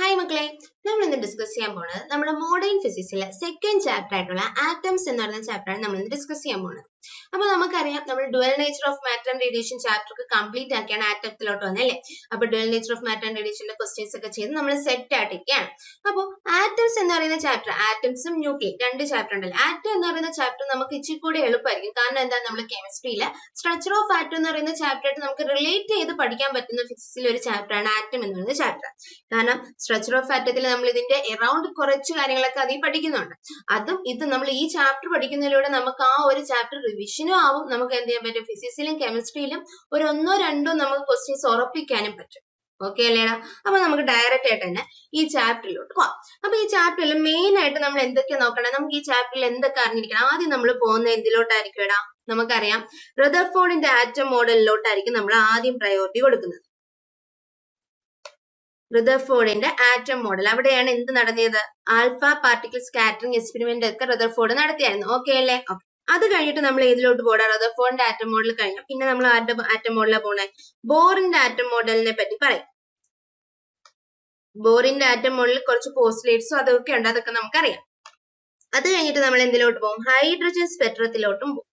Hi മക്കളെ, നമ്മൾ ഇന്ന് ഡിസ്കസ് ചെയ്യാൻ പോകുന്നത് നമ്മുടെ മോഡേൺ ഫിസിക്സിലെ സെക്കൻഡ് ചാപ്റ്റർ ആയിട്ടുള്ള ആറ്റംസ് എന്ന് പറയുന്ന ചാപ്റ്ററാണ് നമ്മൾ ഇന്ന് ഡിസ്കസ് ചെയ്യാൻ പോകുന്നത്. അപ്പൊ നമുക്കറിയാം നമ്മൾ dual nature of matter and radiation chapter complete ആക്കിയാണ് ആറ്റത്തിലോട്ട് വന്നല്ലേ. അപ്പൊ dual nature of matter and റേഡിയേഷന്റെ ക്വസ്റ്റ്യൻസ് ഒക്കെ ചെയ്ത് നമ്മൾ സെറ്റ് ആയിട്ടിരിക്കുകയാണ്. അപ്പോൾ ആറ്റംസ് എന്ന് പറയുന്ന ചാപ്റ്റർ, ആറ്റംസും ന്യൂക്ലിയർ രണ്ട് ചാപ്റ്റർ ഉണ്ടല്ലോ. ആറ്റം എന്ന് പറയുന്ന ചാപ്റ്റർ നമുക്ക് ഇച്ചിരി കൂടി എളുപ്പമായിരിക്കും. കാരണം എന്താ, നമ്മൾ കെമിസ്ട്രിയിലെ സ്ട്രക്ചർ ഓഫ് ആറ്റം എന്ന് പറയുന്ന ചാപ്റ്റർ ആയിട്ട് നമുക്ക് റിലേറ്റ് ചെയ്ത് പഠിക്കാൻ പറ്റുന്ന ഫിസിക്സിലെ ഒരു ചാപ്റ്ററാണ് ആറ്റം എന്ന് പറയുന്ന ചാപ്റ്റർ. കാരണം സ്ട്രക്ചർ ഓഫ് ആറ്റത്തിൽ നമ്മൾ ഇതിന്റെ എറൗണ്ട് കുറച്ച് കാര്യങ്ങളൊക്കെ അതിൽ പഠിക്കുന്നുണ്ട്. അതും ഇത് നമ്മൾ ഈ ചാപ്റ്റർ പഠിക്കുന്നതിലൂടെ നമുക്ക് ആ ഒരു ചാപ്റ്റർ റിവിഷനും ആവും. നമുക്ക് എന്ത് ചെയ്യാൻ പറ്റും, ഫിസിക്സിലും കെമിസ്ട്രിയിലും ഒരു ഒന്നോ രണ്ടോ നമുക്ക് ക്വസ്റ്റ്യൻസ് ഉറപ്പിക്കാനും പറ്റും. ഓക്കെ അല്ലേടാ? അപ്പൊ നമുക്ക് ഡയറക്റ്റ് ആയിട്ട് തന്നെ ഈ ചാപ്റ്ററിലോട്ട് പോവാം. അപ്പൊ ഈ ചാപ്റ്ററിൽ മെയിൻ ആയിട്ട് നമ്മൾ എന്തൊക്കെ നോക്കണം, നമുക്ക് ഈ ചാപ്റ്ററിൽ എന്തൊക്കെ അറിഞ്ഞിരിക്കണം. ആദ്യം നമ്മൾ പോകുന്ന എന്തിലോട്ടായിരിക്കും ഇടാ, നമുക്കറിയാം റദർഫോർഡിന്റെ ആറ്റം മോഡലിലോട്ടായിരിക്കും നമ്മൾ ആദ്യം പ്രയോറിറ്റി കൊടുക്കുന്നത്. റദർഫോർഡിന്റെ ആറ്റം മോഡൽ, അവിടെയാണ് എന്ത് നടന്നത്, ആൽഫ പാർട്ടിക്കിൾ സ്കാറ്ററിംഗ് എക്സ്പെരിമെന്റ് ഒക്കെ റദർഫോർഡ് നടത്തിയായിരുന്നു. ഓക്കെ അല്ലേ? അത് കഴിഞ്ഞിട്ട് നമ്മൾ ഏതിലോട്ട് പോടാ, റദർഫോർഡിന്റെ ആറ്റം മോഡൽ കഴിഞ്ഞു. പിന്നെ നമ്മൾ ആറ്റം മോഡലാണ് പോണേ, ബോറിന്റെ ആറ്റം മോഡലിനെ പറ്റി പറയും. ബോറിന്റെ ആറ്റം മോഡലിൽ കുറച്ച് പോസ്റ്റുലേറ്റ്സും അതൊക്കെ ഉണ്ട്, അതൊക്കെ നമുക്കറിയാം. അത് കഴിഞ്ഞിട്ട് നമ്മൾ എന്തിലോട്ട് പോകും, ഹൈഡ്രജൻ സ്പെക്ട്രത്തിലോട്ടും പോകും.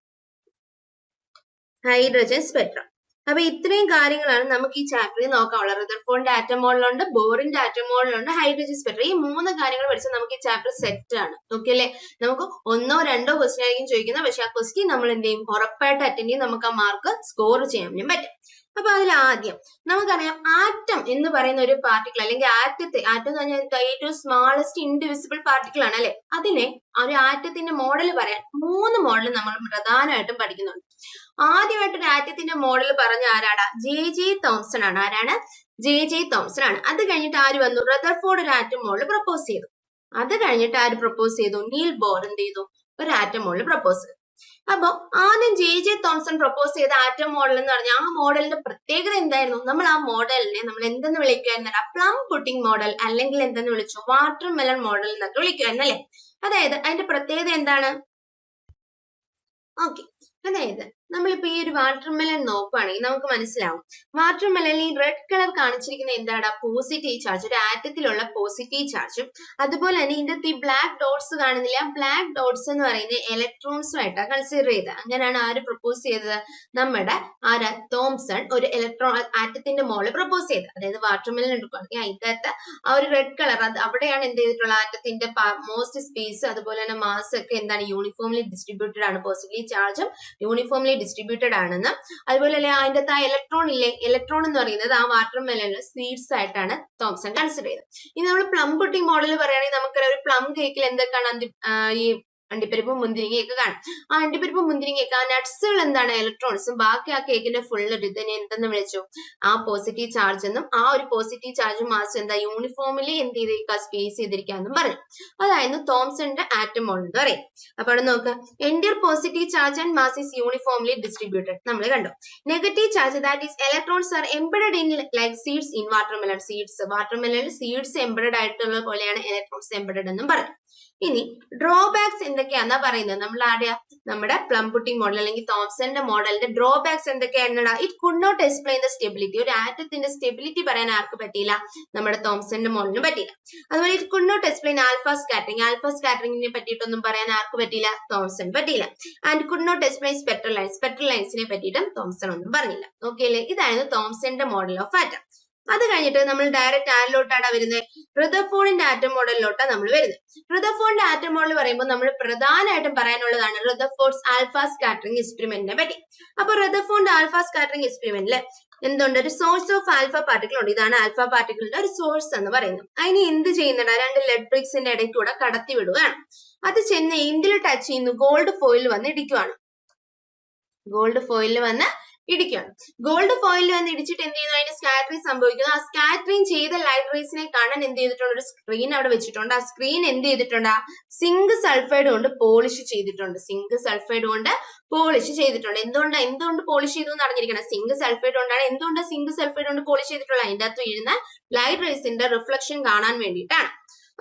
Hydrogen spectrum. അപ്പൊ ഇത്രയും കാര്യങ്ങളാണ് നമുക്ക് ഈ ചാപ്റ്ററിൽ നോക്കാനുള്ളത്. റദർഫോർഡിന്റെ ആറ്റം മോഡലുണ്ട്, ബോറിന്റെ ആറ്റം മോഡലുണ്ട്, ഹൈഡ്രജൻ സ്പെക്ട്രം. ഈ മൂന്ന് കാര്യങ്ങൾ പഠിച്ചാൽ നമുക്ക് ഈ ചാപ്റ്റർ സെറ്റ് ആണ്. ഓക്കെ അല്ലെ? നമുക്ക് ഒന്നോ രണ്ടോ ക്വസ്റ്റ്യൻ ആയിരിക്കും ചോദിക്കുന്നത്, പക്ഷെ ആ ക്വസ്റ്റ്യൻ നമ്മൾ എന്ത് ചെയ്യും, ഉറപ്പായിട്ട് അറ്റൻഡ് ചെയ്യും, നമുക്ക് ആ മാർക്ക് സ്കോർ ചെയ്യാനും പറ്റും. അപ്പൊ അതിൽ ആദ്യം നമുക്കറിയാം ആറ്റം എന്ന് പറയുന്ന ഒരു പാർട്ടിക്കിൾ, അല്ലെങ്കിൽ ആറ്റം എന്ന് പറഞ്ഞാൽ ഏറ്റവും സ്മാളസ്റ്റ് ഇൻഡിവിസിബിൾ പാർട്ടിക്കിൾ ആണ് അല്ലെ. അതിനെ ഒരു ആറ്റത്തിന്റെ മോഡൽ പറയാൻ 3 മോഡൽ നമ്മൾ പ്രധാനമായിട്ടും പഠിക്കുന്നുണ്ട്. ആദ്യമായിട്ട് ഒരു ആറ്റത്തിന്റെ മോഡൽ പറഞ്ഞ ആരാടാ, ജെ തോംസൺ ആണ്. ആരാണ്? ജെ തോംസൺ ആണ്. അത് കഴിഞ്ഞിട്ട് ആര് വന്നു, റദർഫോർഡ് ഒരു ആറ്റം മോഡൽ പ്രപ്പോസ് ചെയ്തു. അത് കഴിഞ്ഞിട്ട് ആര് പ്രപ്പോസ് ചെയ്തു, നീൽ ബോർ എന്ത് ചെയ്തു, ഒരു ആറ്റം മോഡൽ പ്രപ്പോസ് ചെയ്തു. അപ്പൊ ആദ്യം ജെ തോംസൺ പ്രപ്പോസ് ചെയ്ത ആറ്റം മോഡൽ എന്ന് പറഞ്ഞാൽ ആ മോഡലിന്റെ പ്രത്യേകത എന്തായിരുന്നു, നമ്മൾ ആ മോഡലിനെ നമ്മൾ എന്തെന്ന് വിളിക്കുമായിരുന്നല്ല, പ്ലം പുഡിംഗ് മോഡൽ, അല്ലെങ്കിൽ എന്തെന്ന് വിളിച്ചു, വാട്ടർ മെലൺ മോഡൽ എന്നൊക്കെ വിളിക്കുമായിരുന്നല്ലേ. അതായത് അതിന്റെ പ്രത്യേകത എന്താണ്, ഓക്കെ, അതായത് നമ്മളിപ്പോ ഈ ഒരു വാട്ടർ മെലൺ നോക്കുകയാണെങ്കിൽ നമുക്ക് മനസ്സിലാവും, വാട്ടർ മെലണിൽ ഈ റെഡ് കളർ കാണിച്ചിരിക്കുന്ന എന്താണ്, പോസിറ്റീവ് ചാർജ്, ഒരു ആറ്റത്തിലുള്ള പോസിറ്റീവ് ചാർജും, അതുപോലെ തന്നെ ഇതിന്റെ ഈ ബ്ലാക്ക് ഡോട്ട്സ് കാണുന്നില്ല, ബ്ലാക്ക് ഡോട്ട്സ് എന്ന് പറയുന്നത് ഇലക്ട്രോൺസും ആയിട്ടാണ് കൺസിഡർ ചെയ്തത്. അങ്ങനെയാണ് ആര് പ്രപ്പോസ് ചെയ്തത്, നമ്മുടെ തോംസൺ ഒരു ആറ്റത്തിന്റെ മോള് പ്രപ്പോസ് ചെയ്തത്. അതായത് വാട്ടർ മെലൺ എടുക്കുകയാണെങ്കിൽ അതിന്റെ ആ ഒരു റെഡ് കളർ, അത് അവിടെയാണ് എന്ത് ചെയ്തിട്ടുള്ള ആറ്റത്തിന്റെ മോസ്റ്റ് സ്പേസ് അതുപോലെ തന്നെ മാസ് ഒക്കെ എന്താണ്, യൂണിഫോംലി ഡിസ്ട്രിബ്യൂട്ടഡ് ആണ്. പോസിറ്റീവ് ചാർജും യൂണിഫോംലി ഡിസ്ട്രിബ്യൂട്ടഡ് ആണെന്ന്. അതുപോലെ തന്നെ അതിന്റെ ആ ഇലക്ട്രോൺ ഇല്ലേ, ഇലക്ട്രോൺ എന്ന് പറയുന്നത് ആ വാട്ടർ മെലണിൽ സ്വീറ്റ്സ് ആയിട്ടാണ് തോംസൺ കൺസിഡർ ചെയ്തത്. ഇനി നമ്മൾ പ്ലം പുഡിംഗ് മോഡൽ പറയുകയാണെങ്കിൽ നമുക്ക് ഒരു പ്ലം കേക്കിൽ എന്തൊക്കെയാണ്, ഈ അണ്ടിപ്പരിപ്പും മുന്തിരിങ്ങയൊക്കെ കാണും. ആ അണ്ടിപ്പരിപ്പും മുന്തിരിങ്ങയൊക്കെ ആ നട്ട്സുകൾ എന്താണ്, ഇലക്ട്രോൺസും. ബാക്കി ആ കേക്കിന്റെ ഫുള്ള് ഇതിനെ എന്തെന്ന് വിളിച്ചു, ആ പോസിറ്റീവ് ചാർജ് എന്നും, ആ ഒരു പോസിറ്റീവ് ചാർജും മാസും എന്താ, യൂണിഫോമിലി എന്ത് ചെയ്തിരിക്കുക, സ്പേസ് ചെയ്തിരിക്കാന്നും പറഞ്ഞു. അതായിരുന്നു തോംസന്റെ ആറ്റം മോഡൽ എന്ന് പറയും. അപ്പൊ അവിടെ നോക്കുക, entire positive charge and mass is uniformly distributed. നമ്മൾ കണ്ടു. Negative charge, that is electrons are embedded in like seeds in watermelon. Seeds, വാട്ടർ മെലണിൽ സീഡ്സ് എംബഡഡ് ആയിട്ടുള്ള പോലെയാണ് ഇലക്ട്രോൺസ് എംബഡഡ് എന്നും പറഞ്ഞു. ഇനി ഡ്രോബാക്സ് എന്തൊക്കെയാന്നാ പറയുന്നത്, നമ്മുടെ പ്ലം പുഡിംഗ് മോഡൽ അല്ലെങ്കിൽ തോംസന്റെ മോഡലിന്റെ ഡ്രോബാക്സ് എന്തൊക്കെയായിരുന്നടാ, it could not explain the stability. ഒരു ആറ്റത്തിന്റെ സ്റ്റെബിലിറ്റി പറയാൻ ആർക്ക് പറ്റിയില്ല, നമ്മുടെ തോംസന്റെ മോഡലിന് പറ്റിയില്ല. അതുപോലെ it could not explain alpha scattering. Alpha സ്കാറ്ററിംഗിനെ പറ്റിയിട്ടൊന്നും പറയാൻ ആർക്ക് പറ്റിയില്ല, തോംസൺ പറ്റിയില്ല. And could not explain spectral lines. Spectral ലൈൻസിനെ പറ്റിയിട്ടും തോംസൺ ഒന്നും പറഞ്ഞില്ല. ഓക്കെ അല്ലേ? ഇതായിരുന്നു തോംസന്റെ മോഡൽ ഓഫ് ആറ്റം. അത് കഴിഞ്ഞിട്ട് നമ്മൾ ഡയറക്റ്റ് ആരിലോട്ടാണ് വരുന്നത്, റദർഫോർഡിന്റെ ആറ്റം മോഡലിലോട്ടാണ് നമ്മൾ വരുന്നത്. റദർഫോർഡിന്റെ ആറ്റം മോഡൽ പറയുമ്പോൾ നമ്മൾ പ്രധാനമായിട്ടും പറയാനുള്ളതാണ് റദർഫോർഡ്സ് ആൽഫ സ്കാറ്ററിംഗ് എക്സ്പെരിമെന്റിനെ പറ്റി. അപ്പൊ റദർഫോർഡിന്റെ ആൽഫ സ്കാറ്ററിംഗ് എക്സ്പെരിമെന്റില് എന്തുണ്ട്, ഒരു സോഴ്സ് ഓഫ് ആൽഫ പാർട്ടിക്കിൾ ഉണ്ട്. ഇതാണ് ആൽഫ പാർട്ടിക്കിളിന്റെ ഒരു സോഴ്സ് എന്ന് പറയുന്നത്. അതിന് എന്ത് ചെയ്യുന്നുണ്ട്, 2 ലെഡ് ബ്രിക്സിന്റെ ഇടയ്ക്കൂടെ കടത്തി വിടുകയാണ്. അത് ചെന്ന് എന്തിൽ ടച്ച് ചെയ്യുന്നു, ഗോൾഡ് ഫോയിലിൽ വന്ന് ഇടിക്കുകയാണ്. ഗോൾഡ് ഫോയിലിൽ വന്ന് ഇടിക്കുകയാണ്. ഗോൾഡ് ഫോയിലിൽ വന്ന് ഇടിച്ചിട്ട് എന്ത് ചെയ്യുന്നു, അതിന് സ്കാറ്ററിംഗ് സംഭവിക്കുന്നു. ആ സ്കാറ്ററിംഗ് ചെയ്ത ലൈറ്റ് റേസിനെ കാണാൻ എന്ത് ചെയ്തിട്ടുണ്ട്, ഒരു സ്ക്രീൻ അവിടെ വെച്ചിട്ടുണ്ട്. ആ സ്ക്രീൻ എന്ത് ചെയ്തിട്ടുണ്ട്, സിങ്ക് സൾഫൈഡ് കൊണ്ട് പോളിഷ് ചെയ്തിട്ടുണ്ട്. സിങ്ക് സൾഫൈഡ് കൊണ്ട് പോളിഷ് ചെയ്തിട്ടുണ്ട്. എന്തുകൊണ്ട് പോളിഷ് ചെയ്തു എന്ന് അറിഞ്ഞിരിക്കണം. സിങ്ക് സൾഫൈഡ് കൊണ്ടാണ്. എന്തുകൊണ്ട് സിങ്ക് സൾഫൈഡ് കൊണ്ട് പോളിഷ് ചെയ്തിട്ടുള്ളത്, അതിന്റെ അകത്ത് വീഴുന്ന ലൈറ്റ് റേസിന്റെ റിഫ്ലക്ഷൻ കാണാൻ വേണ്ടിയിട്ടാണ്.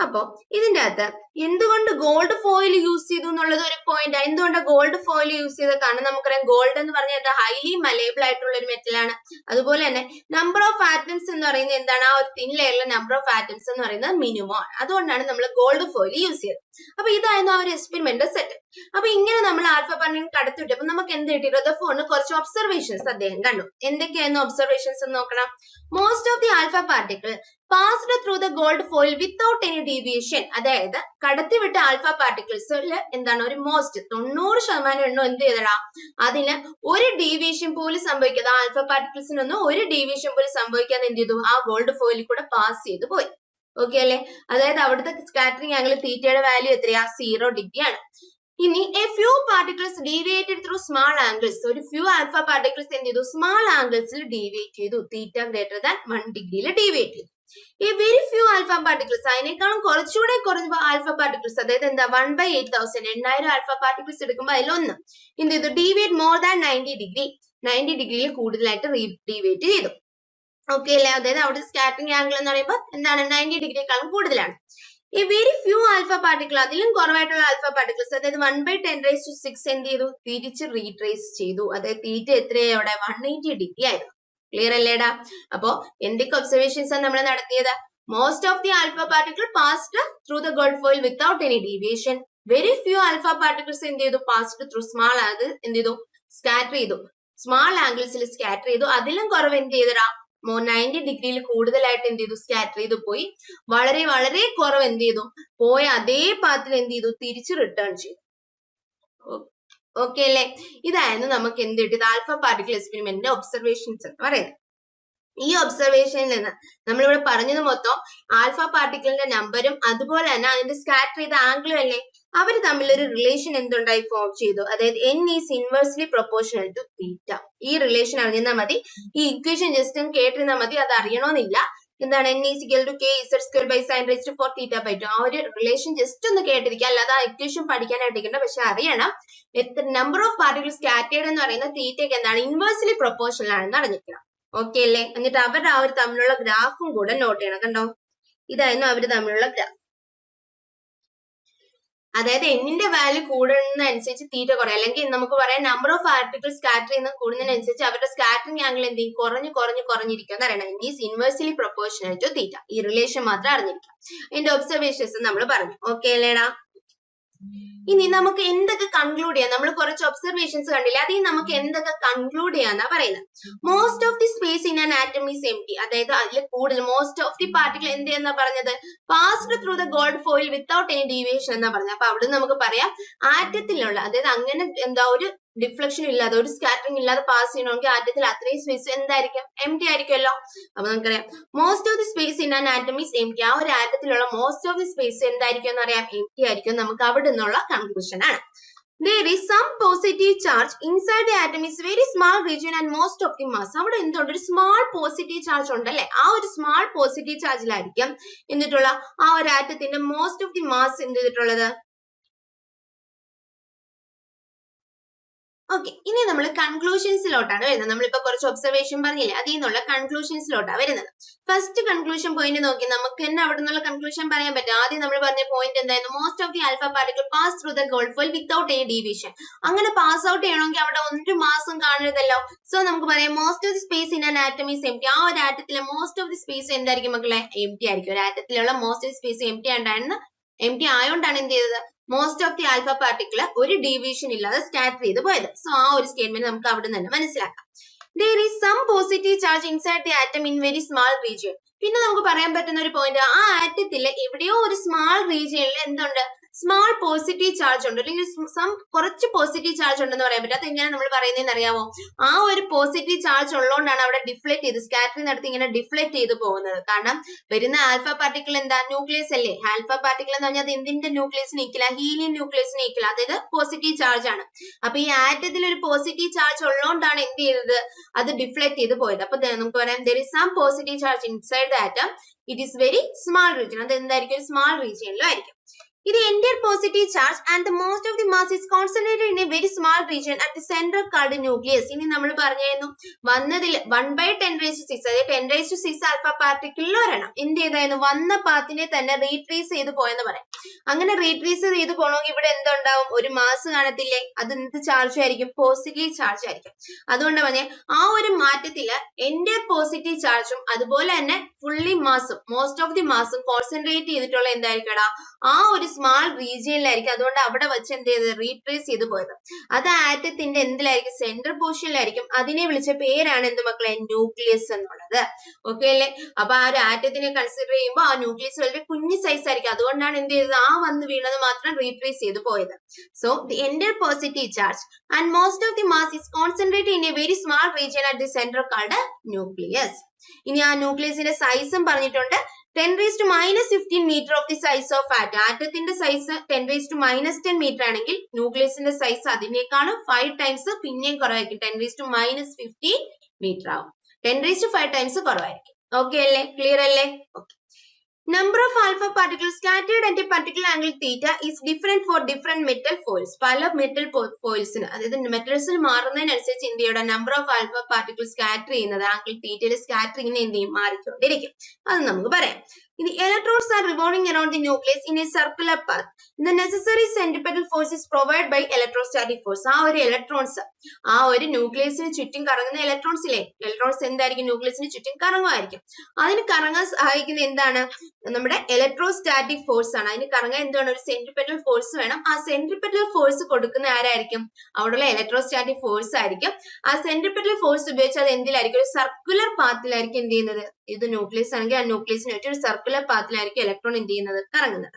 അപ്പൊ ഇതിന്റെ അകത്ത് എന്തുകൊണ്ട് ഗോൾഡ് ഫോയിൽ യൂസ് ചെയ്തു എന്നുള്ളത് ഒരു പോയിന്റ്. എന്തുകൊണ്ട് ഗോൾഡ് ഫോയിൽ യൂസ് ചെയ്തത്? കാരണം നമുക്കറിയാം ഗോൾഡ് എന്ന് പറഞ്ഞാൽ ഹൈലി മലേബിൾ ആയിട്ടുള്ള ഒരു മെറ്റലാണ്. അതുപോലെ തന്നെ നമ്പർ ഓഫ് ആറ്റംസ് എന്ന് പറയുന്നത് എന്താണ്? ആ ഒരു തിൻ ലെയറിലെ നമ്പർ ഓഫ് ആറ്റംസ് എന്ന് പറയുന്നത് മിനിമം ആണ്. അതുകൊണ്ടാണ് നമ്മൾ ഗോൾഡ് ഫോയിൽ യൂസ് ചെയ്തത്. അപ്പൊ ഇതായിരുന്നു ആ ഒരു എക്സ്പെരിമെന്റ് സെറ്റ്. അപ്പൊ ഇങ്ങനെ നമ്മൾ ആൽഫ പാർട്ടിക്കിൾ കടത്തിവിട്ടപ്പോ നമുക്ക് എന്ത് കിട്ടി? റദർഫോർഡ് കുറച്ച് ഒബ്സർവേഷൻസ് അദ്ദേഹം കണ്ടു. എന്തൊക്കെയായിരുന്നു ഒബ്സർവേഷൻസ് എന്ന് നോക്കണം. Most of the alpha particle passed through the gold foil without any deviation. അതായത് കടത്തിവിട്ട ആൽഫ പാർട്ടിക്കിൾസിൽ എന്താണ് ഒരു മോസ്റ്റ് 90% എണ്ണം എന്ത് ചെയ്തടാ? അതിന് ഒരു ഡീവിയേഷൻ പോലും സംഭവിക്കാതെ, ആൽഫ പാർട്ടിക്കിൾസിനൊന്നും ഒരു ഡീവിയേഷൻ പോലും സംഭവിക്കാതെ എന്ത് ചെയ്തു? ആ ഗോൾഡ് ഫോയിലിൽ കൂടെ പാസ് ചെയ്തു പോയി. ഓക്കെ അല്ലെ? അതായത് അവിടുത്തെ സ്കാറ്ററിംഗ് ആംഗിൾ തീറ്റയുടെ വാല്യൂ എത്രയാ? 0 ഡിഗ്രി ആണ്. ഇനി A few particles deviated through small angles. ഒരു ഫ്യൂ ആൽഫ പാർട്ടിക്കിൾസ് എന്ത് ചെയ്തു? സ്മാൾ ആംഗിൾസിൽ ഡീവിയേറ്റ് ചെയ്തു. തീറ്റ ഗ്രേറ്റർ ദാൻ 1 ഡിഗ്രിയിൽ ഡീവിയേറ്റ് ചെയ്തു. ഈ വെരി ഫ്യൂ ആൽഫ പാർട്ടിക്കിൾസ്, അതിനേക്കാളും കുറച്ചുകൂടെ കുറഞ്ഞ ആൽഫ പാർട്ടിക്കിൾസ്, അതായത് എന്താ 1/8000 8000 ആൽഫ പാർട്ടിക്കിൾസ് എടുക്കുമ്പോൾ അതിലൊന്ന് എന്ത് ചെയ്തു? ഡീവിയേറ്റ് മോർ ദാൻ 90 ഡിഗ്രി 90 ഡിഗ്രിയിൽ കൂടുതലായിട്ട് ഡീവിയേറ്റ് ചെയ്തു. ഓക്കെ അല്ലെ? അതായത് അവിടെ സ്കാറ്ററിംഗ് ആംഗിൾ എന്ന് പറയുമ്പോൾ എന്താണ്? 90 ഡിഗ്രിയേക്കാളും കൂടുതലാണ്. ഈ വെരി ഫ്യൂ ആൽഫ പാർട്ടിക്കിൾ, അതിലും കുറവായിട്ടുള്ള ആൽഫ പാർട്ടിക്കിൾസ്, അതായത് 1/10�6 എന്ത് ചെയ്തു? തിരിച്ച് റീട്രേസ് ചെയ്തു. അതായത് തീറ്റ എത്രയായി അവിടെ? 180 ഡിഗ്രി ആയിരുന്നു. ക്ലിയർ അല്ലേടാ? അപ്പോ എന്തൊക്കെ ഒബ്സർവേഷൻസ് ആണ് നമ്മൾ നടത്തിയത്? Most of the alpha particle passed through the gold foil without any deviation. Very few alpha particles എന്ത് ചെയ്തു? പാസ്ഡ് ത്രൂ സ്മാൾ ആംഗിൾ എന്ത് ചെയ്തു? സ്കാറ്റർ ചെയ്തു. സ്മാൾ ആംഗിൾസിൽ സ്കാറ്റർ ചെയ്തു. അതിലും കുറവ് എന്ത് ചെയ്തടാ? 90 ഡിഗ്രിയിൽ കൂടുതലായിട്ട് എന്ത് ചെയ്തു? സ്കാറ്റർ ചെയ്തു പോയി. വളരെ വളരെ കുറവ് എന്ത് ചെയ്തു? പോയ അതേ പാത്തിൽ എന്ത് ചെയ്തു? തിരിച്ചു റിട്ടേൺ ചെയ്തു. ഓക്കെ അല്ലെ? ഇതായിരുന്നു നമുക്ക് എന്ത് കിട്ടിയത്? ആൽഫ പാർട്ടിക്കിൾ എക്സ്പെരിമെന്റിന്റെ ഒബ്സർവേഷൻസ് എന്ന് പറയുന്നത്. ഈ ഒബ്സർവേഷനിൽ നിന്ന് നമ്മളിവിടെ പറഞ്ഞത് മൊത്തം ആൽഫ പാർട്ടിക്കിളിന്റെ നമ്പറും അതുപോലെ തന്നെ അതിന്റെ സ്കാറ്റർ ചെയ്ത ആംഗിളും അല്ലേ? അവർ തമ്മിൽ ഒരു റിലേഷൻ എന്തുണ്ടായി ഫോം ചെയ്തു? അതായത് n is inversely proportional to theta. ഈ റിലേഷൻ അറിഞ്ഞാൽ മതി. ഈ ഇക്വേഷൻ ജസ്റ്റ് ഒന്ന് കേട്ടിരുന്നാൽ മതി, അത് അറിയണമെന്നില്ല. എന്താണ്? n is equal to k² sin θ/2. ആ ഒരു റിലേഷൻ ജസ്റ്റ് ഒന്ന് കേട്ടിരിക്കുക, അല്ലാതെ ആ ഇക്വേഷൻ പഠിക്കാനായിട്ടിരിക്കണ്ട. പക്ഷെ അറിയണം എത്ര നമ്പർ ഓഫ് പാർട്ടിക്കിൾ സ്കാറ്റേർഡ് എന്ന് പറയുന്ന തീറ്റയ്ക്ക് എന്താണ്? ഇൻവേഴ്സ്ലി പ്രൊപ്പോർഷണൽ ആണെന്ന് അറിഞ്ഞിരിക്കണം. ഓക്കെ അല്ലേ? എന്നിട്ട് അവരുടെ ആ ഒരു തമ്മിലുള്ള ഗ്രാഫും കൂടെ നോട്ട് ചെയ്യണം. കണ്ടോ? ഇതായിരുന്നു അവർ തമ്മിലുള്ള ഗ്രാഫ്. അതായത് എന്നിന്റെ വാല്യൂ കൂടുന്നതനുസരിച്ച് തീറ്റ കുറയും. അല്ലെങ്കിൽ നമുക്ക് പറയാം നമ്പർ ഓഫ് പാർട്ടിക്കിൾ സ്കാറ്റർ ചെയ്യുന്ന കൂടുന്നതിനനുസരിച്ച് അവരുടെ സ്കാറ്ററിംഗ് ആംഗിൾ എന്ത് ചെയ്യും? കുറഞ്ഞിരിക്കുക എന്ന് പറയണം. Is inversely proportional to theta. ഈ റിലേഷൻ മാത്രം അറിഞ്ഞിരിക്കാം. ഇതിന്റെ ഒബ്സർവേഷൻസ് നമ്മൾ പറഞ്ഞു. ഓക്കെ അല്ലേടാ? ഇനി നമുക്ക് എന്തൊക്കെ കൺക്ലൂഡ് ചെയ്യാം? നമ്മൾ കുറച്ച് ഒബ്സർവേഷൻസ് കണ്ടില്ലേ? അതിൽ നമുക്ക് എന്തൊക്കെ കൺക്ലൂഡ് ചെയ്യാന്നാ പറയുന്നത്. Most of the space in an atom is empty. അതായത് അതിൽ കൂടുതൽ മോസ്റ്റ് ഓഫ് ദി പാർട്ടിക്കിൾ എന്ത് എന്നാ പറഞ്ഞത്? Passed through the gold foil without any deviation എന്നാ പറഞ്ഞത്. അപ്പൊ അവിടെ നമുക്ക് പറയാം ആറ്റത്തിലുള്ള, അതായത് അങ്ങനെ എന്താ ഒരു ഡിഫ്ലക്ഷൻ ഇല്ലാതെ ഒരു സ്കാറ്ററിംഗ് ഇല്ലാതെ പാസ് ചെയ്യണമെങ്കിൽ ആറ്റത്തിൽ അത്രയും സ്പേസ് എന്തായിരിക്കും? എംപ്റ്റി ആയിരിക്കുമല്ലോ. അപ്പൊ നമുക്കറിയാം most of the space in an atom is empty. ആ ഒരു ആറ്റത്തിലുള്ള മോസ്റ്റ് ഓഫ് ദി സ്പേസ് എന്തായിരിക്കും എന്ന് അറിയാം? എംപ്റ്റി ആയിരിക്കും. നമുക്ക് അവിടെ നിന്നുള്ള കൺക്ലൂഷൻ ആണ്. There is some positive charge inside the atom is very small region and most of the mass. അവിടെ എന്തുണ്ട്? ഒരു സ്മാൾ പോസിറ്റീവ് ചാർജ് ഉണ്ടല്ലേ? ആ ഒരു സ്മാൾ പോസിറ്റീവ് ചാർജിലായിരിക്കും എന്നിട്ടുള്ള ആ ഒരു ആറ്റത്തിന്റെ മോസ്റ്റ് ഓഫ് ദി മാസ് എന്ത് ചെയ്തിട്ടുള്ളത്? ഓക്കെ, ഇനി നമ്മൾ കൺക്ലൂഷൻസിലോട്ടാണ് വരുന്നത്. നമ്മളിപ്പോ കുറച്ച് ഒബ്സർവേഷൻ പറഞ്ഞില്ലേ, അതിൽ നിന്നുള്ള കൺക്ലൂഷൻസിലോട്ടാണ് വരുന്നത്. ഫസ്റ്റ് കൺക്ലൂഷൻ പോയിന്റ് നോക്കി നമുക്ക് തന്നെ അവിടെ നിന്നുള്ള കൺക്ലൂഷൻ പറയാൻ പറ്റും. ആദ്യം നമ്മൾ പറഞ്ഞ പോയിന്റ് എന്തായിരുന്നു? Most of the alpha particle pass through the gold foil without any deviation. അങ്ങനെ പാസ് ഔട്ട് ചെയ്യണമെങ്കിൽ അവിടെ ഒരു മാസം കാണരുതല്ലോ. സോ നമുക്ക് പറയാം most of the space in an atom is empty. ആ ഒരു ആറ്റത്തിലെ മോസ്റ്റ് ഓഫ് ദി സ്പേസ് എന്തായിരിക്കും മക്കളെ? എംപ്റ്റി ആയിരിക്കും. ഒരു ആറ്റത്തിലുള്ള most of the space empty ആയതുകൊണ്ടാണ് എന്ത് ചെയ്തത്? Most of the alpha particle ഒരു ഡീവിയേഷൻ ഇല്ലാതെ സ്കാറ്റർ ചെയ്ത് പോയത്. സോ ആ ഒരു സ്റ്റേറ്റ്മെന്റ് നമുക്ക് അവിടെ നിന്ന് മനസ്സിലാക്കാം. There is some positive charge inside the atom in very small region. പിന്നെ നമുക്ക് പറയാൻ പറ്റുന്ന ഒരു പോയിന്റ്, ആ ആറ്റത്തില് എവിടെയോ ഒരു സ്മാൾ റീജിയനിൽ എന്തുണ്ട്? സ്മാൾ പോസിറ്റീവ് ചാർജ് ഉണ്ട്, അല്ലെങ്കിൽ കുറച്ച് പോസിറ്റീവ് ചാർജ് ഉണ്ടെന്ന് പറയാൻ പറ്റും. അതെങ്ങനെ നമ്മൾ പറയുന്നതെന്ന് അറിയാമോ? ആ ഒരു പോസിറ്റീവ് ചാർജ് ഉള്ളതുകൊണ്ടാണ് അവിടെ ഡിഫ്ലക്ട് ചെയ്ത് സ്കാറ്ററിംഗ് നടത്തി ഇങ്ങനെ ഡിഫ്ലക്ട് ചെയ്ത് പോകുന്നത്. കാരണം വരുന്ന ആൽഫ പാർട്ടിക്കിൾ എന്താ? ന്യൂക്ലിയസ് അല്ലേ? ആൽഫ പാർട്ടിക്കിൾ എന്ന് പറഞ്ഞാൽ അത് എന്തിന്റെ ന്യൂക്ലിയസ് നീക്കില്ല? ഹീലിയം ന്യൂക്ലിയസ് നീക്കില്ല. അതായത് പോസിറ്റീവ് ചാർജ് ആണ്. അപ്പൊ ഈ ആറ്റത്തിൽ ഒരു പോസിറ്റീവ് ചാർജ് ഉള്ളതുകൊണ്ടാണ് എന്ത് ചെയ്തത്? അത് ഡിഫ്ലക്ട് ചെയ്ത് പോയത്. അപ്പൊ നമുക്ക് പറയാം there is some positive charge inside the atom. It is very small region. അത് എന്തായിരിക്കും? സ്മാൾ റീജിയനിലും ആയിരിക്കും. ഇത് entire positive charge and the most of the mass is concentrated in a very small region at the center called nucleus. ഇനി നമ്മൾ പറഞ്ഞായിരുന്നു വന്നതിൽ 1/10⁶ അതായത് 10⁶ alpha പാർട്ടിക്കിളിൽ ഒരെണ്ണം എന്ത് ചെയ്തായിരുന്നു വന്ന പാത്തിനെ തന്നെ റീട്രേസ് ചെയ്ത് പോയെന്ന് പറയാം. അങ്ങനെ റീട്രേസ് ചെയ്ത് പോകണമെങ്കിൽ ഇവിടെ എന്തുണ്ടാവും? ഒരു മാസ് കാണത്തില്ലേ? അത് എന്ത് ചാർജ് ആയിരിക്കും? പോസിറ്റീവ് ചാർജ് ആയിരിക്കും. അതുകൊണ്ട് പറഞ്ഞ ആ ഒരു മാറ്റത്തില് എൻ്റെ പോസിറ്റീവ് ചാർജും അതുപോലെ തന്നെ ഫുള്ളി മാസും മോസ്റ്റ് ഓഫ് ദി മാസും കോൺസെൻട്രേറ്റ് ചെയ്തിട്ടുള്ള എന്തായിരിക്കടാ ആ ഒരു സ്മാൾ റീജിയനിലായിരിക്കും. അതുകൊണ്ട് അവിടെ വെച്ച് എന്ത് ചെയ്ത് റീട്രേസ് ചെയ്ത് പോയത്. അത് ആറ്റത്തിന്റെ എന്തിലായിരിക്കും? സെൻട്രൽ പോർഷനിലായിരിക്കും. അതിനെ വിളിച്ച പേരാണ് എന്ത് മക്കളെ? ന്യൂക്ലിയസ് എന്നുള്ളത്. ഓക്കെ അല്ലേ? അപ്പൊ ആ ഒരു ആറ്റത്തിനെ കൺസിഡർ ചെയ്യുമ്പോൾ ആ ന്യൂക്ലിയസ് വളരെ കുഞ്ഞു സൈസ് ആയിരിക്കും. അതുകൊണ്ടാണ് എന്ത് ചെയ്തത്? ആ വന്ന് വീണത് മാത്രം റീട്രേസ് ചെയ്ത് പോയത്. So the entire positive charge and most of the mass is concentrated in a very small region at the centre called nucleus. ഇനി ആ ന്യൂക്ലിയസിന്റെ സൈസും പറഞ്ഞിട്ടുണ്ട്. 10⁻⁻15 metre of the size of atom. ആറ്റത്തിന്റെ സൈസ് 10⁻⁻10 മീറ്റർ ആണെങ്കിൽ ന്യൂക്ലിയസിന്റെ സൈസ് അതിനേക്കാളും 5 times പിന്നെയും കുറവായിരിക്കും. 10⁻⁻15 മീറ്റർ ആവും. 10⁵ ടൈംസ് കുറവായിരിക്കും. ഓക്കെ അല്ലേ? ക്ലിയർ അല്ലേ? Okay. Number of alpha particles scattered at a particular angle theta is different for different metal foils. പല മെറ്റൽ ഫോയിൽസിന് അതായത് മെറ്റൽസിന് മാറുന്നതിനനുസരിച്ച് എന്ത് ചെയ്യണം? Number of alpha particle scatter ചെയ്യുന്നത് ആംഗിൾ തീറ്റയിൽ സ്കാറ്ററിങ്ങിന് എന്ത് ചെയ്യും? മാറിക്കൊണ്ടിരിക്കും. അത് നമുക്ക് പറയാം. ഇനി electrons are revolving around the nucleus in a circular path. The necessary centripetal force is provided by electrostatic force. ആ ഒരു ഇലക്ട്രോൺസ് ആ ഒരു ന്യൂക്ലിയസിന് ചുറ്റും കറങ്ങുന്ന ഇലക്ട്രോൺസ് ഇല്ലേ? ഇലക്ട്രോൺസ് എന്തായിരിക്കും? ന്യൂക്ലിയസിന് ചുറ്റും കറങ്ങുമായിരിക്കും. അതിന് കറങ്ങാൻ സഹായിക്കുന്ന എന്താണ്? നമ്മുടെ ഇലക്ട്രോസ്റ്റാറ്റിക് ഫോഴ്സ് ആണ്. അതിന് കറങ്ങാൻ എന്താണ്? ഒരു സെൻട്രിപെറ്റൽ ഫോഴ്സ് വേണം. ആ സെൻട്രിപെറ്റൽ ഫോഴ്സ് കൊടുക്കുന്ന ആരായിരിക്കും? അവിടെയുള്ള ഇലക്ട്രോസ്റ്റാറ്റിക് ഫോഴ്സ് ആയിരിക്കും. ആ സെൻട്രിപെറ്റൽ ഫോഴ്സ് ഉപയോഗിച്ച് അത് എന്തിലായിരിക്കും? ഒരു സർക്കുലർ പാത്തിലായിരിക്കും എന്ത് ചെയ്യുന്നത്? ഇത് ന്യൂക്ലിയസ് ആണെങ്കിൽ ആ ന്യൂക്ലിയസിന് പറ്റി ഒരു സർക്കുലർ പാത്തിലായിരിക്കും ഇലക്ട്രോൺ എന്ത് ചെയ്യുന്നത്? കറങ്ങുന്നത്.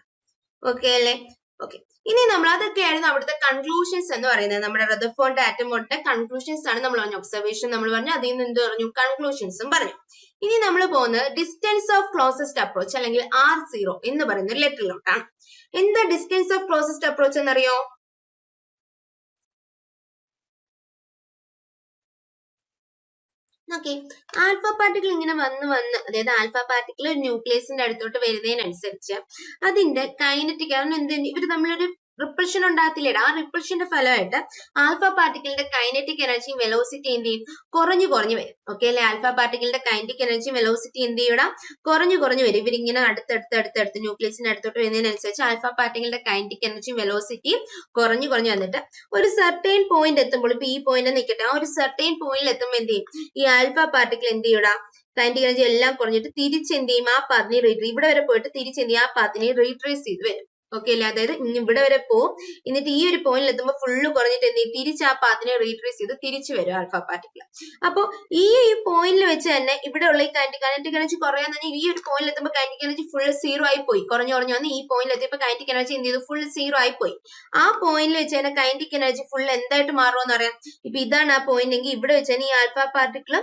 ഓക്കെ അല്ലേ? ഓക്കെ. ഇനി നമ്മൾ അതൊക്കെയായിരുന്നു അവിടുത്തെ കൺക്ലൂഷൻസ് എന്ന് പറയുന്നത്. നമ്മുടെ റദർഫോർഡ് ആറ്റം ബോംബിന്റെ കൺക്ലൂഷൻസ് ആണ് നമ്മൾ പറഞ്ഞു. ഒബ്സർവേഷൻ നമ്മൾ പറഞ്ഞു, അതിൽ നിന്ന് എന്ത് പറഞ്ഞു? കൺക്ലൂഷൻസും പറഞ്ഞു. ഇനി നമ്മൾ പോകുന്നത് ഡിസ്റ്റൻസ് ഓഫ് ക്ലോസസ്റ്റ് അപ്രോച്ച് അല്ലെങ്കിൽ R0 എന്ന് പറയുന്ന ഒരു ലെറ്ററിലോട്ടാണ്. എന്താ ഡിസ്റ്റൻസ് ഓഫ് ക്ലോസസ്റ്റ് അപ്രോച്ച് എന്നറിയോ? ഓക്കെ. ആൽഫ പാർട്ടിക്കിൾ ഇങ്ങനെ വന്ന് അതായത് ആൽഫ പാർട്ടിക്കിൾ ന്യൂക്ലിയസിന്റെ അടുത്തോട്ട് വരുന്നതിനനുസരിച്ച് അതിന്റെ കൈനറ്റിക് ഇവർ തമ്മിലൊരു റിപ്പൾഷൻ ഉണ്ടാകത്തില്ലേടാ. ആ റിപ്പൾഷന്റെ ഫലമായിട്ട് ആൽഫ പാർട്ടിക്കിളിന്റെ കൈനറ്റിക് എനർജിയും വെലോസിറ്റി എന്ത് ചെയ്യും? കുറഞ്ഞു വരും. ഓക്കെ അല്ലെ? ആൽഫ പാർട്ടിക്കിളിന്റെ കൈനറ്റിക് എനർജിയും വെലോസിറ്റി എന്ത് ചെയ്യൂടാ? കുറഞ്ഞു വരും. ഇവരിങ്ങനെ അടുത്തടുത്ത് ന്യൂക്ലിയസിന്റെ അടുത്തോട്ട് വരുന്നതിനനുസരിച്ച് ആൽഫ പാർട്ടിക്കിളിന്റെ കൈനറ്റിക് എനർജിയും വെലോസിറ്റിയും കുറഞ്ഞു വന്നിട്ട് ഒരു സർട്ടൈൻ പോയിന്റ് എത്തുമ്പോൾ, ഇപ്പൊ ഈ പോയിന്റ് നിൽക്കട്ടെ, ആ ഒരു സർട്ടൈൻ പോയിന്റിൽ എത്തുമ്പോൾ എന്ത് ചെയ്യും? ഈ ആൽഫ പാർട്ടിക്കിൾ എന്ത് ചെയ്യൂടാ? കൈനറ്റിക് എനർജി എല്ലാം കുറഞ്ഞിട്ട് തിരിച്ചെന്ത് ചെയ്യും? ആ പാത്തിനെ ഇവിടെ വരെ പോയിട്ട് തിരിച്ചെന്ത് ചെയ്യും? ആ പാത്തിനെ റീട്രേസ് ചെയ്ത് വരും. ഓക്കെ അല്ലേ? അതായത് ഇവിടെ വരെ പോവും, എന്നിട്ട് ഈ ഒരു പോയിന്റിൽ എത്തുമ്പോൾ ഫുള്ള് കുറഞ്ഞിട്ട് എന്ത് ചെയ്യും? തിരിച്ച് ആ പാത്തിനെ റീട്രേസ് ചെയ്ത് തിരിച്ചു വരും ആൽഫ പാർട്ടിക്കിൾ. അപ്പൊ ഈ പോയിന്റിൽ വെച്ച് തന്നെ ഇവിടെ ഉള്ള ഈ കൈനറ്റിക് എനർജി കുറയാന്ന് പറഞ്ഞാൽ ഈ ഒരു പോയിന്റിൽ എത്തുമ്പോൾ കൈനറ്റിക് എനർജി ഫുള്ള് സീറോ ആയി പോയി. കുറഞ്ഞു വന്ന് ഈ പോയിന്റിൽ എത്തിയപ്പോൾ കൈനറ്റിക് എനർജി എന്ത് ചെയ്തു? ഫുള്ള് സീറോ ആയി പോയി. ആ പോയിന്റിൽ വെച്ച് തന്നെ കൈനറ്റിക് എനർജി ഫുൾ എന്തായിട്ട് മാറുമെന്ന് അറിയാം. ഇപ്പൊ ഇതാണ് ആ പോയിന്റ് എങ്കിൽ ഇവിടെ വെച്ച് തന്നെ ഈ ആൽഫ പാർട്ടിക്കിൾ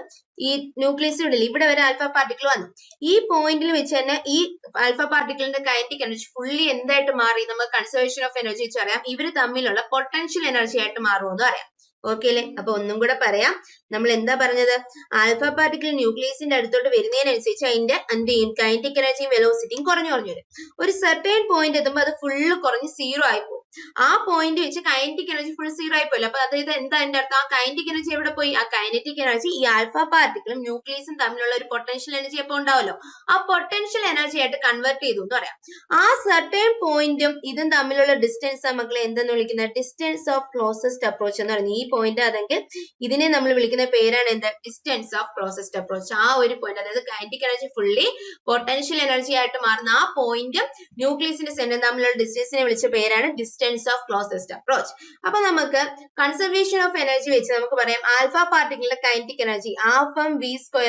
ഈ ന്യൂക്ലിയസിനുള്ളിൽ ഇവിടെ വരെ ആൽഫ പാർട്ടിക്കിൾ വന്നു. ഈ പോയിന്റിൽ വെച്ച് തന്നെ ഈ ആൽഫ പാർട്ടിക്കിളിന്റെ കൈനറ്റിക് എനർജി ഫുള്ളി എന്തായിട്ട് മാറി? നമുക്ക് കൺസർവേഷൻ ഓഫ് എനർജി വെച്ച് അറിയാം. ഇവര് തമ്മിലുള്ള പൊട്ടൻഷ്യൽ എനർജി ആയിട്ട് മാറുമെന്ന് അറിയാം. ഓക്കെ അല്ലേ? അപ്പൊ ഒന്നും കൂടെ പറയാം. നമ്മൾ എന്താ പറഞ്ഞത്? ആൽഫ പാർട്ടിക്കിൾ ന്യൂക്ലിയസിന്റെ അടുത്തോട്ട് വരുന്നതിനനുസരിച്ച് അതിന്റെ എന്ത് ചെയ്യും? കൈനറ്റിക് എനർജിയും വെലോസിറ്റിയും കുറഞ്ഞു വരും. ഒരു സർട്ടൈൻ പോയിന്റ് എത്തുമ്പോൾ അത് ഫുള്ള് കുറഞ്ഞ് സീറോ ആയി പോകും. ആ പോയിന്റ് വെച്ച് കൈനറ്റിക് എനർജി ഫുൾ സീറോ ആയി പോയില്ല. അപ്പൊ അതായത് എന്താ അതിന്റെ അർത്ഥം? ആ കൈനറ്റിക് എനർജി എവിടെ പോയി? ആ കൈനറ്റിക് എനർജി ഈ ആൽഫ പാർട്ടിക്കിളും ന്യൂക്ലിയസും തമ്മിലുള്ള ഒരു പൊട്ടൻഷ്യൽ എനർജി എപ്പോൾ ഉണ്ടാവല്ലോ, ആ പൊട്ടൻഷ്യൽ എനർജി ആയിട്ട് കൺവേർട്ട് ചെയ്തു എന്ന് പറയാം. ആ സർട്ടൈൻ പോയിന്റും ഇതും തമ്മിലുള്ള ഡിസ്റ്റൻസ് മക്കളെ എന്തെന്ന് വിളിക്കുന്നത്? ഡിസ്റ്റൻസ് ഓഫ് ക്ലോസസ്റ്റ് അപ്രോച്ച് എന്ന് പറയുന്നത്. ഈ പോയിന്റ് അതെങ്കിൽ ഇതിനെ നമ്മൾ വിളിക്കുന്ന പേരാണ് എന്താ? Distance of closest approach. ആ ഒരു പോയിന്റ് അതായത് kinetic energy fully potential energy ആയിട്ട് മാറുന്ന ആ പോയിന്റും ന്യൂക്ലിയസിന്റെ സെന്ററും തമ്മിലുള്ള ഡിസ്റ്റൻസിനെ വിളിച്ച പേരാണ് ഡിസ്റ്റൻസ് ഓഫ് ക്ലോസസ്റ്റ് അപ്രോച്ച്. അപ്പൊ നമുക്ക് കൺസർവേഷൻ ഓഫ് എനർജി വെച്ച് നമുക്ക് പറയാം ആൽഫ പാർട്ടിക്കിളിന്റെ കൈനറ്റിക് എനർജി ½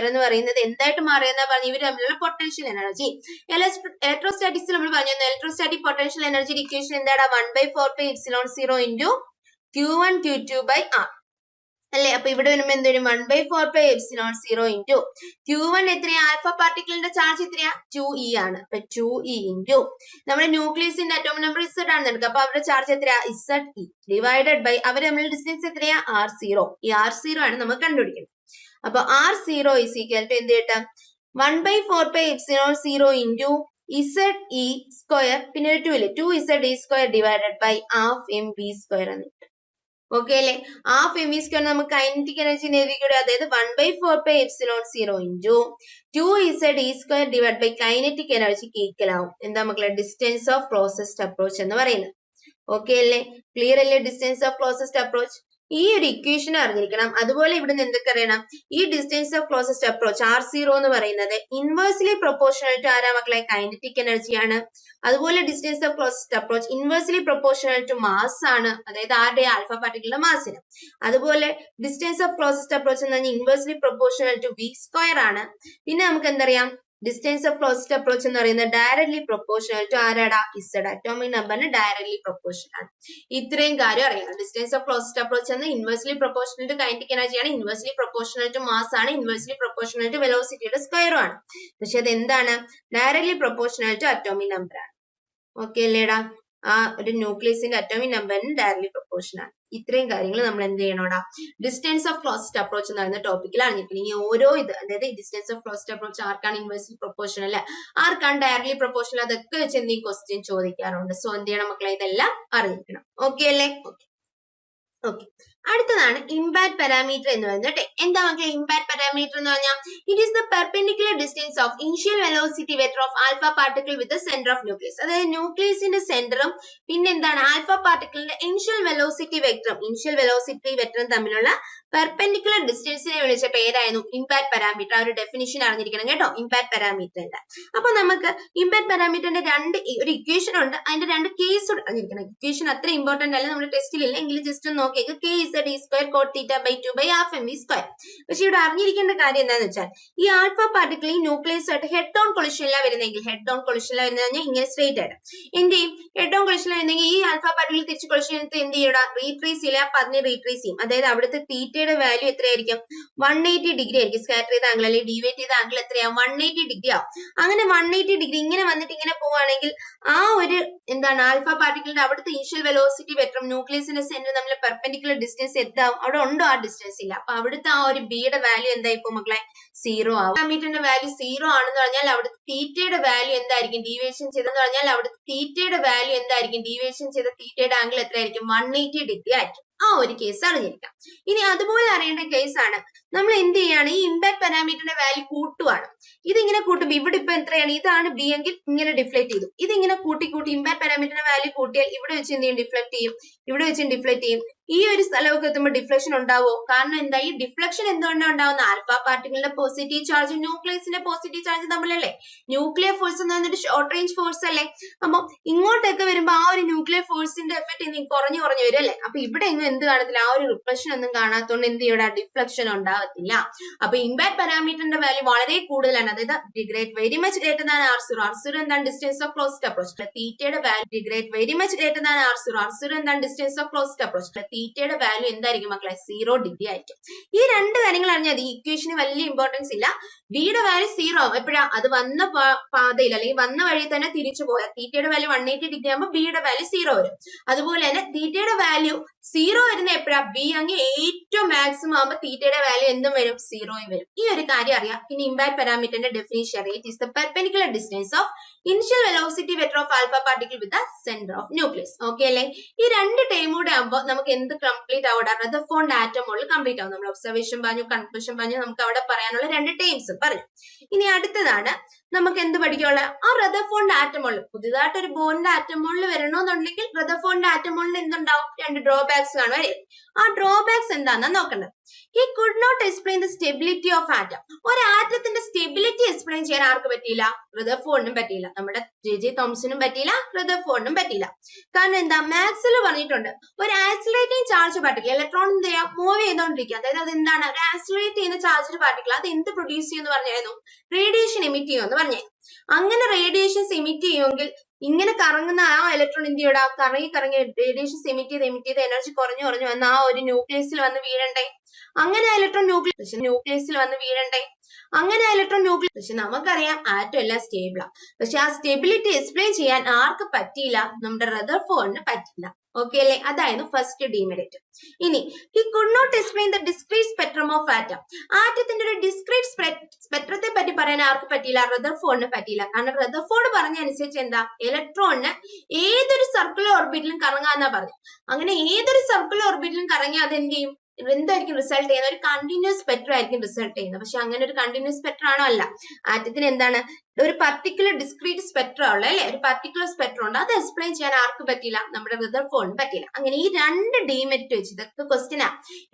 എന്ന് പറയുന്നത് എന്തായിട്ട് മാറിയെന്നാ പറഞ്ഞു? ഇവർ തമ്മിലുള്ള പൊട്ടൻഷ്യൽ എനർജി. ഇലക്ട്രോസ്റ്റാറ്റിക്സിൽ നമ്മൾ പറഞ്ഞു ഇലക്ട്രോസ്റ്റാറ്റിക് പൊട്ടൻഷ്യൽ എനർജി ഇക്വേഷൻ എന്താണ്? 1/4πε0 into Q1 Q2/R അല്ലെ? അപ്പൊ ഇവിടെ വരുമ്പോ എന്ത് വരും? 1/4πε0 into Q1 എത്രയാ? ആൽഫ പാർട്ടിക്കിളിന്റെ ചാർജ് എത്രയാ? 2e ആണ്. അപ്പൊ 2e into നമ്മുടെ ന്യൂക്ലിയസിന്റെ അറ്റോമിക് നമ്പർ Z ആണ് എടുക്കുക. അപ്പൊ അവരുടെ ചാർജ് എത്രയാ? Ze ഡിവൈഡഡ് ബൈ അവർ തമ്മിലുള്ള ഡിസ്റ്റൻസ് എത്രയാ? R0. ഈ R0 ആണ് നമ്മൾ കണ്ടുപിടിക്കുന്നത്. അപ്പൊ R0 is equal to എന്ത് കിട്ടാം? 1/4πε0 into ഇസഡ് ഇ സ്ക്വയർ പിന്നെ ഒരു 2 ഇല്ലേ 2ZE² divided by half mv² എന്ന് കിട്ടും. ഓക്കെ അല്ലെ? ഹാഫ് mv² നമുക്ക് കൈനറ്റിക് എനർജി എഴുതിക്കൂടെ? അതായത് 1/4πε0 into 2ZE² divide by kinetic എനർജിക്ക് ഈക്വൽ ആവും. എന്താ മക്കളെ? ഡിസ്റ്റൻസ് ഓഫ് ക്ലോസസ്റ്റ് അപ്രോച്ച് എന്ന് പറയുന്നത്. ഓക്കെ അല്ലേ? ക്ലിയർ അല്ലേ? ഡിസ്റ്റൻസ് ഓഫ് ക്ലോസസ്റ്റ് അപ്രോച്ച് ഈ ഒരു ഇക്വേഷൻ അറിഞ്ഞിരിക്കണം. അതുപോലെ ഇവിടുന്ന് എന്തൊക്കെ അറിയണം? ഈ distance of closest approach R0 എന്ന് പറയുന്നത് ഇൻവേഴ്സ്ലി പ്രൊപ്പോർഷണൽ ടു ആരാ മക്കളെ? കൈനറ്റിക് എനർജിയാണ്. അതുപോലെ distance of closest approach inversely proportional to mass ആണ്, അതായത് ആരുടെ? ആൽഫ പാർട്ടിക്കിളിന്റെ മാസിന്. അതുപോലെ ഡിസ്റ്റൻസ് ഓഫ് ക്ലോസസ്റ്റ് അപ്രോച്ച് എന്ന് പറഞ്ഞാൽ ഇൻവേഴ്സ്ലി പ്രൊപ്പോർഷണൽ ടു v² ആണ്. പിന്നെ നമുക്ക് എന്തറിയാം? ഡിസ്റ്റൻസ് ഓഫ് ക്ലോസസ്റ്റ് അപ്രോച്ച് എന്ന് പറയുന്നത് ഡയറക്ട്ലി പ്രൊപ്പോർഷണൽ ടു ആരാടാ? ഇസഡ്. അറ്റോമിക് നമ്പറിന് ഡയറക്ട്ലി പ്രൊപ്പോർഷണൽ ആണ്. ഇത്രയും കാര്യം അറിയാം. ഡിസ്റ്റൻസ് ഓഫ് ക്ലോസസ്റ്റ് അപ്രോച്ച് എന്ന് ഇൻവേഴ്സ്ലി പ്രൊപ്പോർഷണൽ ടു കൈനറ്റിക് എനർജിയാണ്, ഇൻവേഴ്സ്ലി പ്രൊപ്പോർഷണൽ ടു മാസ് ആണ്, ഇൻവേഴ്സ്ലി പ്രൊപ്പോർഷണൽ ടു വെലോസിറ്റിയുടെ സ്ക്വയറും ആണ്. പക്ഷെ അത് എന്താണ്? Directly proportional to atomic number ആണ്. ഓക്കെ അല്ലേടാ? ആ ഒരു ന്യൂക്ലിയസിന്റെ അറ്റോമിക് നമ്പറിന് ഡയറക്ട്ലി പ്രൊപ്പോർഷണൽ ആണ്. ഇത്രയും കാര്യങ്ങൾ നമ്മൾ എന്ത് ചെയ്യണോടാ? ഡിസ്റ്റൻസ് ഓഫ് ക്ലോസസ്റ്റ് അപ്രോച്ച് എന്ന് പറയുന്ന ടോപ്പിക്കിൽ അറിഞ്ഞിരിക്കണം. ഈ ഓരോ ഇത്, അതായത് ഡിസ്റ്റൻസ് ഓഫ് ക്ലോസസ്റ്റ് അപ്രോച്ച് ആർക്കാണ് ഇൻവേഴ്സ്ലി പ്രൊപ്പോർഷണൽ, ആർക്കാണ് ഡയറക്ട്ലി പ്രൊപ്പോർഷണൽ, അതൊക്കെ വെച്ച് എന്തെങ്കിലും ക്വസ്റ്റ്യൻ ചോദിക്കാറുണ്ട്. സോ എന്ത് ചെയ്യണം മക്കളെ? ഇതെല്ലാം അറിഞ്ഞിരിക്കണം. ഓക്കെ അല്ലേ? ഓക്കെ. അടുത്തതാണ് ഇമ്പാക്ട് പാരാമീറ്റർ എന്ന് പറയുന്നത്. എന്താ മക്കളെ ഇമ്പാക്ട് പാരാമീറ്റർ എന്ന് പറഞ്ഞാൽ? It is the perpendicular distance of initial velocity vector of alpha particle with centre of nucleus. അതായത് ന്യൂക്ലിയസിന്റെ സെന്ററും പിന്നെ എന്താണ് ആൽഫ പാർട്ടിക്കിളിന്റെ ഇനിഷ്യൽ വെലോസിറ്റി വെക്ടറും തമ്മിലുള്ള പെർപെൻഡിക്കുലർ ഡിസ്റ്റൻസിനെ വിളിച്ച പേരായിരുന്നു ഇമ്പാക്ട് പാരാമീറ്റർ. ആ ഒരു ഡെഫിനിഷൻ അറിഞ്ഞിരിക്കണം കേട്ടോ, ഇമ്പാക്ട് പാരാമീറ്ററിന്റെ. അപ്പൊ നമുക്ക് ഇമ്പാക്ട് പാരാമീറ്ററിന്റെ ഒരു ഇക്വേഷൻ ഉണ്ട്, അതിന്റെ 2 കേസ് അറിഞ്ഞിരിക്കണം. ഇക്വേഷൻ അത്ര ഇമ്പോർട്ടന്റ് അല്ല, നമ്മുടെ ടെസ്റ്റിൽ ഇല്ല എങ്കിലും ജസ്റ്റ് ഒന്ന് നോക്കിയേക്ക്. KZE² cot θ by 2/half mv². പക്ഷെ ഇവിടെ അറിഞ്ഞിരിക്കേണ്ട കാര്യം എന്താണെന്ന് വെച്ചാൽ ഈ ആൽഫ പാർട്ടിക്കിൾ ഈ ന്യൂക്ലിയസ് ആയിട്ട് ഹെഡ് ഓൺ കൊളിഷനിലാണ് വരുന്നതെങ്കിൽ, ഹെഡ് ഓൺ കൊളിഷനിലാണ് വരുന്നതെങ്കിൽ ഇങ്ങനെ സ്ട്രേറ്റ് ആയിട്ട് എന്ത് ചെയ്യും? ഹെഡ് ഓൺ കൊളിഷനിലാണ് വരുന്നെങ്കിൽ ഈ ആൽഫ പാർട്ടിക്കിൾ തിരിച്ച് കൊളിഷൻ എന്ത് ചെയ്യണം? റീട്രേസ് ചെയ്യില്ല, അപ്പൊ അതിനെ റീട്രേസ് ചെയ്യും. അതായത് അവിടുത്തെ തീറ്റയുടെ വാല്യൂ എത്രയായിരിക്കും? 180 ഡിഗ്രി ആയിരിക്കും. സ്കാറ്റർ ചെയ്ത ആംഗിൾ അല്ലെങ്കിൽ ഡീവേറ്റ് ചെയ്ത ആംഗിൾ എത്രയാവും? 180 ഡിഗ്രി ആവും. അങ്ങനെ 180 ഡിഗ്രി ഇങ്ങനെ വന്നിട്ട് ഇങ്ങനെ പോവുകയാണെങ്കിൽ ആ ഒരു എന്താണ് ആൽഫ പാർട്ടിക്കിളിന്റെ അവിടുത്തെ ഇനിഷ്യൽ വെലോസിറ്റി വെക്ടറും ന്യൂക്ലിയസിന്റെ സെന്റർ തമ്മിൽ പെർപെൻഡിക്കുലർ ഡിസ്റ്റൻസ് എന്താവും? അവിടെ ഉണ്ടോ? ആ ഡിസ്റ്റൻസ് ഇല്ല. അപ്പൊ അവിടുത്തെ ആ ഒരു ബിയുടെ വാല്യൂ എന്തായിപ്പോ മക്കളെ? 0 ആവും. പാരാമീറ്ററിന്റെ വാല്യൂ 0 ആണെന്ന് പറഞ്ഞാൽ അവിടുത്തെ തീറ്റയുടെ വാല്യൂ എന്തായിരിക്കും? ഡീവിയേഷൻ ചെയ്തെന്ന് പറഞ്ഞാൽ അവിടുത്തെ തീറ്റയുടെ വാല്യൂ എന്തായിരിക്കും? ഡീവിയേഷൻ ചെയ്ത തീറ്റയുടെ ആംഗിൾ എത്രയായിരിക്കും? 180 ഡിഗ്രി ആയിരിക്കും. ആ ഒരു കേസ് അറിഞ്ഞിരിക്കാം. ഇനി അതുപോലെ അറിയേണ്ട കേസാണ് നമ്മൾ എന്ത് ചെയ്യാണ്? ഈ ഇമ്പാക്ട് പാരാമീറ്ററിന്റെ വാല്യൂ കൂട്ടുവാണ്. ഇതിങ്ങനെ കൂട്ടുമ്പോൾ ഇവിടെ ഇപ്പൊ എത്രയാണ്? ഇതാണ് ബി എങ്കിൽ ഇങ്ങനെ ഡിഫ്ലക്ട് ചെയ്തു. ഇതിങ്ങനെ കൂട്ടി ഇമ്പാക്ട് പാരാമീറ്ററിന്റെ വാല്യൂ കൂട്ടിയാൽ ഇവിടെ വെച്ച് എന്ത് ചെയ്യും? ഡിഫ്ലക്ട് ചെയ്യും. ഇവിടെ വെച്ച് ഡിഫ്ലക്ട് ചെയ്യും. ഈ ഒരു സ്ഥലമൊക്കെ എത്തുമ്പോൾ ഡിഫ്ലക്ഷൻ ഉണ്ടാവോ? കാരണം എന്താ? ഈ ഡിഫ്ലക്ഷൻ എന്തുകൊണ്ടാണ് ഉണ്ടാവുന്നത്? ആൽഫ പാർട്ടിക്കിളിന്റെ പോസിറ്റീവ് ചാർജ് ന്യൂക്ലിയസിന്റെ പോസിറ്റീവ് ചാർജ് തമ്മിലല്ലേ? ന്യൂക്ലിയർ ഫോഴ്സ് എന്ന് പറഞ്ഞിട്ട് ഷോർട്ട് റേഞ്ച് ഫോഴ്സ് അല്ലേ? അപ്പൊ ഇങ്ങോട്ടൊക്കെ വരുമ്പോൾ ആ ഒരു ന്യൂക്ലിയർ ഫോഴ്സിന്റെ എഫക്ട് കുറഞ്ഞു വരും അല്ലേ? അപ്പൊ ഇവിടെ എങ്ങും എന്ത് കാണത്തില്ല? ആ ഒരു റിഫ്ലക്ഷൻ ഒന്നും കാണാത്തോണ്ട് എന്ത് ചെയ്യൂടാ? ഡിഫ്ലക്ഷൻ ഉണ്ടാകത്തില്ല. അപ്പൊ ഇമ്പാക്ട് പാരാമീറ്ററിന്റെ വാല്യൂ വളരെ കൂടുതലാണ്. അതായത് very much greater than R0. R0 എന്താണ്? Distance of closed approach. തീറ്റയുടെ value very much greater than R0. R0 എന്താണ്? Distance of closed approach. തീറ്റയുടെ വാല്യൂ എന്തായിരിക്കും മക്കളെ? 0 ഡിഗ്രി ആയിരിക്കും. ഈ 2 കാര്യങ്ങൾ അറിഞ്ഞാൽ മതി. ഈ ഇക്വേഷന് വലിയ ഇമ്പോർട്ടൻസ് ഇല്ല. ബിയുടെ വാല്യൂ 0 ആവും. എപ്പോഴാ? അത് വന്ന പാതയിൽ അല്ലെങ്കിൽ വന്ന വഴി തന്നെ തിരിച്ചു പോയാൽ തീറ്റയുടെ വാല്യൂ 180 ഡിഗ്രി ആകുമ്പോൾ ബിയുടെ വാല്യൂ 0 വരും. അതുപോലെ തന്നെ തീറ്റയുടെ വാല്യൂ 0 വരുന്ന എപ്പോഴാ? ബി അങ്ങ് ഏറ്റവും മാക്സിമം ആകുമ്പോൾ തീറ്റയുടെ വാല്യൂ എന്തും വരും? 0 വരും. ഈ ഒരു കാര്യം അറിയാം. പിന്നെ ഇമ്പാക്ട് പാരാമീറ്ററിന്റെ ഡെഫിനിഷൻ അറിയാം. It is the perpendicular distance of initial velocity vector of alpha particle with the centre of nucleus. Okay അല്ലേ? ഈ 2 ടേം കൂടെ ആകുമ്പോൾ നമുക്ക് എന്ത് കംപ്ലീറ്റ് ആവും? റദർഫോർഡ് ആറ്റം മോഡൽ കംപ്ലീറ്റ് ആവും. നമ്മൾ ഒബ്സർവേഷൻ പറഞ്ഞു, കൺക്ലൂഷൻ പറഞ്ഞു, നമുക്ക് അവിടെ പറയാനുള്ള 2 ടേംസ് പറഞ്ഞു. ഇനി അടുത്തതാണ് നമുക്ക് എന്ത് പഠിക്കാനുള്ള? ആ റദർഫോർഡ് ആറ്റം മോഡൽ. പുതിയതായിട്ട് ഒരു ബോറിന്റെ ആറ്റം മോഡൽ വരണമെന്നുണ്ടെങ്കിൽ റദർഫോർഡ് ആറ്റം മോഡലിന് എന്തുണ്ടാവും? 2 ഡ്രോബാക്സ് കാണും അല്ലേ? ആ ഡ്രോബാക്സ് എന്താണെന്ന് നോക്കേണ്ടത്. He could not explain the stability of atom. ഒരു ആറ്റത്തിന്റെ സ്റ്റെബിലിറ്റി എക്സ്പ്ലെയിൻ ചെയ്യാൻ ആർക്ക് പറ്റിയില്ല? റദർഫോർഡിനും പറ്റിയില്ല. നമ്മുടെ ജെ തോംസനും പറ്റിയില്ല, റദർഫോർഡിനും പറ്റിയില്ല. കാരണം എന്താ? മാക്സ്വെൽ പറഞ്ഞിട്ടുണ്ട് ഒരു ആക്സിലറേറ്റിംഗ് ചാർജ് പാർട്ടിക്കിൾ ഇലക്ട്രോൺ എന്ത് ചെയ്യാം? മൂവ് ചെയ്തുകൊണ്ടിരിക്കുക. അതായത് അത് എന്താണ്? ഒരു ആക്സിലറേറ്റ് ചെയ്യുന്ന ചാർജ് പാർട്ടിക്കിൾ അത് എന്ത് പ്രൊഡ്യൂസ് ചെയ്യുമെന്ന് പറഞ്ഞായിരുന്നു? റേഡിയേഷൻ എമിറ്റ് ചെയ്യുമെന്ന് പറഞ്ഞായിരുന്നു. അങ്ങനെ റേഡിയേഷൻസ് എമിറ്റ് ചെയ്യുമെങ്കിൽ ഇങ്ങനെ കറങ്ങുന്ന ആ ഇലക്ട്രോൺ എന്ത് ചെയ്യടാ? കറങ്ങി റേഡിയേഷൻസ് എമിറ്റ് ചെയ്ത് എനർജി കുറഞ്ഞു വന്ന് ആ ഒരു ന്യൂക്ലിയസിൽ വന്ന് വീഴണ്ടേ? അങ്ങനെ ഇലക്ട്രോൺ ന്യൂക്ലിയസിൽ വന്ന് വീഴണ്ടേ? അങ്ങനെ ഇലക്ട്രോൺ ന്യൂക്ലിയസ്, പക്ഷെ നമുക്കറിയാം ആറ്റം എല്ലാം സ്റ്റേബിളാണ്. പക്ഷെ ആ സ്റ്റെബിലിറ്റി എക്സ്പ്ലെയിൻ ചെയ്യാൻ ആർക്ക് പറ്റിയില്ല? നമ്മുടെ റദർഫോർഡിന് പറ്റില്ല. ഓക്കെ അല്ലേ? അതായിരുന്നു ഫസ്റ്റ് ഡീമെറിറ്റ്. ഇനി he could not explain the discrete spectrum of atom. ആറ്റത്തിന്റെ ഒരു ഡിസ്ക്രീറ്റ് സ്പെക്ട്രത്തെ പറ്റി പറയാൻ ആർക്ക് പറ്റിയില്ല? റദർഫോർഡിന് പറ്റിയില്ല. കാരണം റദർഫോർഡ് പറഞ്ഞ അനുസരിച്ച് എന്താ, ഇലക്ട്രോണിന് ഏതൊരു സർക്കുലർ ഓർബിറ്റിലും കറങ്ങാന്നാ പറഞ്ഞു. അങ്ങനെ ഏതൊരു സർക്കുലർ ഓർബിറ്റിലും കറങ്ങി അത് എന്ത് ചെയ്യും? എന്തായിരിക്കും റിസൾട്ട് ചെയ്യുന്നത്? ഒരു കണ്ടിന്യൂസ് സ്പെക്ട്രം ആയിരിക്കും റിസൾട്ട് ചെയ്യുന്നത്. പക്ഷെ അങ്ങനെ ഒരു കണ്ടിന്യൂസ് സ്പെക്ട്രം ആണോ? അല്ല. ആറ്റത്തിന് എന്താണ്, ഒരു പർട്ടിക്കുലർ ഡിസ്ക്രീറ്റ് സ്പെക്ട്രം ഉള്ള അല്ലെ, ഒരു പർട്ടിക്കുലർ സ്പെക്ട്രം ഉണ്ട്. അത് എക്സ്പ്ലെയിൻ ചെയ്യാൻ ആർക്ക് പറ്റില്ല? നമ്മുടെ റദർഫോർഡിന് പറ്റില്ല. അങ്ങനെ ഈ രണ്ട് ഡീമെറിറ്റ് വെച്ച്, ഇതൊക്കെ ക്വസ്റ്റ്യനാ,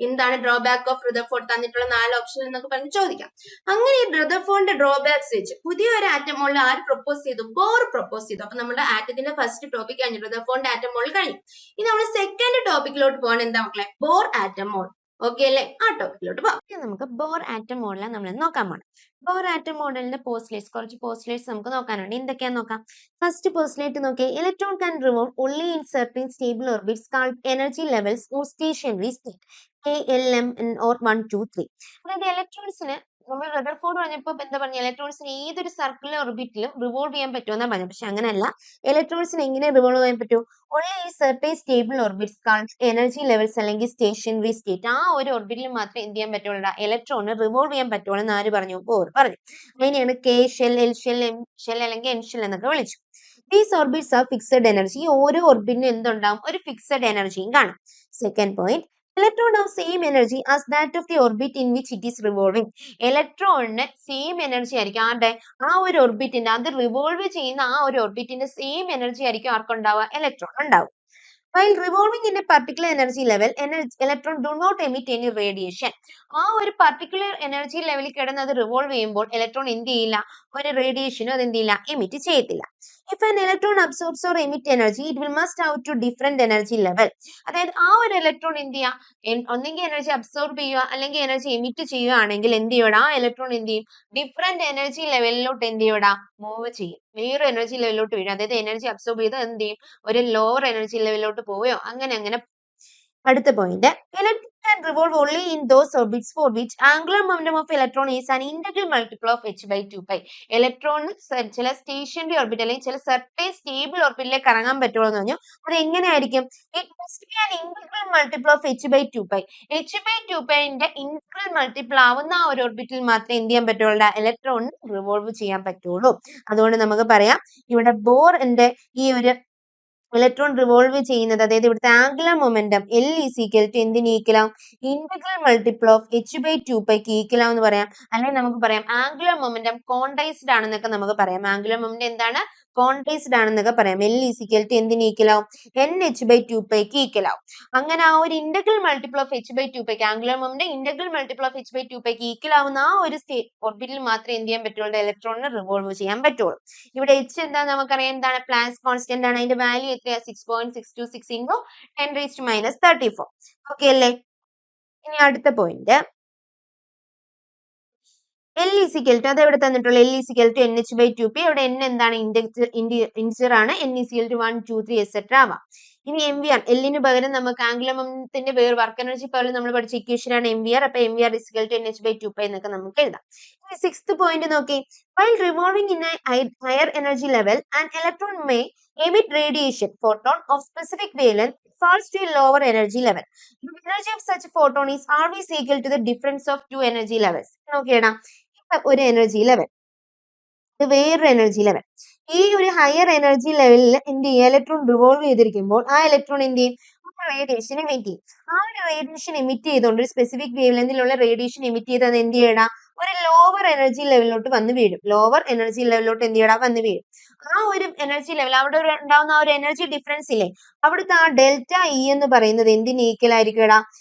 എന്താണ് ഡ്രോബാക്ക് ഓഫ് റദർഫോർഡ്, തന്നിട്ടുള്ള 4 ഓപ്ഷൻ എന്നൊക്കെ പറഞ്ഞ് ചോദിക്കാം. അങ്ങനെ ഈ റദർഫോർഡിന്റെ ഡ്രോബാക്സ് വെച്ച് പുതിയൊരു ആറ്റം മോളിൽ ആര് പ്രൊപ്പോസ് ചെയ്തു? ബോർ പ്രൊപ്പോസ് ചെയ്തു. അപ്പൊ നമ്മുടെ ആറ്റത്തിന്റെ ഫസ്റ്റ് ടോപ്പിക് കഴിഞ്ഞു, റദർഫോർഡിന്റെ ആറ്റം മോൾ കഴിഞ്ഞു. ഇനി നമ്മൾ സെക്കൻഡ് ടോപ്പിക്കിലോട്ട് പോകാൻ എന്താ മക്കളെ? ബോർ ആറ്റം മോൾ. ഓക്കെ അല്ലേ? ആ ടോപ്പിക്കിലോട്ട് പോകാം. നമുക്ക് ബോർ ആറ്റം മോഡലാണ് നമ്മൾ നോക്കാൻ പോകണം. ബോർ ആറ്റം മോഡലിന്റെ പോസ്റ്റ്ലേറ്റ്സ്, കുറച്ച് പോസ്റ്റ്ലേറ്റ്സ് നമുക്ക് നോക്കാനുണ്ട്. എന്തൊക്കെയാന്ന് നോക്കാം. ഫസ്റ്റ് പോസ്റ്റ്ലേറ്റ് നോക്കിയേ, electron can revolve only in certain stable orbits called energy levels or stationary state, KLM or 1, 2, 3. അതായത് ഇലക്ട്രോൺസിന് നമ്മൾ റദർഫോർഡ് പറഞ്ഞപ്പോൾ എന്താ പറഞ്ഞ, ഇലക്ട്രോൺസിന് ഏതൊരു സർക്കുലർ ഓർബിറ്റിലും റിവോൾവ് ചെയ്യാൻ പറ്റുമെന്നാണ് പറഞ്ഞത്. പക്ഷെ അങ്ങനെയല്ല, ഇലക്ട്രോൺസിന് എങ്ങനെ റിവോൾവ് ചെയ്യാൻ പറ്റൂ? ഓൺലി ഈ certain stable orbits called energy levels അല്ലെങ്കിൽ സ്റ്റേഷനറി സ്റ്റേറ്റ്, ആ ഒരു ഓർബിറ്റിൽ മാത്രമേ എന്ത് ചെയ്യാൻ പറ്റുള്ളൂ? ഇലക്ട്രോണിന് റിവോൾവ് ചെയ്യാൻ പറ്റുള്ളൂ എന്ന് ആര് പറഞ്ഞു? ബോർ പറഞ്ഞു. അതിനെയാണ് K shell, L shell, M shell അല്ലെങ്കിൽ N ഷെൽ എന്നൊക്കെ വിളിച്ചു. These orbits are fixed energy. ഈ ഓരോ ഓർബിറ്റിനും എന്തുണ്ടാവും? ഒരു ഫിക്സഡ് എനർജിയും കാണും. Second point, electron have same energy as that of the orbit in which it is revolving. ഇലക്ട്രോണിന് സെയിം എനർജി ആയിരിക്കും ആരുടെ? ആ ഒരു ഓർബിറ്റിന്റെ, അത് റിവോൾവ് ചെയ്യുന്ന ആ ഒരു ഓർബിറ്റിന്റെ സെയിം എനർജി ആയിരിക്കും ആർക്കുണ്ടാവുക? ഇലക്ട്രോൺ ഉണ്ടാവും. While revolving in a particular energy level, electron do not emit any radiation. ആ ഒരു particular energy ലെവലിൽ കിടന്ന് അത് റിവോൾവ് ചെയ്യുമ്പോൾ ഇലക്ട്രോൺ എന്ത് ചെയ്യില്ല? ഒരു റേഡിയേഷനും അത് എന്ത് ചെയ്യില്ല? എമിറ്റ് ചെയ്യത്തില്ല. If an electron absorbs or emit energy, it will must have to different energy level. അതായത് ആ ഒരു ഇലക്ട്രോൺ എന്ത് ചെയ്യുക? ഒന്നെങ്കിൽ എനർജി അബ്സോർബ് ചെയ്യുക അല്ലെങ്കിൽ എനർജി എമിറ്റ് ചെയ്യുകയാണെങ്കിൽ എന്ത് ചെയ്യണം? ആ ഇലക്ട്രോൺ എന്ത് ചെയ്യും? ഡിഫറെന്റ് എനർജി ലെവലിലോട്ട് എന്ത് ചെയ്യടാ? മൂവ് ചെയ്യും. വേറെ എനർജി ലെവലിലോട്ട് വീഴും. അതായത് എനർജി അബ്സോർബ് ചെയ്ത് എന്ത് ചെയ്യും? ഒരു ലോവർ എനർജി ലെവലിലോട്ട് പോവുകയോ അങ്ങനെ. അടുത്ത point, electron can revolve only in those orbits for which angular momentum of electron is an integral multiple of h/2π. Electron ചില സ്റ്റേഷനറി ഓർബിറ്റ് അല്ലെങ്കിൽ ചില സർട്ടൻ സ്റ്റേബിൾ ഓർബിറ്റിലേക്ക് കറങ്ങാൻ പറ്റുള്ളൂ എന്ന് പറഞ്ഞു. അത് എങ്ങനെയായിരിക്കും? It must be an integral multiple of h/2π. h/2π integral multiple ആവുന്ന ആ ഒരു ഓർബിറ്റിൽ മാത്രമേ എന്ത് ചെയ്യാൻ പറ്റുള്ളൂ? ഇലക്ട്രോൺ റിവോൾവ് ചെയ്യാൻ പറ്റുള്ളൂ. അതുകൊണ്ട് നമുക്ക് പറയാം, ഇവിടെ ബോറിന്റെ ഈ ഒരു ഇലക്ട്രോൺ റിവോൾവ് ചെയ്യുന്നത്, അതായത് ഇവിടുത്തെ angular momentum L is equal to എന്തിന് ഈക്വലാവും? ഇന്റഗ്രൽ മൾട്ടിപ്പിൾ ഓഫ് h/2π ഈക്വലാവും എന്ന് പറയാം. അല്ലെങ്കിൽ നമുക്ക് പറയാം ആംഗുലർ മൊമെന്റം ക്വാണ്ടൈസ്ഡ് ആണെന്നൊക്കെ നമുക്ക് പറയാം. ആംഗുലർ മൊമെന്റം എന്താണ്? ക്വാണ്ടൈസ്ഡ് ആണെന്നൊക്കെ പറയാം. L is equal to എന്തിന് ഈക്വലാവും? NH/2π ഈക്വലാവും. അങ്ങനെ ആ ഒരു integral multiple of h/2π, angular momentum integral multiple of h/2π ഈക്വലാവുന്ന ആ ഒരു ഓർബിറ്റിൽ മാത്രമേ എന്ത് ചെയ്യാൻ പറ്റുള്ളൂ? ഇലക്ട്രോണിന് റിവോൾവ് ചെയ്യാൻ പറ്റുള്ളൂ. ഇവിടെ H എന്താ നമുക്കറിയാം, എന്താണ്? പ്ലാങ്ക്സ് കോൺസ്റ്റന്റ് ആണ്. അതിന്റെ വാല്യൂ എത്രയാ? 6.626 into 10⁻34. ഓക്കെ അല്ലേ? ഇനി അടുത്ത point, L is equal to, അത് എവിടെ തന്നിട്ടുള്ള? L is equal to NH/2π. ഇവിടെ N എന്താണ്? ഇൻഡിജർ ആണ്. N is equal to 1, 2, 3 etc. ആവാം. ഇനി MVR, Lന് പകരം നമുക്ക് ആംഗുലർ മൊമെന്റത്തിന്റെ വേറെ വർക്ക് എനർജി പോലെ നമ്മൾ പഠിച്ച ഇക്വേഷൻ ആണ് MVR. അപ്പൊ MVR is equal to NH/2π എന്നൊക്കെ നമുക്ക് എഴുതാം. ഇനി സിക്സ്ത് പോയിന്റ് നോക്കി, while revolving in a higher energy level, an electron may emit radiation photon of specific wavelength falls to a lower energy level. The energy of such a photon is always equal to the difference of two energy levels. നോക്കിയടാ, ഒരു energy level, ഇത് വേറൊരു energy level. ഈ ഒരു higher energy ലെവലിൽ എന്ത് ചെയ്യും? Electron revolve ചെയ്തിരിക്കുമ്പോൾ ആ electron എന്ത് ചെയ്യും? റേഡിയേഷൻ എമിറ്റ് ചെയ്യും. ആ ഒരു റേഡിയേഷൻ എമിറ്റ് ചെയ്തുകൊണ്ട് ഒരു സ്പെസിഫിക് വേവ് ലെങ്തിലുള്ള റേഡിയേഷൻ എമിറ്റ് ചെയ്ത് അത് എന്ത് ചെയ്യടാ? ഒരു ലോവർ എനർജി ലെവലിലോട്ട് വന്ന് വീഴും. ലോവർ എനർജി ലെവലിലോട്ട് എന്ത് ചെയ്യടാ? വന്ന് വീഴും. ആ ഒരു എനർജി ലെവൽ, അവിടെ ഉണ്ടാവുന്ന ആ ഒരു എനർജി ഡിഫറൻസ് ഇല്ലേ, അവിടുത്തെ ആ ഡെൽറ്റ ഇ എന്ന് പറയുന്നത് എന്തിന് ഈക്വൽ ആയിരിക്കും?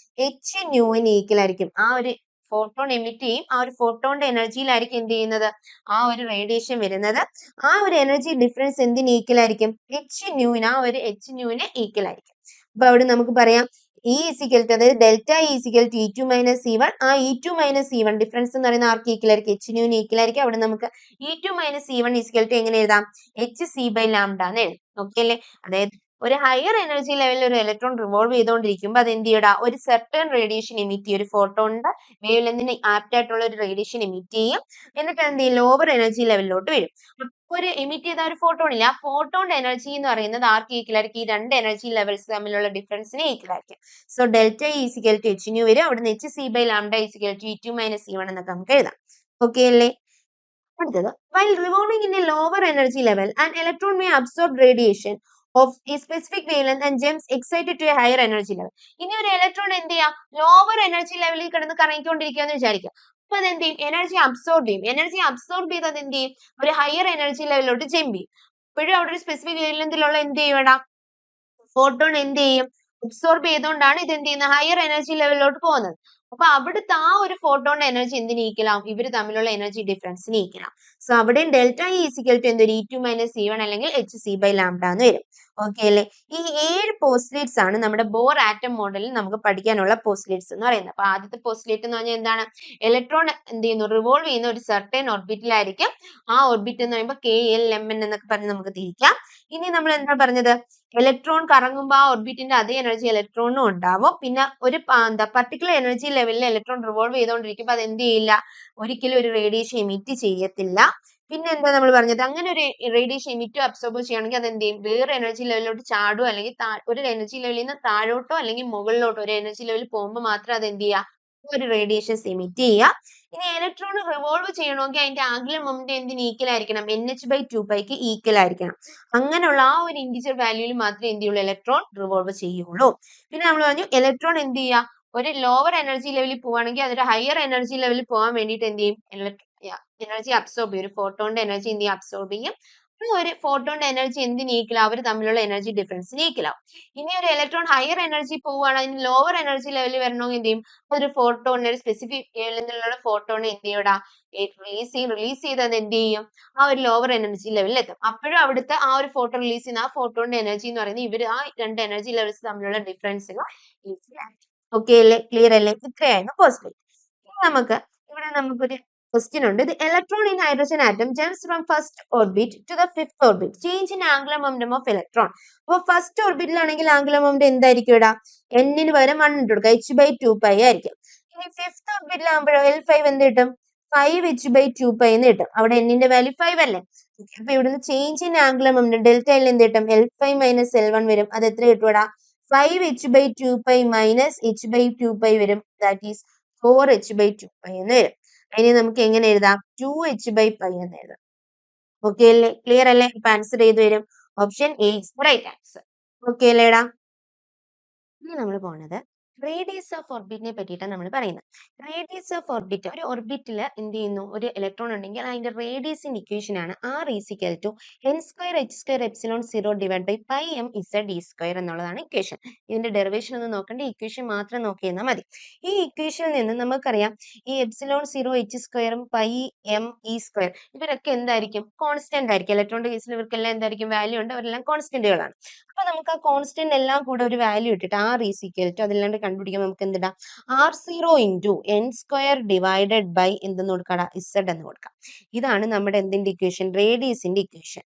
h/ന് ഈക്വൽ ആയിരിക്കും. ആ ഒരു ഫോട്ടോൺ എമിറ്റ് ചെയ്യും. ആ ഒരു ഫോട്ടോണിന്റെ എനർജിയിലായിരിക്കും എന്ത് ചെയ്യുന്നത്? ആ ഒരു റേഡിയേഷൻ വരുന്നത്. ആ ഒരു എനർജി ഡിഫറൻസ് എന്തിന് ഈക്വൽ ആയിരിക്കും? h/ന്, ആ ഒരു h/ന് ഈക്വൽ ആയിരിക്കും. അപ്പൊ അവിടെ നമുക്ക് പറയാം E is equal to, അതായത് delta E is equal to E2 minus E1. ആ E2 minus E1 ഡിഫറൻസ് എന്ന് പറയുന്ന ആർക്ക് ഈക്വൽ ആയിരിക്കും? h/ന് ഈക്വൽ ആയിരിക്കും. അവിടെ നമുക്ക് E2 minus E1 is equal to എങ്ങനെ എഴുതാം? hc by lambda എന്ന് എഴുതാം. ഓക്കെ അല്ലേ? അതായത് ഒരു ഹയർ എനർജി ലെവലിൽ ഒരു ഇലക്ട്രോൺ റിവോൾവ് ചെയ്തുകൊണ്ടിരിക്കുമ്പോൾ അത് എന്ത് ചെയ്യടാ, ഒരു സെർട്ടൺ റേഡിയേഷൻ എമിറ്റ് ചെയ്യും. ഒരു ഫോട്ടോണിന്റെ വേവ് ലെന്തിന് ആപ്റ്റ് ആയിട്ടുള്ള ഒരു റേഡിയേഷൻ എമിറ്റ് ചെയ്യും. എന്നിട്ട് എന്ത് ചെയ്യും, ലോവർ എനർജി ലെവലിലോട്ട് വരും. ഒരു എമിറ്റ് ചെയ്ത ഒരു ഫോട്ടോൺ ഇല്ല, ആ ഫോട്ടോണിന്റെ എനർജി എന്ന് പറയുന്നത് ആർക്ക് ഈക്വൽ ആയിരിക്കും, ഈ രണ്ട് എനർജി ലെവൽസ് തമ്മിലുള്ള ഡിഫറൻസിന് ഈക്വൽ ആയിരിക്കും. So delta is equal to H nu വരും. അവിടുന്ന് H C by lambda is equal to E2 minus E1 എന്നൊക്കെ നമുക്ക് എഴുതാം. ഓക്കെ അല്ലേ? അടുത്തത്, while revolving in a lower energy level, an electron may absorb radiation of a specific wavelength and jumps excited to a higher energy level. ഇനി ഒരു electron എന്ത് ചെയ്യാം, lower energy ലെവലിൽ കിടന്ന് കറങ്ങിക്കൊണ്ടിരിക്കുകയെന്ന് വിചാരിക്കുക. അപ്പൊ അത് എന്ത് ചെയ്യും, എനർജി അബ്സോർബ് ചെയ്യും. എനർജി അബ്സോർബ് ചെയ്തത് എന്ത് ചെയ്യും, ഒരു ഹയർ എനർജി ലെവലിലോട്ട് ജമ്പ് ചെയ്യും. ഇപ്പോഴും അവിടെ ഒരു സ്പെസിഫിക് വേവ്ലെങ്തിലുള്ള എന്ത് ചെയ്യണം, ഫോട്ടോൺ എന്ത് ചെയ്യും, അബ്സോർബ് ചെയ്തുകൊണ്ടാണ് ഇത് എന്ത് ചെയ്യുന്നത്, ഹയർ എനർജി ലെവലിലോട്ട് പോകുന്നത്. അപ്പൊ അവിടുത്തെ ആ ഒരു ഫോട്ടോണിന്റെ എനർജി എന്തിന് ഈക്വലാവും, ഇവർ തമ്മിലുള്ള എനർജി ഡിഫറൻസിന് ഈക്വലാവും. സോ അവിടെയും ഡെൽറ്റ ഇ ഈക്വൽ ടു എന്തൊരു E2 മൈനസ് E1 അല്ലെങ്കിൽ എച്ച് സി ബൈ ലാംഡ എന്ന് വരും. ഓക്കെ അല്ലേ? ഈ 7 പോസ്റ്റുലേറ്റ്സ് ആണ് നമ്മുടെ ബോർ ആറ്റം മോഡലിൽ നമുക്ക് പഠിക്കാനുള്ള പോസ്റ്റുലേറ്റ്സ് എന്ന് പറയുന്നത്. അപ്പൊ ആദ്യത്തെ പോസ്റ്റുലേറ്റ് എന്ന് പറഞ്ഞാൽ എന്താണ്, ഇലക്ട്രോൺ എന്ത് ചെയ്യുന്നു, റിവോൾവ് ചെയ്യുന്ന ഒരു സർട്ടൻ ഓർബിറ്റിലായിരിക്കും. ആ ഓർബിറ്റ് എന്ന് പറയുമ്പോൾ KLMN എന്നൊക്കെ പറഞ്ഞ് നമുക്ക് തിരിക്കാം. ഇനി നമ്മൾ എന്താ പറഞ്ഞത്, ഇലക്ട്രോൺ കറങ്ങുമ്പോൾ ആ ഓർബിറ്റിന്റെ അതേ എനർജി ഇലക്ട്രോണിനും ഉണ്ടാവും. പിന്നെ ഒരു പർട്ടിക്കുലർ എനർജി ലെവലിൽ ഇലക്ട്രോൺ റിവോൾവ് ചെയ്തുകൊണ്ടിരിക്കുമ്പോൾ അത് എന്ത് ചെയ്യില്ല, ഒരിക്കലും ഒരു റേഡിയേഷൻ എമിറ്റ് ചെയ്യത്തില്ല. പിന്നെ എന്താ നമ്മൾ പറഞ്ഞത്, അങ്ങനെ ഒരു റേഡിയേഷൻ എമിറ്റോ അബ്സോർബോ ചെയ്യണമെങ്കിൽ അത് എന്ത് ചെയ്യും, വേറെ എനർജി ലെവലിലോട്ട് ചാടുക, അല്ലെങ്കിൽ ഒരു എനർജി ലെവലിൽ നിന്ന് താഴോട്ടോ അല്ലെങ്കിൽ മുകളിലോട്ടോ ഒരു എനർജി ലെവലിൽ പോകുമ്പോൾ മാത്രം അത് എന്ത് ചെയ്യുക, ഒരു റേഡിയേഷൻസ് എമിറ്റ് ചെയ്യുക. ഇനി ഇലക്ട്രോൺ റിവോൾവ് ചെയ്യണമെങ്കിൽ അതിന്റെ ആംഗുലർ മൊമെന്റ് എന്തിന് ഈക്വൽ ആയിരിക്കണം, NH/2π ഈക്വൽ ആയിരിക്കണം. അങ്ങനെയുള്ള ആ ഒരു ഇൻഡിജർ വാല്യൂവിൽ മാത്രമേ എന്ത് ചെയ്യുള്ളൂ, ഇലക്ട്രോൺ റിവോൾവ് ചെയ്യുള്ളൂ. പിന്നെ നമ്മൾ പറഞ്ഞു, ഇലക്ട്രോൺ എന്ത് ചെയ്യുക, ഒരു ലോവർ എനർജി ലെവലിൽ പോവുകയാണെങ്കിൽ അതൊരു ഹയർ എനർജി ലെവലിൽ പോകാൻ വേണ്ടിയിട്ട് എന്ത് ചെയ്യും, എനർജി അബ്സോർബ് ചെയ്യും. ഒരു ഫോട്ടോണിന്റെ എനർജി എന്ത് ചെയ്യും, അബ്സോർബ് ചെയ്യും. ഒരു ഫോട്ടോണിന്റെ എനർജി എന്തിന് ഈക്വൽ, അവർ തമ്മിലുള്ള എനർജി ഡിഫറൻസിന് ഈക്വൽ ആവും. ഇനി ഒരു ഇലക്ട്രോൺ ഹയർ എനർജി പോവുകയാണ്, അതിന് ലോവർ എനർജി ലെവലിൽ വരണമെങ്കിൽ എന്ത് ചെയ്യും, ഒരു ഫോട്ടോണിന് ഒരു സ്പെസിഫിക് ലെവലിലുള്ള ഫോട്ടോണിനെ എന്ത് ചെയ്യൂടാ, റിലീസ് ചെയ്തത് എന്ത് ചെയ്യും, ആ ഒരു ലോവർ എനർജി ലെവലിൽ എത്തും. അപ്പോഴും അവിടുത്തെ ആ ഒരു ഫോട്ടോ റിലീസ് ചെയ്യുന്ന ആ ഫോട്ടോണിന്റെ എനർജി എന്ന് പറയുന്നത് ഇവർ ആ രണ്ട് എനർജി ലെവൽസ് തമ്മിലുള്ള ഡിഫറൻസിന് ഈക്വൽ ആയിരിക്കും. ഓക്കെ അല്ലേ, ക്ലിയർ അല്ലേ? ഇത്രയായിരുന്നു പോസ്റ്റുലേറ്റ്. നമുക്ക് ഇവിടെ നമുക്കൊരു question ഉണ്ട്. The electron in hydrogen atom jumps from first orbit to the fifth orbit. Change in angular momentum of electron. അപ്പോൾ ഫസ്റ്റ് ഓർബിറ്റിലാണെങ്കിൽ ആംഗുലർ മൊമെന്റ് എന്തായിരിക്കും ഇവിടെ, n ന് പകരം 1 ഇട്ട് കൊടുക്കുക, h/2π ആയിരിക്കും. ഇനി ഫിഫ്ത് ഓർബിറ്റിലാകുമ്പോഴോ L5 എന്ത് കിട്ടും, 5h/2π എന്ന് കിട്ടും. അവിടെ n ന്റെ വാല്യൂ 5 അല്ലേ. അപ്പൊ ഇവിടുന്ന് change in angular moment delta L എന്ത് കിട്ടും, L5 മൈനസ് L1 വരും. അത് എത്ര കിട്ടൂടാ, 5h/2π മൈനസ് h/2π വരും. ദാറ്റ് ഈസ് 4h/2π എന്ന് വരും. അതിനെ നമുക്ക് എങ്ങനെ എഴുതാം, 2h/π എന്ന് എഴുതാം. ഓക്കെ അല്ലേ, ക്ലിയർ അല്ലേ? ഇപ്പൊ ആൻസർ ചെയ്ത് വരും, option A is right answer. Okay അല്ലേടാ? ഇനി നമ്മൾ പോണത് റേഡിയസ് ഓഫ് ഓർബിറ്റിനെ പറ്റിയിട്ടാണ് നമ്മൾ പറയുന്നത്. റേഡിയസ് ഓഫ് ഓർബിറ്റ്, ഒരു ഓർബിറ്റിൽ എന്ത് ചെയ്യുന്നു, ഒരു ഇലക്ട്രോൺ ഉണ്ടെങ്കിൽ അതിന്റെ റേഡിയസിന്റെ ഇക്വേഷൻ ആണ് R equal to n²h²ε0 divide by πm(z)d² എന്നുള്ളതാണ് ഇക്വേഷൻ. ഇതിന്റെ ഡെറിവേഷൻ ഒന്നും നോക്കണ്ട, ഇക്വേഷൻ മാത്രം നോക്കിയാൽ മതി. ഈ ഇക്വേഷനിൽ നിന്ന് നമുക്കറിയാം ഈ ε0 h² πme² ഇവരൊക്കെ എന്തായിരിക്കും, കോൺസ്റ്റന്റ് ആയിരിക്കും. ഇലക്ട്രോണിന്റെ കേസിൽ ഇവർക്കെല്ലാം എന്തായിരിക്കും, വാല്യൂ ഉണ്ട്, അവരെല്ലാം കോൺസ്റ്റന്റുകളാണ്. അപ്പൊ നമുക്ക് ആ കോൺസ്റ്റന്റ് എല്ലാം കൂടെ ഒരു വാല്യൂ ഇട്ടിട്ട് R ഈക്വൽ ടു അതില്ലാണ്ട് കണ്ടുപിടിക്കുമ്പോൾ നമുക്ക് എന്തിടാം, R0 × n² ഡിവൈഡഡ് ബൈ എന്തെന്ന് കൊടുക്കാം, Z എന്ന് കൊടുക്കാം. ഇതാണ് നമ്മുടെ എന്തിന്റെ ഇക്വേഷൻ, റേഡിയസിന്റെ ഇക്വേഷൻ.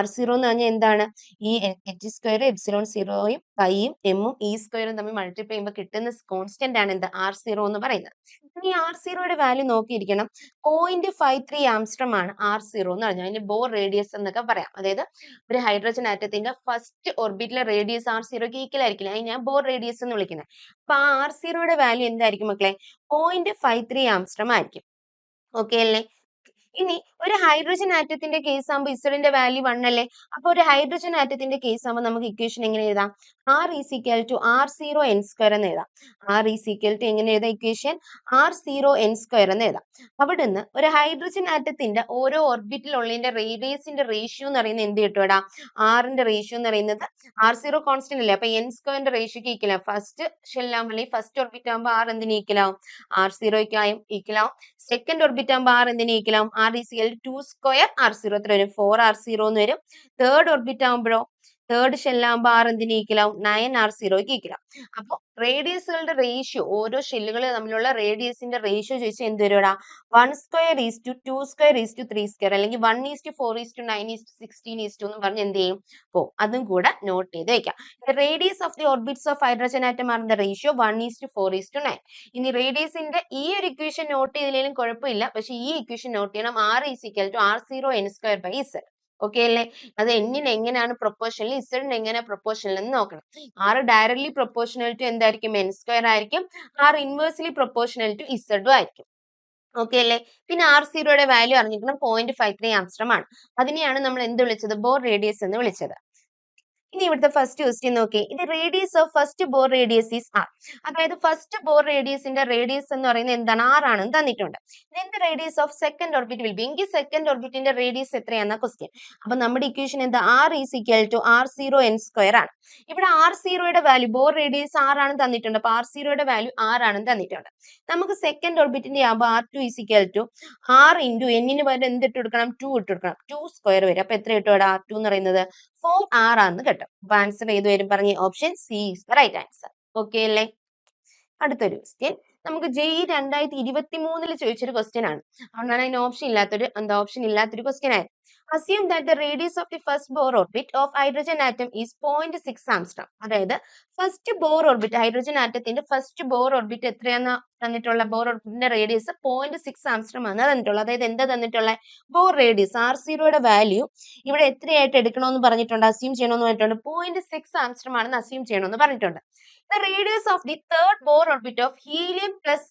R0 എന്ന് പറഞ്ഞാൽ എന്താണ്, ഈ h² ε0യും പൈയും എമ്മും e² തമ്മിൽ മൾട്ടിപ്ലൈ ചെയ്യുമ്പോൾ കിട്ടുന്ന കോൺസ്റ്റന്റ് ആണ് എന്ത്, R0 എന്ന് പറയുന്നത്. ഇനി R0യുടെ വാല്യൂ നോക്കിയിരിക്കണം, 0.53 ആംസ്ട്രോം ആണ് R0 എന്ന് പറഞ്ഞാൽ. അതിന്റെ ബോർ റേഡിയസ് എന്നൊക്കെ പറയാം. അതായത് ഒരു ഹൈഡ്രജൻ ആറ്റത്തിന്റെ ഫസ്റ്റ് ഓർബിറ്റിലെ റേഡിയസ് R0ക്ക് ഈക്വൽ ആയിരിക്കില്ല, അതിന് ഞാൻ ബോർ റേഡിയസ് എന്ന് വിളിക്കുന്നത്. അപ്പൊ ആ R0യുടെ വാല്യൂ എന്തായിരിക്കും മക്കളെ, 0.53 ആംസ്ട്രോം ആയിരിക്കും. ഓക്കെ അല്ലേ? ഇനി ഒരു ഹൈഡ്രജൻ ആറ്റത്തിന്റെ കേസ് ആകുമ്പോൾ ഇസഡിന്റെ വാല്യൂ 1 അല്ലേ. അപ്പൊ ഒരു ഹൈഡ്രജൻ ആറ്റത്തിന്റെ കേസ് ആകുമ്പോൾ നമുക്ക് ഇക്വേഷൻ എങ്ങനെ എഴുതാം, R equal to R0 n² എന്ന് എഴുതാം. R ഈക്വൽ ടു എങ്ങനെ എഴുതാം, ഇക്വേഷൻ R0 n² എന്ന് എഴുതാം. അവിടുന്ന് ഒരു ഹൈഡ്രജൻ ആറ്റത്തിന്റെ ഓരോ ഓർബിറ്റിലുള്ളതിന്റെ റേഡിയസിന്റെ റേഷ്യോ എന്ന് പറയുന്നത് എന്ത് കിട്ടും, ആറിന്റെ റേഷ്യോ എന്ന് പറയുന്നത് R0 കോൺസ്റ്റന്റ് അല്ലേ, അപ്പൊ n² റേഷ്യോക്ക് ഈക്വൽ ആവും. ഫസ്റ്റ് ഷെല്ലാകുമ്പോൾ അല്ലെങ്കിൽ ഫസ്റ്റ് ഓർബിറ്റ് ആകുമ്പോൾ R എന്തിന് ഈക്വൽ ആവും, R0 ഈക്വൽ ആവും. സെക്കൻഡ് ഓർബിറ്റ് ആകുമ്പോൾ R എന്തിന് ഈക്വൽ ആവും, R ഈക്വൽ ടു 2² R0 എത്ര വരും, 4R0 എന്ന് വരും. തേർഡ് ഓർബിറ്റ് ആകുമ്പോഴോ, തേർഡ് ഷെല്ലാകുമ്പോൾ ആർ എന്തിന് ഈക്വലാവും 9r0ക്ക് ഈക്വലാവും. അപ്പോൾ റേഡിയസുകളുടെ റേഷ്യോ ഓരോ ഷെല്ലുകൾ തമ്മിലുള്ള റേഡിയസിന്റെ റേഷ്യോ ചോദിച്ചാൽ എന്ത് വരുവാ 1/2:2/3² അല്ലെങ്കിൽ 1:4:9:16 എന്ന് പറഞ്ഞ് എന്ത് ചെയ്യും അതും കൂടെ നോട്ട് ചെയ്ത് വെക്കാം. Radius of the orbits of hydrogen atom are the ratio 1:4:9. ഇനി റേഡിയസിന്റെ ഈ ഒരു ഇക്വേഷൻ നോട്ട് ചെയ്തില്ലെങ്കിലും കുഴപ്പമില്ല, പക്ഷെ ഈ ഇക്വേഷൻ നോട്ട് ചെയ്യണം. r = r0n²/z. ഓക്കെ അല്ലേ? അത് എന്നിന് എങ്ങനെയാണ് പ്രൊപ്പോർഷണൽ, ഇസഡിന് എങ്ങനെ പ്രൊപ്പോർഷണൽ എന്ന് നോക്കണം. r ഡയറക്ട്ലി പ്രൊപ്പോർഷണൽ ടു എന്തായിരിക്കും n² ആയിരിക്കും, r ഇൻവേഴ്സ്ലി പ്രൊപ്പോർഷണൽ ടു ഇസഡും ആയിരിക്കും. ഓക്കെ അല്ലേ? പിന്നെ r0യുടെ വാല്യൂ അറിഞ്ഞിരിക്കണം 0.53 ആംസ്ട്രം ആണ്. അതിനെയാണ് നമ്മൾ എന്ത് വിളിച്ചത്, ബോർ റേഡിയസ് എന്ന് വിളിച്ചത്. ഇനി ഇവിടുത്തെ ഫസ്റ്റ് ക്വസ്റ്റ്യൻ നോക്കി, ഇത് radius of first Bohr radius is R. അതായത് ഫസ്റ്റ് ബോർ റേഡിയസിന്റെ റേഡിയസ് എന്ന് പറയുന്നത് എന്താണ്, ആർ ആണെന്ന് തന്നിട്ടുണ്ട്. ഇതിന്റെ radius of second orbit will be, എങ്കിൽ സെക്കൻഡ് ഓർബിറ്റിന്റെ റേഡിയസ് എത്രയാണെന്ന ക്വസ്റ്റ്യൻ. അപ്പൊ നമ്മുടെ ഇക്വേഷൻ എന്താ, r = r0n² ആണ്. ഇവിടെ r0യുടെ വാല്യൂ, ബോർ റേഡിയസ് r ആണെന്ന് തന്നിട്ടുണ്ട്. അപ്പൊ r0യുടെ വാല്യൂ r ആണെന്ന് തന്നിട്ടുണ്ട്. നമുക്ക് സെക്കൻഡ് ഓർബിറ്റിന്റെ ആകുമ്പോൾ r2 = r ഇൻറ്റു എന്നിന് പകരം എന്ത് ഇട്ട് കൊടുക്കണം, 2 ഇട്ട് കൊടുക്കണം. 2² വരും. അപ്പൊ എത്ര കിട്ടും, r2 എന്ന് പറയുന്നത് 4r ആണെന്ന് കിട്ടും. അപ്പൊ ആൻസർ ഏത് വരും പറഞ്ഞേ, option C is the right answer. Okay അല്ലേ? അടുത്തൊരു ക്വസ്റ്റ്യൻ നമുക്ക് JEE 2023 ചോദിച്ചൊരു ക്വസ്റ്റ്യൻ ആണ്. അതുകൊണ്ടാണ് അതിന് ഓപ്ഷൻ ഇല്ലാത്തൊരു ക്വസ്റ്റ്യൻ ആയത്. Assume that the radius of the first Bohr orbit of hydrogen atom is 0.6 angstrom. അതായത് ഫസ്റ്റ് ബോർ ഓർബിറ്റ്, ഹൈഡ്രജൻ ആറ്റത്തിന്റെ ഫസ്റ്റ് ബോർ ഓർബിറ്റ് എത്രയാന്ന് തന്നിട്ടുള്ള, ബോർ ഓർബിറ്റിന്റെ റേഡിയസ് 0.6 ആംസ്ട്രം ആണ് തന്നിട്ടുള്ളത്. അതായത് എന്താ തന്നിട്ടുള്ള, ബോർ റേഡിയസ് r0യുടെ വാല്യൂ ഇവിടെ എത്രയായിട്ട് എടുക്കണമെന്ന് പറഞ്ഞിട്ടുണ്ട്, അസ്യൂം ചെയ്യണമെന്ന് പറഞ്ഞിട്ടുണ്ട്. 0.6 ആംസ്ട്രം ആണെന്ന് അസ്യൂം ചെയ്യണമെന്ന് പറഞ്ഞിട്ടുണ്ട്. The radius of the third Bohr orbit of helium plus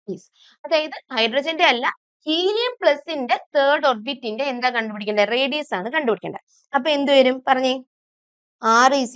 is, അതായത് ഹൈഡ്രജന്റെ അല്ല, ഹീലിയം പ്ലസിന്റെ തേർഡ് ഓർബിറ്റിന്റെ എന്താ കണ്ടുപിടിക്കേണ്ടത്, റേഡിയസ് ആണ് കണ്ടുപിടിക്കേണ്ടത്. അപ്പൊ എന്ത് വരും പറഞ്ഞേ, r =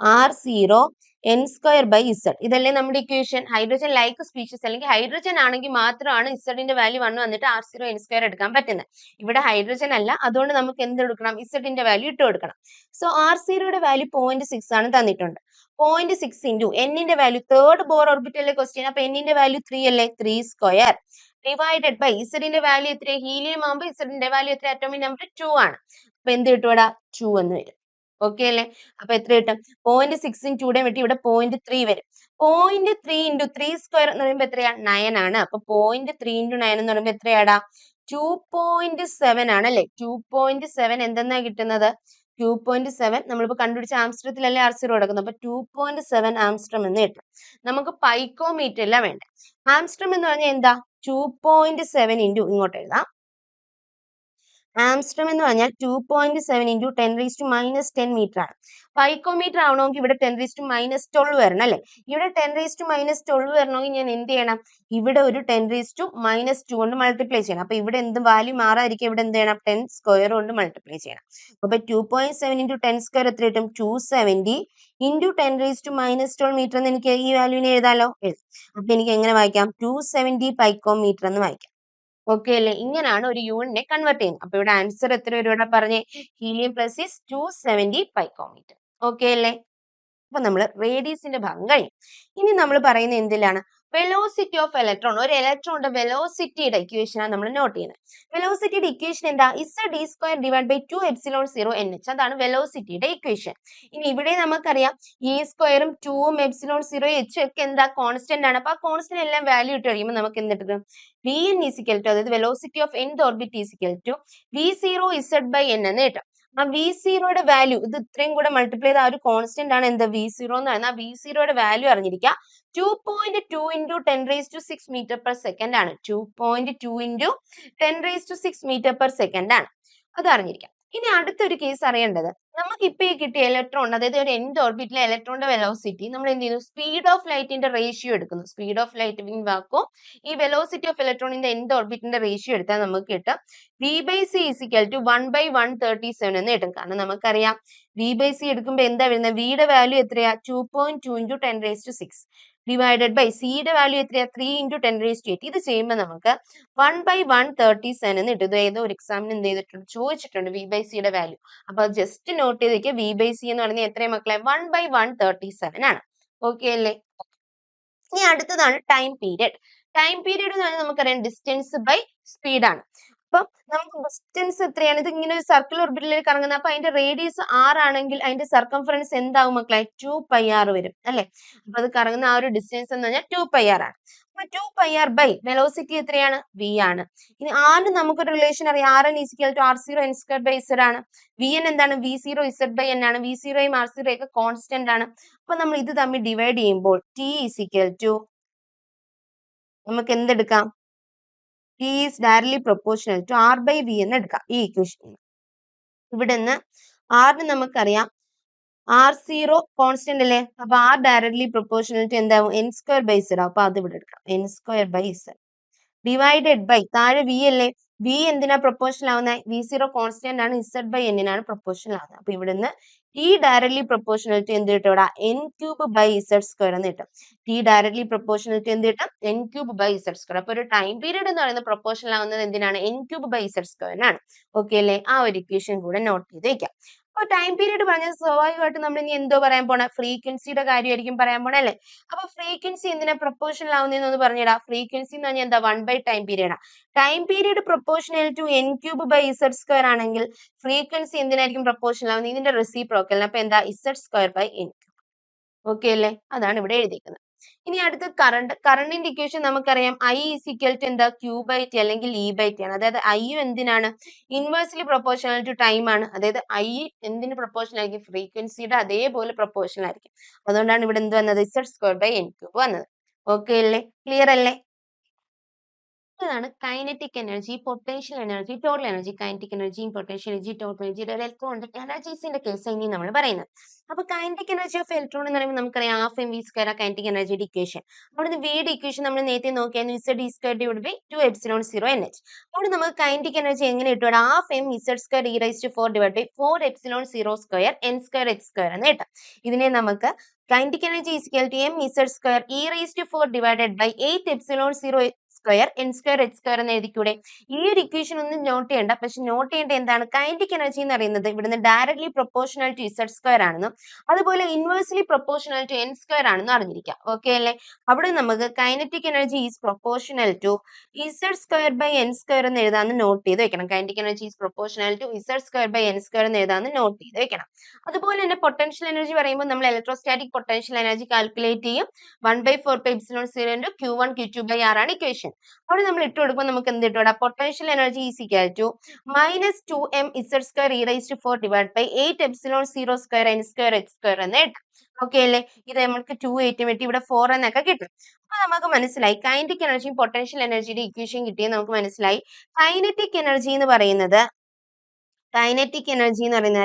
r0n²/z. ഇതല്ലേ നമ്മുടെ ഇക്വേഷൻ. ഹൈഡ്രജൻ ലൈക്ക് സ്പീഷീസ് അല്ലെങ്കിൽ ഹൈഡ്രജൻ ആണെങ്കിൽ മാത്രമാണ് ഇസഡിന്റെ വാല്യൂ 1 വന്നിട്ട് r0n² എടുക്കാൻ പറ്റുന്നത്. ഇവിടെ ഹൈഡ്രജൻ അല്ല, അതുകൊണ്ട് നമുക്ക് എന്ത് എടുക്കണം, ഇസഡിന്റെ വാല്യൂ ഇട്ട് കൊടുക്കണം. സോ r0യുടെ വാല്യൂ 0.6 ആണ് തന്നിട്ടുണ്ട്. 0.6 ഇൻറ്റു എന്നിന്റെ വാല്യൂ, തേർഡ് ബോർ ഓർബിറ്റലിലെ ക്വസ്റ്റ്യൻ. അപ്പൊ എന്നിന്റെ വാല്യൂ 3 അല്ലേ, 3² ഡിവൈഡഡ് ബൈ ഇസഡിന്റെ വാല്യൂ എത്ര, ഹീലിയം ആകുമ്പോൾ ഇസഡിന്റെ വാല്യൂ എത്ര, അറ്റോമിക് നമ്പർ 2 ആണ്. അപ്പൊ എന്ത് കിട്ടും, 2 എന്ന് വരും. ഓക്കെ അല്ലേ? അപ്പൊ എത്ര കിട്ടും, 0.6 2 വെട്ടി ഇവിടെ 0.3 വരും. 0.3 × 3² എന്ന് പറയുമ്പോൾ എത്രയാ, 9 ആണ്. അപ്പൊ 0.3 × 9 എന്ന് പറയുമ്പോൾ എത്രയാടാ, 2.7 ആണ് അല്ലെ. 2.7 എന്തെന്നാ കിട്ടുന്നത്, 2.7 നമ്മളിപ്പോ കണ്ടുപിടിച്ച ആംസ്ട്രത്തിലല്ലേ r0 കിടക്കുന്നത്. അപ്പൊ 2.7 ആംസ്ട്രം എന്ന് കിട്ടും. നമുക്ക് പൈക്കോമീറ്ററില്ല വേണ്ട. ആംസ്ട്രം എന്ന് പറഞ്ഞാൽ എന്താ, 2.7 ഇൻറ്റു ഇങ്ങോട്ട് എഴുതാം. ആംസ്ട്രം എന്ന് പറഞ്ഞാൽ 2.7 × 10⁻⁻10 മീറ്റർ ആണ്. പൈക്കോമീറ്റർ ആവണമെങ്കിൽ ഇവിടെ 10⁻12 വരണം അല്ലെ. ഇവിടെ 10⁻12 വരണമെങ്കിൽ ഞാൻ എന്ത് ചെയ്യണം, ഇവിടെ ഒരു 10⁻2 കൊണ്ട് മൾട്ടിപ്ലൈ ചെയ്യണം. അപ്പൊ ഇവിടെ എന്ത് വാല്യൂ മാറാതിരിക്കും, ഇവിടെ എന്ത് ചെയ്യണം, 10² കൊണ്ട് മൾട്ടിപ്ലൈ ചെയ്യണം. അപ്പൊ 2.7 × 10² എത്ര കിട്ടും, 270 × 10⁻12 മീറ്റർ എന്ന് എനിക്ക് ഈ വാല്യൂവിനെ എഴുതാലോ. അപ്പൊ എനിക്ക് എങ്ങനെ വായിക്കാം, 270 പൈക്കോമീറ്റർ എന്ന് വായിക്കാം. ഓക്കെ അല്ലേ? ഇങ്ങനെയാണ് ഒരു യൂണിറ്റിനെ കൺവേർട്ട് ചെയ്യുന്നത്. അപ്പൊ ഇവിടെ ആൻസർ എത്ര വരും, ഇവിടെ പറഞ്ഞേ, helium plus is 270 picometre. Okay അല്ലേ? അപ്പൊ നമ്മൾ റേഡിയസിന്റെ ഭാഗം കഴിയും. ഇനി നമ്മൾ പറയുന്നത് എന്തിലാണ്, വെലോസിറ്റി ഓഫ് ഇലക്ട്രോൺ. ഒരു ഇലക്ട്രോണിന്റെ വെലോസിറ്റിയുടെ ഇക്വേഷൻ ആണ് നമ്മൾ നോട്ട് ചെയ്യുന്നത്. വെലോസിറ്റിയുടെ ഇക്വേഷൻ എന്താ, z²/2ε0nh. അതാണ് വെലോസിറ്റിയുടെ ഇക്വേഷൻ. ഇനി ഇവിടെ നമുക്കറിയാം e²ഉം 2ഉം ε0h ഒക്കെ എന്താ, കോൺസ്റ്റന്റ് ആണ്. അപ്പൊ ആ കോൺസ്റ്റന്റ് എല്ലാം വാല്യൂ ഇട്ട് കഴിയുമ്പോൾ നമുക്ക് എന്ത് കിട്ടും, vn = അതായത് velocity of nth orbit v0z/n എന്ന് കിട്ടും. ആ v0യുടെ വാല്യൂ ഇത് ഇത്രയും കൂടെ മൾട്ടിപ്ലൈ ചെയ്ത ആ ഒരു കോൺസ്റ്റന്റ് ആണ് എന്ത്, v0 എന്ന് പറയുന്നത്. ആ v0യുടെ വാല്യൂ അറിഞ്ഞിരിക്കുക. 2.2 × 10⁻6 m/s ആണ്. 2.2 × 10⁻6 m/s ആണ്. അത് അറിഞ്ഞിരിക്കാം. ഇനി അടുത്തൊരു കേസ് അറിയേണ്ടത്, നമുക്ക് ഇപ്പൊ ഈ കിട്ടിയ ഇലക്ട്രോൺ, അതായത് ഒരു nth ഓർബിറ്റിലെ ഇലക്ട്രോണിന്റെ വെലോസിറ്റി നമ്മൾ എന്ത് ചെയ്യുന്നു, സ്പീഡ് ഓഫ് ലൈറ്റിന്റെ റേഷ്യോ എടുക്കുന്നു. സ്പീഡ് ഓഫ് ലൈറ്റ് വാക്കും ഈ വെലോസിറ്റി ഓഫ് ഇലക്ട്രോണിന്റെ nth ഓർബിറ്റിന്റെ റേഷ്യോ എടുത്താൽ നമുക്ക് കിട്ടും v/c = 1/137 എന്ന് കിട്ടും. കാരണം നമുക്കറിയാം v/c എടുക്കുമ്പോൾ എന്താ വരുന്നത്, വിയുടെ വാല്യൂ എത്രയാ, 2.2 × 10⁻6 ഡിവൈഡഡ് ബൈ സിയുടെ വാല്യൂ എത്രയാ, 3 × 10⁸. ഇത് ചെയ്യുമ്പോൾ നമുക്ക് 1/137 എന്ന് കിട്ടും. ഏതോ ഒരു എക്സാമിന് എന്ത് ചെയ്തിട്ടുണ്ട്, ചോദിച്ചിട്ടുണ്ട് v/cയുടെ വാല്യൂ. അപ്പൊ ജസ്റ്റ് നോട്ട് ചെയ്തേക്ക്, v/c എന്ന് പറയുന്നത് എത്രയും മക്കളെ, 1/137 ആണ്. ഓക്കെ അല്ലേ? ഇനി അടുത്തതാണ് ടൈം പീരിയഡ്. ടൈം പീരിയഡ് എന്ന് പറഞ്ഞാൽ നമുക്കറിയാം ഡിസ്റ്റൻസ് ബൈ സ്പീഡ് ആണ്. അപ്പം നമുക്ക് ഡിസ്റ്റൻസ് എത്രയാണ്? ഇത് ഇങ്ങനെ ഒരു സർക്കിൾ ഓർബിറ്റിൽ കറങ്ങുന്നത്. അപ്പൊ അതിന്റെ റേഡിയസ് r ആണെങ്കിൽ അതിന്റെ സർക്കംഫറൻസ് എന്താവും മക്കളെ? 2πr വരും അല്ലെ? അപ്പൊ അത് കറങ്ങുന്ന ആ ഒരു ഡിസ്റ്റൻസ് എന്ന് പറഞ്ഞാൽ 2πr ആണ്. അപ്പൊ 2πr ബൈ വെലോസിറ്റി എത്രയാണ്? v ആണ്. ഇനി r നമുക്കൊരു റിലേഷൻ അറിയാം. Rn is equal to r0 n square by z ആണ്. vn എന്താണ്? v0 z by n ആണ്. v0 യും r0 ഒക്കെ കോൺസ്റ്റന്റ് ആണ്. അപ്പൊ നമ്മൾ ഇത് തമ്മിൽ ഡിവൈഡ് ചെയ്യുമ്പോൾ t is equal to നമുക്ക് എന്തെടുക്കാം? T is directly proportional to R by V എന്ന് എടുക്കാം ഈ ഇക്വേഷൻ. ഇവിടെ നിന്ന് R നമുക്കറിയാം R0 കോൺസ്റ്റന്റ് അല്ലേ? അപ്പൊ R directly proportional to എന്താവും? n square by z. അപ്പൊ അത് ഇവിടെ എടുക്കാം. n square by z divided by താഴെ v അല്ലേ? v എന്തിനാ പ്രൊപ്പോർഷണൽ ആവുന്നത്? v0 കോൺസ്റ്റന്റ് ആണ്, z by n നാണ് പ്രൊപ്പോർഷണൽ ആവുന്നത്. അപ്പൊ ഇവിടുന്ന് t ഡയറക്ട്ലി പ്രൊപ്പോർഷണൽ ടു എന്ത് കിട്ടും? ഇവിടെ n cube by z square എന്ന് കിട്ടും. t ഡയറക്ട്ലി പ്രൊപ്പോർഷണൽ ടു എന്ത് കിട്ടും? n cube by z square. അപ്പൊ ഒരു ടൈം പീരീഡ് എന്ന് പറയുന്നത് പ്രൊപ്പോർഷണൽ ആവുന്നത് എന്തിനാണ്? n ക്യൂബ് ബൈ z സ്ക്വയറിനാണ്. ഓക്കെ അല്ലേ? ആ ഒരു ഇക്വേഷൻ കൂടെ നോട്ട് ചെയ്ത് വെക്കാം. അപ്പൊ ടൈം പീരീഡ് പറഞ്ഞത് സ്വാഭാവികമായിട്ട് നമ്മൾ ഇനി എന്തോ പറയാൻ പോണ? ഫ്രീക്വൻസിയുടെ കാര്യമായിരിക്കും പറയാൻ പോണേ അല്ലേ? അപ്പൊ ഫ്രീക്വൻസി എന്തിനാ പ്രൊപ്പോർഷണൽ ആവുന്നതെന്ന് പറഞ്ഞിടാ. ഫ്രീക്വൻസി എന്ന് പറഞ്ഞാൽ എന്താ? 1 by time period. Time period proportional to n cube by z square ആണെങ്കിൽ ഫ്രീക്വൻസി എന്തിനായിരിക്കും പ്രൊപ്പോർഷണൽ ആവുന്നത്? ഇതിന്റെ റെസിപ്രോക്കൽ. അപ്പൊ എന്താ? z square by n. Okay അല്ലേ? അതാണ് ഇവിടെ എഴുതിയിരിക്കുന്നത്. ഇനി അടുത്ത കറണ്ടിന്റെ ഇക്വേഷൻ നമുക്കറിയാം. I is equal to എന്താ? Q by T അല്ലെങ്കിൽ E by T ആണ്. അതായത് I എന്തിനാണ്? ഇൻവേഴ്സ്ലി പ്രൊപ്പോർഷണൽ ടു ടൈം ആണ്. അതായത് I എന്തിന് പ്രൊപ്പോർഷണൽ ആയിരിക്കും? ഫ്രീക്വൻസിയുടെ അതേപോലെ പ്രൊപ്പോർഷണൽ ആയിരിക്കും. അതുകൊണ്ടാണ് ഇവിടെ എന്ത് വന്നത്? z square by n cube വന്നത്. ഓക്കെ അല്ലേ? ക്ലിയർ അല്ലേ? ഇതാണ് kinetic energy, potential energy, total energy. Kinetic എനർജിയും potential energy, total energy, electronic എനർജീസിന്റെ കേസ് ഇനി നമ്മൾ പറയുന്നത്. അപ്പൊ കൈനറ്റിക് എനർജി ഓഫ് ഇലക്ട്രോൺ എന്ന് പറയുമ്പോൾ നമുക്കറിയാം half M V square kinetic എനർജിയുടെ ഇക്വേഷൻ. അവിടുന്ന് വിയുടെ ഇക്വേഷൻ നമ്മൾ നേരത്തെ നോക്കിയാൽ z square divide by 2 epsilon 0 NH. അവിടെ നമുക്ക് കൈനറ്റിക് എനർജി എങ്ങനെ കിട്ടും? Half M z square e raise to 4 divide by 4 epsilon 0 square n square h square എന്ന് കിട്ടും. ഇതിനെ നമുക്ക് kinetic energy is equal to m z square e raise to 4 divided by 8 epsilon 0 square n square h square എന്ന് എഴുതിക്കൂടെ? ഈ ഒരു equation ഒന്നും not ചെയ്യണ്ട. പക്ഷെ നോട്ട് ചെയ്യേണ്ട എന്താണ്? കൈനറ്റിക് എനർജി എന്ന് പറയുന്നത് ഇവിടുന്ന് directly proportional to z square ആണെന്നും അതുപോലെ inversely proportional to n square ആണെന്നും അറിഞ്ഞിരിക്കാം. ഓക്കെ അല്ലേ? അവിടെ നമുക്ക് kinetic energy is proportional to z square by n square എന്ന് എഴുതാന്ന് നോട്ട് ചെയ്ത് വെക്കണം. Kinetic energy is proportional to z square by n square എന്ന് എഴുതാന്ന് നോട്ട് ചെയ്ത് വെക്കണം. അതുപോലെ തന്നെ പൊട്ടൻഷ്യൽ എനർജി പറയുമ്പോൾ നമ്മൾ ഇലക്ട്രോസ്റ്റാറ്റിക് പൊട്ടൻഷ്യൽ എനർജി കാൽക്കുലേറ്റ് ചെയ്യും. 1/4 epsilon 0 into Q1 Q2 by R ആണ് ഇക്വേഷൻ. അവിടെ നമ്മൾ ഇട്ട് കൊടുക്കുമ്പോൾ നമുക്ക് എന്ത് കിട്ടും? Potential energy is equal to -2m z square e raise to 4 divide by 8 epsilon 0 square n square h square എന്ന് കിട്ടും. ഓക്കെ അല്ലേ? ഇത് നമുക്ക് 2 8 വെട്ടി ഇവിടെ 4 എന്നൊക്കെ കിട്ടും. അപ്പൊ നമുക്ക് മനസ്സിലായി കൈനറ്റിക് എനർജിയും പൊട്ടൻഷ്യൽ എനർജിയുടെ ഇക്വേഷൻ കിട്ടിയത് നമുക്ക് മനസ്സിലായി. കൈനറ്റിക് എനർജി എന്ന് പറയുന്നത്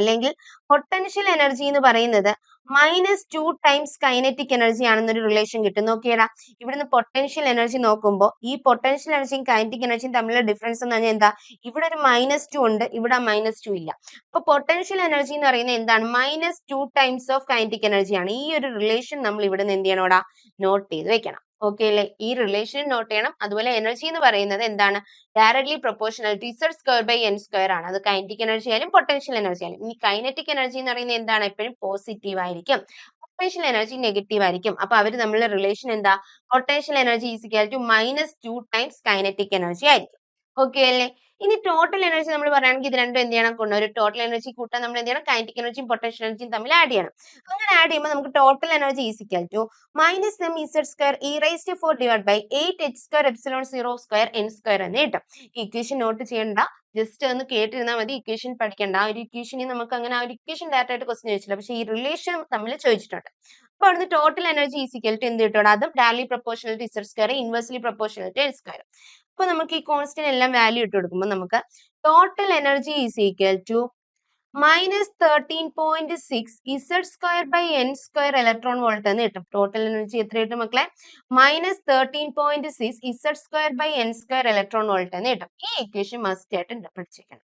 അല്ലെങ്കിൽ പൊട്ടൻഷ്യൽ എനർജി എന്ന് പറയുന്നത് -2 ടൈംസ് കൈനറ്റിക് എനർജി ആണെന്നൊരു റിലേഷൻ കിട്ടും. നോക്കിയടാ, ഇവിടുന്ന് പൊട്ടൻഷ്യൽ എനർജി നോക്കുമ്പോൾ ഈ പൊട്ടൻഷ്യൽ എനർജിയും കൈനറ്റിക് എനർജിയും തമ്മിലുള്ള ഡിഫറൻസ് എന്ന് പറഞ്ഞാൽ എന്താ? ഇവിടെ ഒരു -2 ഉണ്ട്, ഇവിടെ -2 ഇല്ല. അപ്പൊ പൊട്ടൻഷ്യൽ എനർജി എന്ന് പറയുന്നത് എന്താണ്? -2 ടൈംസ് ഓഫ് കൈനറ്റിക് എനർജി ആണ്. ഈ ഒരു റിലേഷൻ നമ്മൾ ഇവിടുന്ന് എന്ത് ചെയ്യണോടാ? നോട്ട് ചെയ്ത് വെക്കണം. ഓക്കെ അല്ലേ? ഈ റിലേഷൻ നോട്ട് ചെയ്യണം. അതുപോലെ എനർജി എന്ന് പറയുന്നത് എന്താണ്? Directly proportional to z square by n square ആണ്. അത് കൈനറ്റിക് എനർജി ആയാലും പൊട്ടൻഷ്യൽ എനർജി ആയാലും. ഈ കൈനറ്റിക് എനർജി എന്ന് പറയുന്നത് എന്താണ്? എപ്പോഴും പോസിറ്റീവ് ആയിരിക്കും. പൊട്ടൻഷ്യൽ എനർജി നെഗറ്റീവ് ആയിരിക്കും. അപ്പൊ അവർ തമ്മിലുള്ള റിലേഷൻ എന്താ? Potential energy is equal to -2 times kinetic energy ആയിരിക്കും. ഓക്കെ അല്ലേ? ഇനി ടോട്ടൽ എനർജി നമ്മൾ പറയുകയാണെങ്കിൽ ഇത് രണ്ടും എന്ത് ചെയ്യണം? ഒരു ടോട്ടൽ എനർജി കൂട്ടാൻ നമ്മൾ എന്ത് ചെയ്യണം? കൈനറ്റിക് എനർജിയും പൊട്ടൻഷ്യൽ എനർജിയും തമ്മിൽ ആഡ് ചെയ്യണം. അങ്ങനെ ആഡ് ചെയ്യുമ്പോൾ നമുക്ക് total energy is equal to -m z square e raise to 4 divide by 8 h square epsilon 0 square n square എന്ന് കിട്ടും. ഈ ഇക്വേഷൻ നോട്ട് ചെയ്യണ്ട, ജസ്റ്റ് ഒന്ന് കേട്ടിരുന്നാൽ മതി. ഇക്വേഷൻ പഠിക്കേണ്ട. ആ ഒരു ഇക്വേഷനിൽ നമുക്ക് അങ്ങനെ ആ ഒരു ഇക്വേഷൻ ഡയറക്റ്റ് ആയിട്ട് ക്വസ്റ്റ്യൻ ചോദിച്ചില്ല, പക്ഷേ ഈ റിലേഷൻ തമ്മിൽ ചോദിച്ചിട്ടുണ്ട്. അപ്പൊ അവിടുന്ന് total energy is equal to എന്ത് കിട്ടും? അതും directly proportional to z square inversely proportional to n square. അപ്പൊ നമുക്ക് ഈ കോൺസ്റ്റന്റ് എല്ലാം വാല്യൂ ഇട്ട് കൊടുക്കുമ്പോൾ നമുക്ക് total energy is equal to -13.6 z square by n square electron volt എന്ന് കിട്ടും. ടോട്ടൽ എനർജി എത്ര കിട്ടും മക്കളെ? -13.6 z square by n square electron volt എന്ന് കിട്ടും. ഈ ഇക്വേഷൻ മസ്റ്റ് ആയിട്ട് പഠിച്ചിരിക്കണം.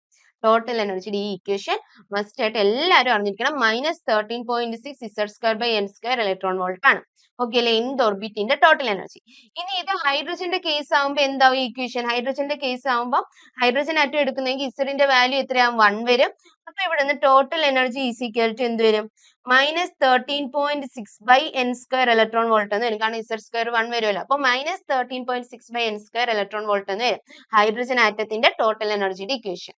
ടോട്ടൽ എനർജിയുടെ ഈ ഇക്വേഷൻ മസ്റ്റ് ആയിട്ട് എല്ലാവരും അറിഞ്ഞിരിക്കണം. -13.6 Z2/n² ഇലക്ട്രോൺ വോൾട്ട് ആണ്. ഓക്കെ അല്ലെ, nth ഓർബിറ്റിന്റെ ടോട്ടൽ എനർജി. ഇനി ഇത് ഹൈഡ്രജന്റെ കേസ് ആകുമ്പോൾ എന്താവും ഇക്വേഷൻ? ഹൈഡ്രജന്റെ കേസ് ആകുമ്പോൾ ഹൈഡ്രജൻ ആറ്റം എടുക്കുന്നെങ്കിൽ ഇസഡിന്റെ വാല്യൂ എത്രയാവും? 1 വരും. അപ്പൊ ഇവിടെ നിന്ന് total energy is equal to എന്ത് വരും? -13.6/n² ഇലക്ട്രോൺ വോൾട്ട് എന്ന് വരും. കാരണം Z² 1 വരുമല്ലോ. അപ്പൊ -13.6/n² ഇലക്ട്രോൺ വോൾട്ട് എന്ന് വരും ഹൈഡ്രജൻ ആറ്റത്തിന്റെ ടോട്ടൽ എനർജിയുടെ ഇക്വേഷൻ.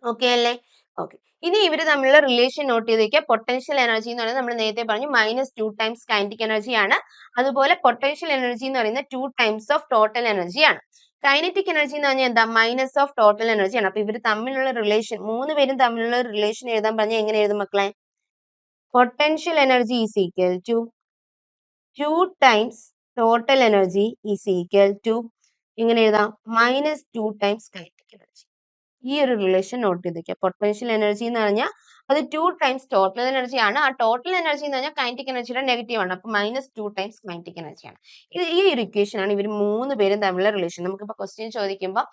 ഓക്കെ അല്ലേ? ഓക്കെ. ഇനി ഇവര് തമ്മിലുള്ള റിലേഷൻ നോട്ട് ചെയ്ത് വെക്കുക. പൊട്ടൻഷ്യൽ എനർജി എന്ന് പറയുന്നത് നമ്മൾ നേരത്തെ പറഞ്ഞു -2 ടൈംസ് കൈനറ്റിക് എനർജി ആണ്. അതുപോലെ പൊട്ടൻഷ്യൽ എനർജി എന്ന് പറയുന്നത് 2 ടൈംസ് ഓഫ് ടോട്ടൽ എനർജി ആണ്. കൈനറ്റിക് എനർജി എന്ന് പറഞ്ഞാൽ എന്താ? മൈനസ് ഓഫ് ടോട്ടൽ എനർജി ആണ്. അപ്പൊ ഇവർ തമ്മിലുള്ള റിലേഷൻ, 3 പേരും തമ്മിലുള്ള റിലേഷൻ എഴുതാൻ പറഞ്ഞാൽ എങ്ങനെ എഴുതും മക്കളെ? Potential energy is equal to 2 times total energy is equal to എങ്ങനെ എഴുതാം? -2 ടൈംസ് കൈനറ്റിക് എനർജി. ഈ ഒരു റിലേഷൻ നോട്ട് ചെയ്ത് വെക്കുക. പൊട്ടൻഷ്യൽ എനർജി എന്ന് പറഞ്ഞാൽ അത് 2 ടൈംസ് ടോട്ടൽ എനർജി ആണ്. ആ ടോട്ടൽ എനർജി എന്ന് പറഞ്ഞാൽ കൈനറ്റിക് എനർജിയുടെ നെഗറ്റീവ് ആണ്. അപ്പൊ -2 ടൈംസ് കൈനറ്റിക് എനർജി ആണ്. ഈ ഒരു ഇക്വേഷൻ ആണ് ഇവർ 3 പേരും തമ്മിലുള്ള റിലേഷൻ. നമുക്കിപ്പോ ക്വസ്റ്റ്യൻ ചോദിക്കുമ്പോൾ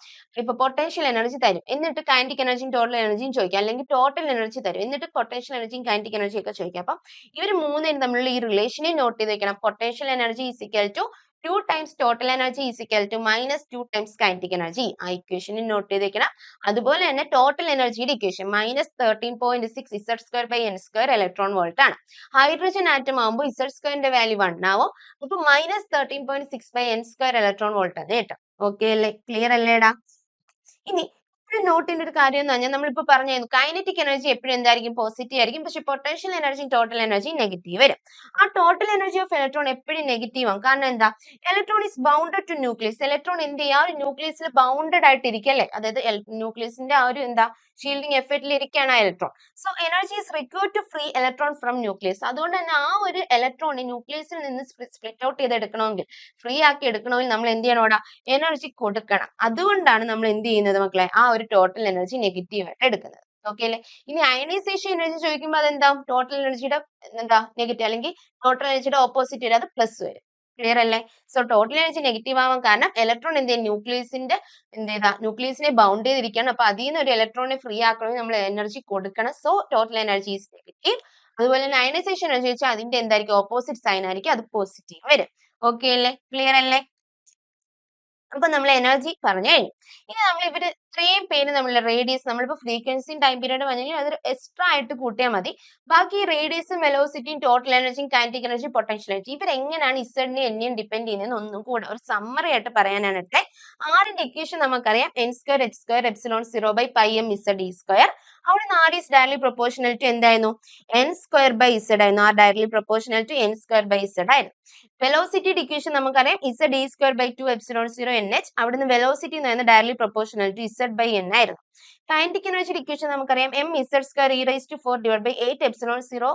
ഇപ്പൊ പൊട്ടൻഷ്യൽ എനർജി തരും, എന്നിട്ട് കൈനറ്റിക് എനർജിയും ടോട്ടൽ എനർജിയും ചോദിക്കാം. അല്ലെങ്കിൽ ടോട്ടൽ എനർജി തരും, എന്നിട്ട് പൊട്ടൻഷ്യൽ എനർജിയും കൈനറ്റിക് എനർജിയും ഒക്കെ ചോദിക്കാം. അപ്പം ഇവർ 3 പേരും തമ്മിലുള്ള ഈ റിലേഷനെ നോട്ട് ചെയ്ത് വെക്കണം. Potential energy is equal to 2 times total energy is equal to -2 times kinetic energy. ആ ഇക്വേഷനിൽ നോട്ട് ചെയ്ത് വെക്കണം. അതുപോലെ തന്നെ ടോട്ടൽ എനർജിയുടെ ഇക്വേഷൻ -13.6 Z2/n² ഇലക്ട്രോൺ വോൾട്ട് ആണ്. ഹൈഡ്രജൻ ആറ്റം ആകുമ്പോൾ Z2ന്റെ വാല്യൂ 1 ആവും. അപ്പൊ -13.6/n² ഇലക്ട്രോൺ വോൾട്ട് ആണ് കേട്ടോ. ഓക്കെ അല്ലേ? ക്ലിയർ അല്ലേടാ? ഇനി നോട്ട് ചെയ്യേണ്ട ഒരു കാര്യം എന്ന് പറഞ്ഞാൽ നമ്മളിപ്പോ പറഞ്ഞായിരുന്നു കൈനറ്റിക് എനർജി എപ്പോഴും എന്തായിരിക്കും? പോസിറ്റീവ് ആയിരിക്കും. പക്ഷെ potential energy total energy negative വരും. ആ ടോട്ടൽ എനർജി ഓഫ് ഇലക്ട്രോൺ എപ്പോഴും നെഗറ്റീവ് ആവും. കാരണം എന്താ? Electron is bounded to nucleus. Electron എന്ത് ചെയ്യുക? ആ ഒരു ന്യൂക്ലിയസിൽ ബൗണ്ടഡ് ആയിട്ട് ഇരിക്കും അല്ലേ? അതായത് ന്യൂക്ലിയസിന്റെ ആ ഒരു എന്താ ഷീൽഡിംഗ് എഫക്റ്റിൽ ഇരിക്കുകയാണ് ആ electron. So energy is required to free electron from nucleus. അതുകൊണ്ട് തന്നെ ആ ഒരു ഇലക്ട്രോണിനെ ന്യൂക്ലിയസിൽ നിന്ന് സ്പ്ലിറ്റ് ഔട്ട് ചെയ്ത് എടുക്കണമെങ്കിൽ, ഫ്രീ ആക്കി എടുക്കണമെങ്കിൽ നമ്മൾ എന്ത് ചെയ്യണോടാ? എനർജി കൊടുക്കണം. അതുകൊണ്ടാണ് നമ്മൾ എന്ത് ചെയ്യുന്നത് മക്കളെ? ആ ഒരു ടോട്ടൽ എനർജി നെഗറ്റീവ് ആയിട്ട് എടുക്കുന്നത്. ഓക്കെ അല്ലേ? ഇനി അയണൈസേഷൻ എനർജി ചോദിക്കുമ്പോൾ അതെന്താ? ടോട്ടൽ എനർജിയുടെ എന്താ നെഗറ്റീവ്, അല്ലെങ്കിൽ ടോട്ടൽ എനർജിയുടെ ഓപ്പോസിറ്റ് വരും, അത് പ്ലസ് വരും. ക്ലിയർ അല്ലേ? സോ ടോട്ടൽ എനർജി നെഗറ്റീവ് ആവാൻ കാരണം ഇലക്ട്രോൺ എന്ത് ചെയ്യും? ന്യൂക്ലിയസിനെ ബൗണ്ട് ചെയ്തിരിക്കുകയാണ്. അപ്പൊ അതിൽ നിന്ന് ഒരു ഇലക്ട്രോണിനെ ഫ്രീ ആക്കണമെങ്കിൽ നമ്മൾ എനർജി കൊടുക്കണം. So total energy is negative. അതുപോലെ തന്നെ അയണൈസേഷൻ എനർജി വെച്ചാൽ അതിന്റെ എന്തായിരിക്കും? ഓപ്പോസിറ്റ് സൈൻ ആയിരിക്കും, അത് പോസിറ്റീവ് വരും. ഓക്കെ അല്ലേ? ക്ലിയർ അല്ലേ? അപ്പൊ നമ്മൾ എനർജി പറഞ്ഞു കഴിഞ്ഞു. ഇനി നമ്മൾ ഇവര് ഇത്രയും പേര് നമ്മളുടെ റേഡിയസ്, നമ്മളിപ്പോ ഫ്രീക്വൻസിയും ടൈം പീരീഡ് പറഞ്ഞെങ്കിൽ അത് എക്സ്ട്രാ ആയിട്ട് കൂട്ടിയാൽ മതി. ബാക്കി റേഡിയസും വെലോസിറ്റിയും ടോട്ടൽ എനർജിയും കൈനറ്റിക് എനർജി പൊട്ടൻഷ്യൽ എനർജി ഇവർ എങ്ങനെയാണ് ഇസഡിനെ എന്നെയും ഡിപ്പെൻഡ് ചെയ്യുന്നത് ഒന്നും കൂടെ ഒരു സമ്മറി ആയിട്ട് പറയാനാണ് ഇട്ടെ. ആറിന്റെ ഇക്വേഷൻ നമുക്കറിയാം, n² h² ε0/πm z(e²). അവിടെ നിന്ന് r is directly proportional to എന്തായിരുന്നു? n²/z ആയിരുന്നു. r directly proportional to n²/z ആയിരുന്നു. വെലോസിറ്റിയുടെ ഇക്വേഷൻ നമുക്കറിയാം, z(e²/2 ε0 nh). അവിടുന്ന് വെലോസിറ്റി എന്ന് പറയുന്നത് ഡയറക്ട്ലി പ്രൊപ്പോർഷണൽ ടു z/n ആയിരുന്നു. കൈനറ്റിക് എനർജിയുടെ ഇക്വേഷൻ നമുക്കറിയാം, mz²e⁴ / 8 ε0²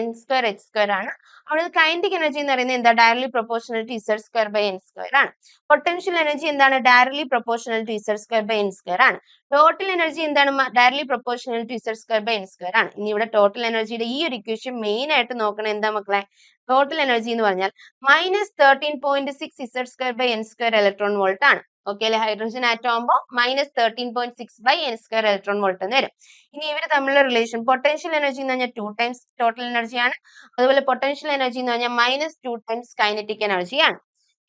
n² h² ആണ്. അവിടെ കൈനറ്റിക് എനർജി എന്ന് പറയുന്നത് എന്താ? ഡയറക്ട്ലി പ്രൊപ്പോർഷണൽ ടു z²/n² ആണ്. പൊട്ടൻഷ്യൽ എനർജി എന്താണ്? ഡയറക്ട്ലി പ്രൊപ്പോർഷണൽ ടു z²/n² ആണ്. ടോട്ടൽ എനർജി എന്താണ്? ഡയറക്ട്ലി പ്രൊപ്പോർഷണൽ ടു z²/n² ആണ്. ഇനി ഇവിടെ ടോട്ടൽ എനർജിയുടെ ഈ ഒരു ഇക്വേഷൻ മെയിൻ ആയിട്ട് നോക്കണം എന്താ മക്കളെ? ടോട്ടൽ എനർജി എന്ന് പറഞ്ഞാൽ -13.6 Z2/n² ഇലക്ട്രോൺ വോൾട്ട് ആണ്. ഓക്കെ അല്ലെ? ഹൈഡ്രജൻ ആറ്റം ആകുമ്പോൾ -13.6/n² ഇലക്ട്രോൺ വോൾട്ട് എന്ന് വരും. ഇനി ഇവർ തമ്മിലുള്ള റിലേഷൻ പൊട്ടൻഷ്യൽ എനർജി എന്ന് പറഞ്ഞാൽ 2 ടൈംസ് ടോട്ടൽ എനർജി ആണ്. അതുപോലെ പൊട്ടൻഷ്യൽ എനർജി എന്ന് പറഞ്ഞാൽ -2 ടൈംസ് കൈനറ്റിക് എനർജി ആണ്.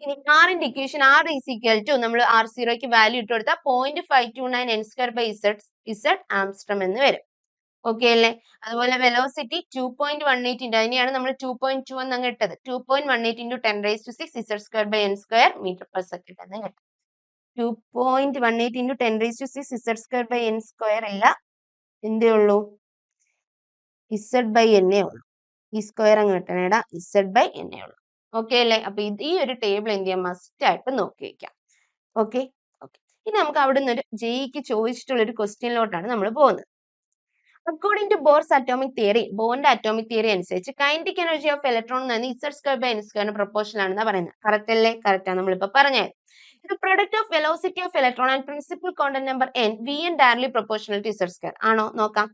ഇനി ആറിന്റെ equation r is equal to നമ്മൾ r0ക്ക് വാല്യൂ ഇട്ട് കൊടുത്താൽ 0.529 n²/z ആംസ്ട്രം എന്ന് വരും. ഓക്കെ അല്ലേ? അതുപോലെ വെലോസിറ്റി 2.18 ഉണ്ട്. അതിനെയാണ് നമ്മൾ 2.2 എന്ന് അങ്ങ് ഇട്ടത്. 2.18 × 10⁻⁶ z²/n² m/s എന്ന് കിട്ടും. 2.18 × 10⁻⁶ z²/n² അല്ല, എന്തേ ഉള്ളൂ? z/n ഉള്ളൂ. ഈ സ്ക്വയർ അങ്ങ് കിട്ടണേടാ, z/n ഉള്ളൂ. ഓക്കെ അല്ലേ? അപ്പൊ ഈ ഒരു ടേബിൾ എന്ത് ചെയ്യാം? മസ്റ്റ് ആയിട്ട് നോക്കി വെക്കാം. Okay okay. ഇനി നമുക്ക് അവിടെ നിന്ന് ഒരു ജെഇക്ക് ചോദിച്ചിട്ടുള്ള ഒരു ക്വസ്റ്റ്യനിലോട്ടാണ് നമ്മൾ പോകുന്നത്. According to Bohr's atomic theory, ബോറിന്റെ അറ്റോമിക് തിയറി അനുസരിച്ച് കൈനറ്റിക് എനർജി ഓഫ് ഇലക്ട്രോൺ എന്ന് z²/n² പ്രൊപ്പോർഷണൽ ആണെന്ന് പറയുന്നത്. കറക്റ്റ് അല്ലേ? കറക്റ്റ് ആണ്, നമ്മളിപ്പോ പറഞ്ഞത്. ഇത് product of velocity of electron and principal quantum number n vn directly proportional to z². ആണോ? നോക്കാം.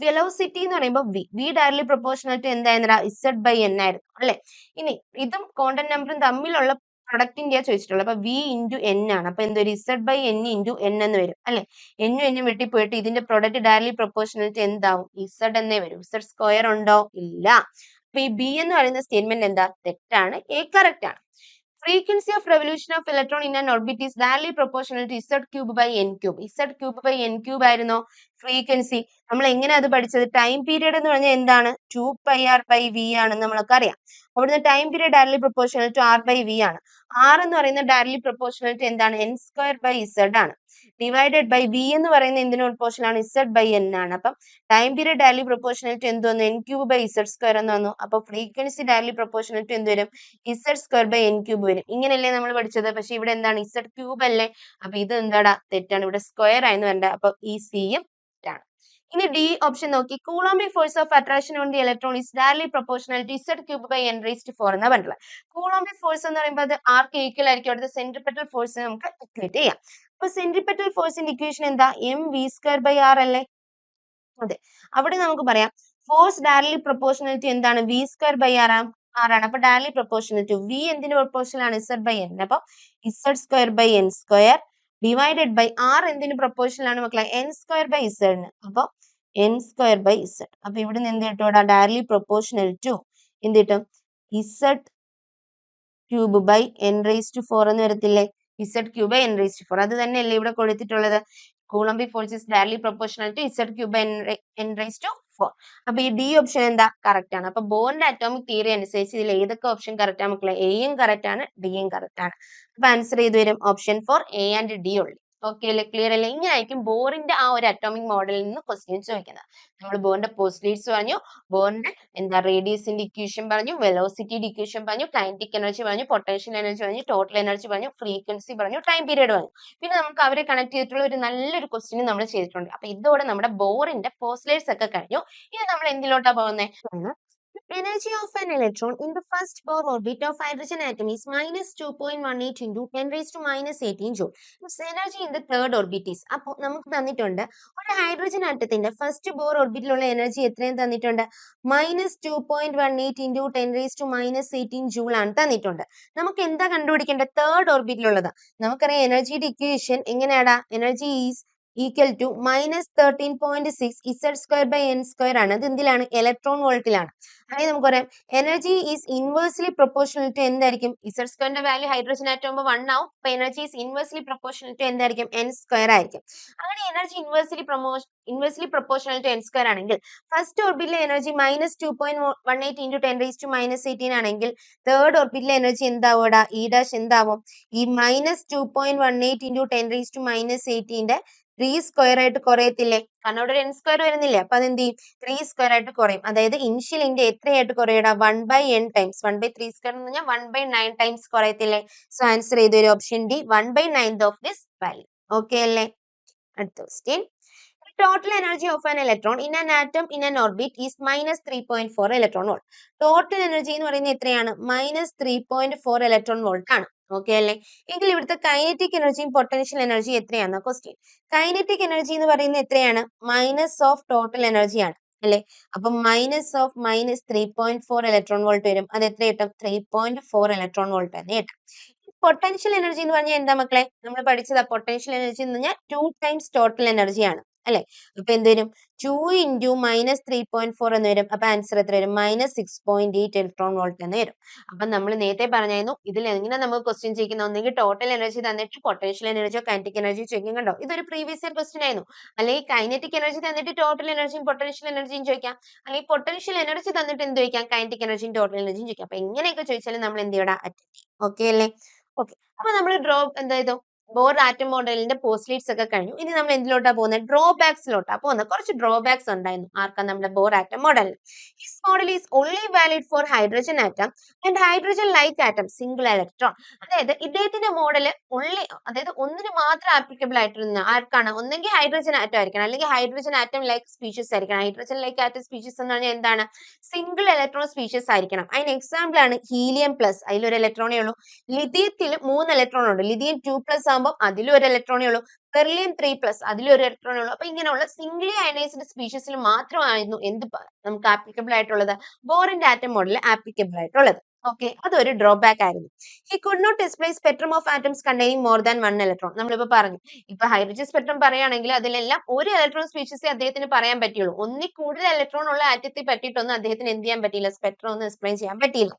വെലോസിറ്റി എന്ന് പറയുമ്പോൾ v ഡയറക്ട്ലി പ്രൊപ്പോർഷണൽ ടു എന്തായിരുന്നാ? z/n ആയിരുന്നു അല്ലെ? ഇനി ഇതും ക്വാണ്ടം നമ്പറും തമ്മിലുള്ള പ്രൊഡക്റ്റിന്റെ ചോദിച്ചിട്ടുള്ളത്. അപ്പൊ വി ഇൻറ്റു എൻ ആണ്. അപ്പൊ എന്തൊരു z by n into n എന്ന് വരും അല്ലെ. എന്നും എന്നും വെട്ടിപ്പോയിട്ട് ഇതിന്റെ പ്രൊഡക്റ്റ് ഡയറക്ട്ലി പ്രൊപ്പോർഷണൽ എന്താവും? ഇസഡ് എന്നേ വരും. ഇസഡ് സ്ക്വയർ ഉണ്ടോ? ഇല്ല. അപ്പൊ ഈ ബി എന്ന് പറയുന്ന സ്റ്റേറ്റ്മെന്റ് എന്താ? തെറ്റാണ്. എ കറക്റ്റ് ആണ്. Frequency of revolution of electron in an orbit is directly proportional to z cube by n cube. Z cube by n cube ആയിരുന്നോ ഫ്രീക്വൻസി? നമ്മൾ എങ്ങനെ അത് പഠിച്ചത്? ടൈം പീരിയഡ് എന്ന് പറഞ്ഞാൽ എന്താണ്? 2πr/v ആണെന്ന് നമ്മൾക്ക് അറിയാം. അവിടുന്ന് time period directly proportional to r/v ആണ്. r എന്ന് പറയുന്നത് ഡയറക്ട്ലി പ്രൊപ്പോർഷണൽ ടു എന്താണ്? n സ്ക്വയർ ബൈ z ആണ്. ഡിവൈഡഡ് ബൈ v എന്ന് പറയുന്നത് എന്തിനു പ്രൊപ്പോർഷണൽ ആണ്? z ബൈ n ആണ്. അപ്പം time period directly proportional to എന്ത് വന്നു? n cube by z square എന്ന് വന്നു. അപ്പൊ ഫ്രീക്വൻസി ഡയറക്ട്ലി പ്രൊപ്പോർഷണൽ ടു എന്ത് വരും? z square by n cube വരും. ഇങ്ങനെയല്ലേ നമ്മൾ പഠിച്ചത്? പക്ഷെ ഇവിടെ എന്താണ്? z ക്യൂബ് അല്ലേ? അപ്പൊ ഇത് എന്താടാ? തെറ്റാണ്. ഇവിടെ സ്ക്വയർ ആയെന്ന് വരണ്ട. അപ്പൊ ഈ സിയും തെറ്റാണ്. ഇനി ഡി ഓപ്ഷൻ നോക്കി. Coulombic force of attraction on the electron is directly proportional to z cube by n raised to 4 എന്നാ പറഞ്ഞിട്ടുള്ളത്. കൂളോംബിക് ഫോഴ്സ് എന്ന് പറയുമ്പോൾ അത് ആർക്ക് ഈക്വൽ ആയിരിക്കും? അവിടുത്തെ സെൻട്രിപെറ്റൽ ഫോഴ്സ് നമുക്ക് ഇക്വേറ്റ് ചെയ്യാം. അപ്പൊ സെൻട്രിപെറ്റൽ ഫോഴ്സിന്റെ ഇക്വേഷൻ എന്താ? mv സ്ക്വയർ ബൈ r അല്ലേ? അതെ. അവിടെ നമുക്ക് പറയാം ഫോഴ്സ് ഡയറക്ട്ലി പ്രൊപ്പോർഷണൽ ടു എന്താണ്? v സ്ക്വയർ ബൈ r ആണ്. അപ്പൊ ഡയറക്ട്ലി പ്രൊപ്പോർഷണൽ ടു v എന്തിന് പ്രൊപ്പോർഷണൽ ആണ്? z by n. അപ്പൊ z square by n square divided by r എന്തിന് പ്രൊപ്പോർഷണൽ ആണ് മക്കളെ? n സ്ക്വയർ ബൈ z ന്. അപ്പൊ n സ്ക്വയർ ബൈ z. അപ്പൊ ഇവിടെ നിന്ന് എന്ത് കിട്ടും? ഡയറക്ട്ലി പ്രൊപ്പോർഷണൽ ടു എന്ത് കിട്ടും? z cube by n raise to 4 എന്ന് വരത്തില്ലേ? z cube by n raise to 4. അത് തന്നെയല്ലേ ഇവിടെ കൊടുത്തിട്ടുള്ളത്? Coulombic force is directly proportional to z cube n raised to 4. അപ്പൊ ഈ ഡി ഓപ്ഷൻ എന്താ? കറക്റ്റ് ആണ്. അപ്പൊ ബോറിന്റെ അറ്റോമിക് തിയറി അനുസരിച്ച് ഇതിൽ ഏതൊക്കെ ഓപ്ഷൻ കറക്റ്റ് ആണ് മക്കളെ? എയും കറക്റ്റ് ആണ്, ഡിയും കറക്റ്റ് ആണ്. അപ്പൊ ആൻസർ ചെയ്ത് വരും ഓപ്ഷൻ 4 എ ആൻഡ് ഡി ഉള്ളു. ഓക്കെ അല്ലേ? ക്ലിയർ അല്ലേ? ഇങ്ങനെ ആയിരിക്കും ബോറിന്റെ ആ ഒരു അറ്റോമിക് മോഡലിൽ നിന്ന് ക്വസ്റ്റ്യൻ ചോദിക്കുന്നത്. നമ്മൾ ബോറിന്റെ പോസ്റ്റ്ലേറ്റ്സ് പറഞ്ഞു, ബോറിന്റെ എന്താ റേഡിയസിന്റെ ഇക്വേഷൻ പറഞ്ഞു, വെലോസിറ്റിയുടെ ഇക്വേഷൻ പറഞ്ഞു, കൈനറ്റിക് എനർജി പറഞ്ഞു, പൊട്ടൻഷ്യൽ എനർജി പറഞ്ഞു, ടോട്ടൽ എനർജി പറഞ്ഞു, ഫ്രീക്വൻസി പറഞ്ഞു, ടൈം പീരീഡ് പറഞ്ഞു. പിന്നെ നമുക്ക് അവരെ കണക്ട് ചെയ്തിട്ടുള്ള ഒരു നല്ലൊരു ക്വസ്റ്റ്യൻ നമ്മൾ ചെയ്തിട്ടുണ്ട്. അപ്പൊ ഇതോടെ നമ്മുടെ ബോറിന്റെ പോസ്റ്റ്ലേറ്റ്സ് ഒക്കെ കഴിഞ്ഞു. ഇനി നമ്മൾ എന്തിലോട്ടാ പോകുന്നത്? Energy of an electron in the first Bohr orbit of hydrogen atom is minus 2.18 into 10 raised to minus 18 joule. Its energy in the third orbit is. അപ്പോൾ നമുക്ക് തന്നിട്ടുണ്ട് ഒരു ഹൈഡ്രജൻ ആറ്റത്തിന്റെ ഫസ്റ്റ് ബോർ ഓർബിറ്റിലുള്ള എനർജി എത്രയും തന്നിട്ടുണ്ട്? Minus 2.18 into 10 raised to minus 18 joule ആണ് തന്നിട്ടുണ്ട്. നമുക്ക് എന്താ കണ്ടുപിടിക്കേണ്ടത്? തേർഡ് ഓർബിറ്റിലുള്ളത്. നമുക്കറിയാം എനർജിയുടെ ഇക്വേഷൻ എങ്ങനെയാടാ? Energy is equal to minus 13.6 Z square by N square ആണ്. അത് എന്തിലാണ്? ഇലക്ട്രോൺ വോൾട്ടിലാണ്. അല്ലെങ്കിൽ നമുക്ക് പറയാം energy is inversely proportional to എന്തായിരിക്കും? ഇസഡ് സ്ക്വയറിന്റെ വാല്യൂ ഹൈഡ്രജൻ ആറ്റം ആകുമ്പോൾ 1 ആവും. അപ്പൊ energy is inversely proportional to എന്തായിരിക്കും? എൻ സ്ക്വയർ ആയിരിക്കും. അങ്ങനെ energy inversely proportional to N square ആണെങ്കിൽ ഫസ്റ്റ് ഓർബിറ്റിലെ energy minus 2.18 into 10 raised to minus 18 ആണെങ്കിൽ തേർഡ് ഓർബിറ്റിലെ എനർജി എന്താവും? ഇ ഡാഷ് എന്താവും? ഈ minus 2.18 into 10 raised to minus 18ന്റെ 3 സ്ക്വയർ ആയിട്ട് കുറയത്തില്ലേ? കാരണം അവിടെ ഒരു n സ്ക്വയർ വരുന്നില്ലേ? അപ്പൊ അതെന്ത് ചെയ്യും? 3 സ്ക്വയർ ആയിട്ട് കുറയും. അതായത് ഇനിഷ്യൽ ഇന്റെ എത്രയായിട്ട് കുറയടാ? 1/n times. 1/3 സ്ക്വയർ എന്ന് പറഞ്ഞാൽ 1/9 ടൈംസ് കുറയത്തില്ലേ? സോ ആൻസർ ചെയ്ത് ഒരു option D 1/9 of this value. Okay അല്ലേ? അടുത്ത question. Total energy of an electron in an atom in an orbit is minus 3.4 electron volt. Total energy എന്ന് പറയുന്നത് എത്രയാണ്? മൈനസ് 3.4 ഇലക്ട്രോൺ വോൾട്ട് ആണ്. ഓക്കെ അല്ലേ? എങ്കിൽ ഇവിടുത്തെ കൈനറ്റിക് എനർജിയും പൊട്ടൻഷ്യൽ എനർജി എത്രയാണ് ക്വസ്റ്റ്യൻ. കൈനറ്റിക് എനർജി എന്ന് പറയുന്നത് എത്രയാണ്? മൈനസ് ഓഫ് ടോട്ടൽ എനർജി ആണ് അല്ലെ? അപ്പൊ minus of minus 3.4 electron volt വരും. അത് എത്ര കിട്ടും? 3.4 ഇലക്ട്രോൺ വോൾട്ട് തന്നെ കിട്ടും. പൊട്ടൻഷ്യൽ എനർജി എന്ന് പറഞ്ഞാൽ എന്താ മക്കളെ? നമ്മൾ പഠിച്ചതാ പൊട്ടൻഷ്യൽ എനർജി എന്ന് പറഞ്ഞാൽ 2 ടൈംസ് ടോട്ടൽ എനർജി ആണ് അല്ലെ? അപ്പൊ എന്ത് വരും? 2 into മൈനസ് 3.4 എന്ന് വരും. അപ്പൊ ആൻസർ എത്ര വരും? മൈനസ് 6.8 ഇലക്ട്രോൺ വോൾട്ട് എന്ന് വരും. അപ്പൊ നമ്മൾ നേരത്തെ പറഞ്ഞായിരുന്നു ഇതിൽ എങ്ങനെ നമുക്ക് ക്വസ്റ്റ്യൻ ചോദിക്കുന്ന ഒന്നെങ്കിൽ ടോട്ടൽ എനർജി തന്നിട്ട് പൊട്ടൻഷ്യൽ എനർജിയോ കൈനറ്റിക് എനർജിയോ ചോദിക്കും. കണ്ടോ? ഇതൊരു പ്രീവിയസ് ഇയർ ക്വസ്റ്റ്യൻ ആയിരുന്നു. അല്ലെങ്കിൽ കൈനറ്റിക് എനർജി തന്നിട്ട് ടോട്ടൽ എനർജിയും പൊട്ടൻഷ്യൽ എനർജിയും ചോദിക്കാം. അല്ലെങ്കിൽ പൊട്ടൻഷ്യൽ എനർജി തന്നിട്ട് എന്ത് ചോദിക്കാം? കൈനറ്റിക് എനർജിയും ടോട്ടൽ എനർജിയും ചോദിക്കാം. അപ്പൊ എങ്ങനെയൊക്കെ ചോദിച്ചാലും നമ്മൾ എന്ത് ചെയ്യണം? അറ്റൻഡ്. ഓക്കെ അല്ലേ? ഓക്കെ. അപ്പൊ നമ്മൾ എന്താ ചെയ്തു? ബോർ ആറ്റം മോഡലിന്റെ പോസ്റ്റ്ലേറ്റ്സ് ഒക്കെ കഴിഞ്ഞു. ഇനി നമ്മൾ എന്തിലോട്ടാ പോകുന്നത്? ഡ്രോബാക്സിലോട്ടാ പോകുന്നത്. കുറച്ച് ഡ്രോബാക്സ് ഉണ്ടായിരുന്നു ആർക്കാ? നമ്മുടെ ബോർ ആറ്റം മോഡലിൽ. His model is only valid four hydrogen atom and hydrogen like atom single electron. അതായത് ഇദ്ദേഹത്തിന്റെ മോഡൽ അതായത് ഒന്നിന് മാത്രം ആപ്ലിക്കബിൾ ആയിട്ടിരുന്ന ആർക്കാണ്? ഒന്നെങ്കിൽ ഹൈഡ്രജൻ ആറ്റം ആയിരിക്കണം, അല്ലെങ്കിൽ ഹൈഡ്രജൻ ആറ്റം ലൈക്ക് സ്പീഷീസ് ആയിരിക്കണം. ഹൈഡ്രജൻ ലൈക്ക് ആറ്റം സ്പീഷീസ് എന്ന് പറഞ്ഞാൽ എന്താണ്? സിംഗിൾ ഇലക്ട്രോൺ സ്പീഷീസ് ആയിരിക്കണം. അതിന് എക്സാമ്പിൾ ആണ് ഹീലിയം പ്ലസ്, അതിലൊരു ഇലക്ട്രോണേ ഉള്ളൂ. ലിഥിയത്തിൽ 3 ഇലക്ട്രോൺ ഉണ്ട്. ലിഥിയം 2+ ആകുമ്പോൾ അതിലും ഒരു ഇലക്ട്രോണേ ഉള്ളൂ. ബെർലിയം 3+, അതിലും ഒരു ഇലക്ട്രോണേ ഉള്ളൂ. അപ്പൊ ഇങ്ങനെയുള്ള സിംഗിളി അയനൈസ്ഡ് സ്പീഷീസിൽ മാത്രമായിരുന്നു എന്ത് നമുക്ക് ആപ്ലിക്കബിൾ ആയിട്ടുള്ളത്? ബോറിന്റെ ആറ്റം മോഡലിൽ ആപ്ലിക്കബിൾ ആയിട്ടുള്ളത്. ഓക്കെ, അതൊരു ഡ്രോബാക്ക് ആയിരുന്നു. He could not display spectrum of atoms containing more than 1 electron. നമ്മളിപ്പോ പറഞ്ഞു, ഇപ്പൊ ഹൈഡ്രജൻ സ്പെക്ട്രം പറയുകയാണെങ്കിൽ അതിലെല്ലാം ഒരു ഇലക്ട്രോൺ സ്പീഷീസേ അദ്ദേഹത്തിന് പറയാൻ പറ്റുള്ളൂ. ഒന്നിൽ കൂടുതൽ ഇലക്ട്രോൺ ഉള്ള ആറ്റത്തെ പറ്റിയിട്ടൊന്നും അദ്ദേഹത്തിന് എന്ത് ചെയ്യാൻ പറ്റിയില്ല, സ്പെക്ട്രം ഒന്നും എക്സ്പ്ലെയിൻ ചെയ്യാൻ പറ്റിയില്ല.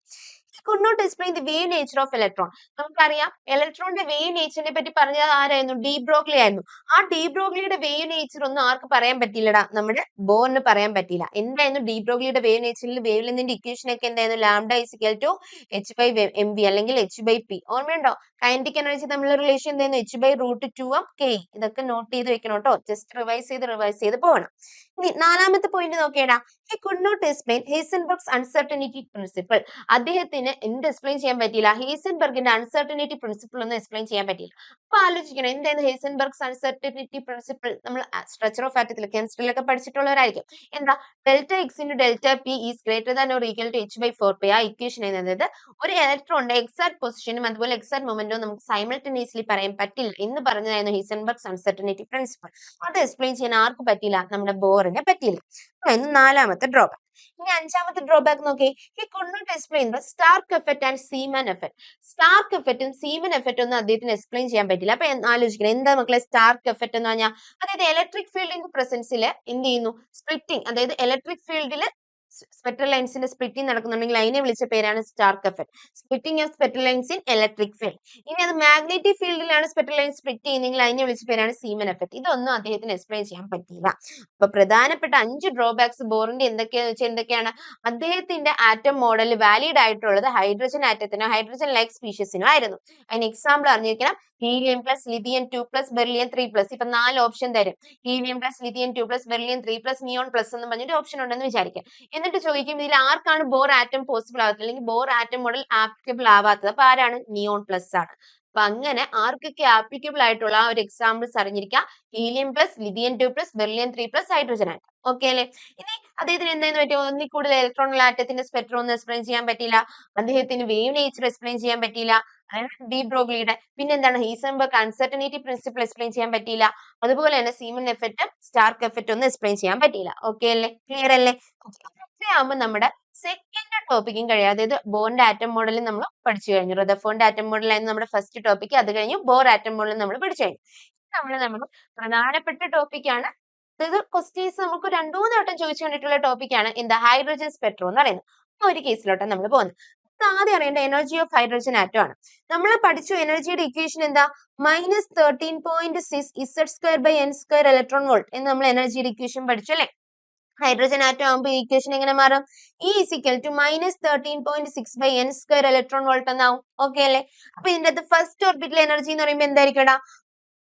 He could not explain the wave nature of electron. നമുക്കറിയാം ഇലക്ട്രോണിന്റെ വേവ് നേച്ചറിനെ പറ്റി പറഞ്ഞത് ആരായിരുന്നു, ഡി ബ്രോഗ്ലി ആയിരുന്നു. ആ ഡി ബ്രോഗ്ലിയുടെ വേവ് നേച്ചർ ഒന്നും ആർക്ക് പറയാൻ പറ്റിയില്ലടാ, നമ്മുടെ ബോറിന് പറയാൻ പറ്റിയില്ല. എന്തായിരുന്നു ഡി ബ്രോഗ്ലിയുടെ വേവ് നേച്ചറിൽ വേവ് ലെന്തിന്റെ ഇക്വേഷൻ ഒക്കെ എന്തായിരുന്നു, lambda is equal to H by M V അല്ലെങ്കിൽ എച്ച് ബൈ പി. ഓർമ്മയുണ്ടോ? കൈനറ്റിക് എനർജി തമ്മിലുള്ള റിലേഷൻ എന്തായിരുന്നു, H by root 2m k. ഇതൊക്കെ നോട്ട് ചെയ്ത് വെക്കണം കേട്ടോ, ജസ്റ്റ് റിവൈസ് ചെയ്ത് പോകണം. ഇനി നാലാമത്തെ പോയിന്റ് നോക്കിയടാ, he could not explain Heisenberg's uncertainty principle. അദ്ദേഹത്തിന് എന്ത് എക്സ്പ്ലെയിൻ ചെയ്യാൻ പറ്റിയില്ല, ഹൈസൻബർഗിന്റെ അൺസർട്ടനിറ്റി പ്രിൻസിപ്പിൾ ഒന്നും എക്സ്പ്ലെയിൻ ചെയ്യാൻ പറ്റിയില്ല. അപ്പൊ ആലോചിക്കണം, എന്തായിരുന്നു ഹൈസൻബർഗ്സ് അൺസർട്ടനിറ്റി പ്രിൻസിപ്പിൾ? നമ്മൾ സ്ട്രക്ചർ ഓഫ് ആറ്റത്തിൽ കെമിസ്ട്രിയിലൊക്കെ പഠിച്ചിട്ടുള്ളവരായിരിക്കും. എന്താ, delta X into delta P is greater than or equal to H by 4π. ആ ഇക്വേഷൻ എന്നത് ഒരു ഇലക്ട്രോണിന്റെ എക്സാക്ട് പൊസിഷനും അതുപോലെ എക്സാക്ട് മൊമെന്റും നമുക്ക് സൈമൾട്ടേനിയസ്ലി പറയാൻ പറ്റില്ല എന്ന് പറഞ്ഞതായിരുന്നു ഹൈസൻബർഗ്സ് അൺസർട്ടനിറ്റി പ്രിൻസിപ്പിൾ. അത് എക്സ്പ്ലെയിൻ ചെയ്യാൻ ആർക്ക് പറ്റിയില്ല, നമ്മുടെ ബോറിന് പറ്റിയില്ല. അതായിരുന്നു നാലാമത്തെ ഡ്രോബാക്ക്. ഇനി അഞ്ചാമത്തെ ഡ്രോബാക്ക് നോക്കി, he could not explain the Stark effect and Zeeman effect. Stark എഫക്റ്റും സീമൻ എഫക്റ്റും ഒന്നും അദ്ദേഹത്തിന് എക്സ്പ്ലെയിൻ ചെയ്യാൻ പറ്റില്ല. അപ്പൊ ആലോചിക്കണം, എന്താ മക്കളെ സ്റ്റാർക്ക് എഫക്ട് എന്ന് പറഞ്ഞാൽ, അതായത് ഇലക്ട്രിക് ഫീൽഡിന്റെ പ്രസൻസിൽ എന്ത് ചെയ്യുന്നു, സ്പ്ലിറ്റിംഗ്, അതായത് ഇലക്ട്രിക് ഫീൽഡിൽ സ്പെക്ട്രൽ ലൈൻസിന്റെ സ്പ്ലിറ്റിംഗ് നടക്കുന്നുണ്ടെങ്കിൽ അതിനെ വിളിച്ച പേരാണ് Stark effect. Splitting of spectral lines in electric field. ഇനി അത് മാഗ്നറ്റിക് ഫീൽഡിലാണ് സ്പെക്ട്രൽ ലൈൻ സ്പ്ലിറ്റ് ചെയ്യുന്നതെങ്കിൽ അതിനെ വിളിച്ച പേരാണ് സീമൻ എഫക്ട്. ഇതൊന്നും അദ്ദേഹത്തിന് എക്സ്പ്ലെയിൻ ചെയ്യാൻ പറ്റിയില്ല. അപ്പൊ പ്രധാനപ്പെട്ട 5 ഡ്രോബാക്സ് ബോറിന്റെ എന്തൊക്കെയാന്ന് വെച്ചാൽ എന്തൊക്കെയാണ്, അദ്ദേഹത്തിന്റെ ആറ്റം മോഡൽ വാലിഡ് ആയിട്ടുള്ളത് ഹൈഡ്രജൻ ആറ്റത്തിനോ ഹൈഡ്രജൻ ലൈക്ക് സ്പീഷീസിനോ ആയിരുന്നു. അതിന് എക്സാമ്പിൾ അറിഞ്ഞിരിക്കണം, helium plus lithium 2 plus beryllium 3 plus. ഇപ്പൊ 4 ഓപ്ഷൻ തരും, helium plus lithium 2 plus beryllium 3 plus neon plus എന്ന് പറഞ്ഞിട്ട് ഓപ്ഷൻ ഉണ്ടെന്ന് വിചാരിക്കാം. എന്നിട്ട് ചോദിക്കും, ഇതിൽ ആർക്കാണ് ബോർ ആറ്റം പോസിബിൾ ആവാത്തത് അല്ലെങ്കിൽ ബോർ ആറ്റം മോഡൽ ആപ്ലിക്കബിൾ ആവാത്തത്? അപ്പൊ ആരാണ്, നിയോൺ പ്ലസ് ആണ്. അപ്പൊ അങ്ങനെ ആർക്കൊക്കെ ആപ്ലിക്കബിൾ ആയിട്ടുള്ള ആ ഒരു എക്സാമ്പിൾസ് അറിഞ്ഞിരിക്കുക, helium plus lithium 2 plus beryllium 3 plus hydrogen atom. Okay അല്ലേ? ഇനി അദ്ദേഹത്തിന് എന്തായിരുന്നു പറ്റുമോ, ഒന്നിൽ കൂടുതൽ ഇലക്ട്രോൺ ഉള്ള ആറ്റത്തിന്റെ സ്പെക്ട്രം ഒന്നും എക്സ്പ്ലെയിൻ ചെയ്യാൻ പറ്റിയില്ല. അദ്ദേഹത്തിന് വേവ് നേച്ചർ എക്സ്പ്ലെയിൻ ചെയ്യാൻ പറ്റിയില്ല, അതായത് ഡി ബ്രോഗ്ലിയുടെ. പിന്നെ എന്താണ്, ഹൈസൻബർഗ് അൺസർട്ടനിറ്റി പ്രിൻസിപ്പിൾ എക്സ്പ്ലെയിൻ ചെയ്യാൻ പറ്റിയില്ല. അതുപോലെ തന്നെ സീമൻ എഫക്റ്റും സ്റ്റാർക്ക് എഫക്റ്റും ഒന്നും എക്സ്പ്ലെയിൻ ചെയ്യാൻ പറ്റിയില്ല. ഓക്കെ അല്ലേ, ക്ലിയർ അല്ലേ? ആകുമ്പോൾ നമ്മുടെ സെക്കൻഡ് ടോപ്പിക്കും കഴിയും. അതായത് ബോറിന്റെ ആറ്റം മോഡൽ നമ്മൾ പഠിച്ചു കഴിഞ്ഞു. റദർഫോർഡിന്റെ ആറ്റം മോഡൽ ആയിരുന്നു നമ്മുടെ ഫസ്റ്റ് ടോപ്പിക്. അത് കഴിഞ്ഞു ബോർ ആറ്റം മോഡൽ നമ്മൾ പഠിച്ചു കഴിഞ്ഞു. നമ്മൾ പ്രധാനപ്പെട്ട ടോപ്പിക്കാണ്. അതായത് ക്വസ്റ്റ്യൻസ് നമുക്ക് 2-3 വട്ടം ചോദിച്ചു കണ്ടിട്ടുള്ള ടോപ്പിക്കാണ് എന്താ, ഹൈഡ്രജൻ സ്പെക്ട്രം എന്ന് പറയുന്നത്. ആ ഒരു കേസിലോട്ടാണ് നമ്മൾ പോകുന്നത്. ആദ്യം അറിയേണ്ട എനർജി ഓഫ് ഹൈഡ്രജൻ ആറ്റം ആണ്. നമ്മൾ പഠിച്ചു എനർജിയുടെ ഇക്വേഷൻ എന്താ, -13.6 Z²/n² ഇലക്ട്രോൺ വോൾട്ട് എന്ന് നമ്മൾ എനർജിയുടെ ഇക്വേഷൻ പഠിച്ചു അല്ലേ. ഹൈഡ്രജൻ ആറ്റം ആകുമ്പോൾ ഇക്വേഷൻ എങ്ങനെ മാറും, E = -13.6/n² ഇലക്ട്രോൺ വോൾട്ട് എന്നാവും. ഓക്കെ അല്ലേ? അപ്പൊ ഇതിന്റെ അകത്ത് ഫസ്റ്റ് ഓർബിറ്റൽ എനർജി എന്ന് പറയുമ്പോൾ എന്തായിരിക്കും,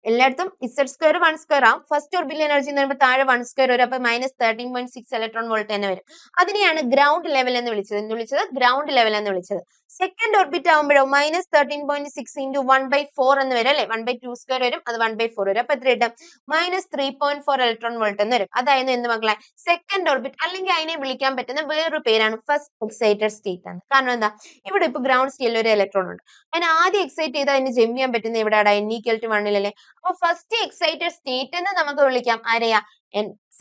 എല്ലായിടത്തും Z² 1² ആവും. ഫസ്റ്റ് ഓർബിറ്റൽ എനർജി എന്ന് പറയുമ്പോൾ താഴെ 1² വരും. അപ്പൊ -13.6 ഇലക്ട്രോൺ വോൾട്ട് തന്നെ വരും. അതിനെയാണ് ഗ്രൗണ്ട് ലെവൽ എന്ന് വിളിച്ചത്. എന്ത് വിളിച്ചത്, ഗ്രൗണ്ട് ലെവൽ എന്ന് വിളിച്ചത്. സെക്കൻഡ് ഓർബിറ്റ് ആകുമ്പോഴോ -13.6 × 1/4 എന്ന് വരും അല്ലെ, 1/2² വരും, അത് 1/4 വരും. അപ്പൊ എത്ര കിട്ടും, -3.4 ഇലക്ട്രോൺ വോൾട്ട് എന്ന് വരും. അതായിരുന്നു എന്ത് മക്കളെ, സെക്കൻഡ് ഓർബിറ്റ്. അല്ലെങ്കിൽ അതിനെ വിളിക്കാൻ പറ്റുന്ന വേറൊരു പേരാണ് ഫസ്റ്റ് എക്സൈറ്റഡ് സ്റ്റേറ്റ് ആണ്. കാരണം എന്താ, ഇവിടെ ഇപ്പൊ ഗ്രൗണ്ട് സ്റ്റേറ്റിൽ ഒരു ഇലക്ട്രോൺ ഉണ്ട്. അതിന് ആദ്യം എക്സൈറ്റ് ചെയ്താൽ അതിന് ജമ്പ് ചെയ്യാൻ പറ്റുന്ന എവിടെയാണ്, n = 1 അല്ലേ. അപ്പൊ ഫസ്റ്റ് എക്സൈറ്റഡ് സ്റ്റേറ്റ് എന്ന് നമുക്ക് വിളിക്കാം ആരെയാ,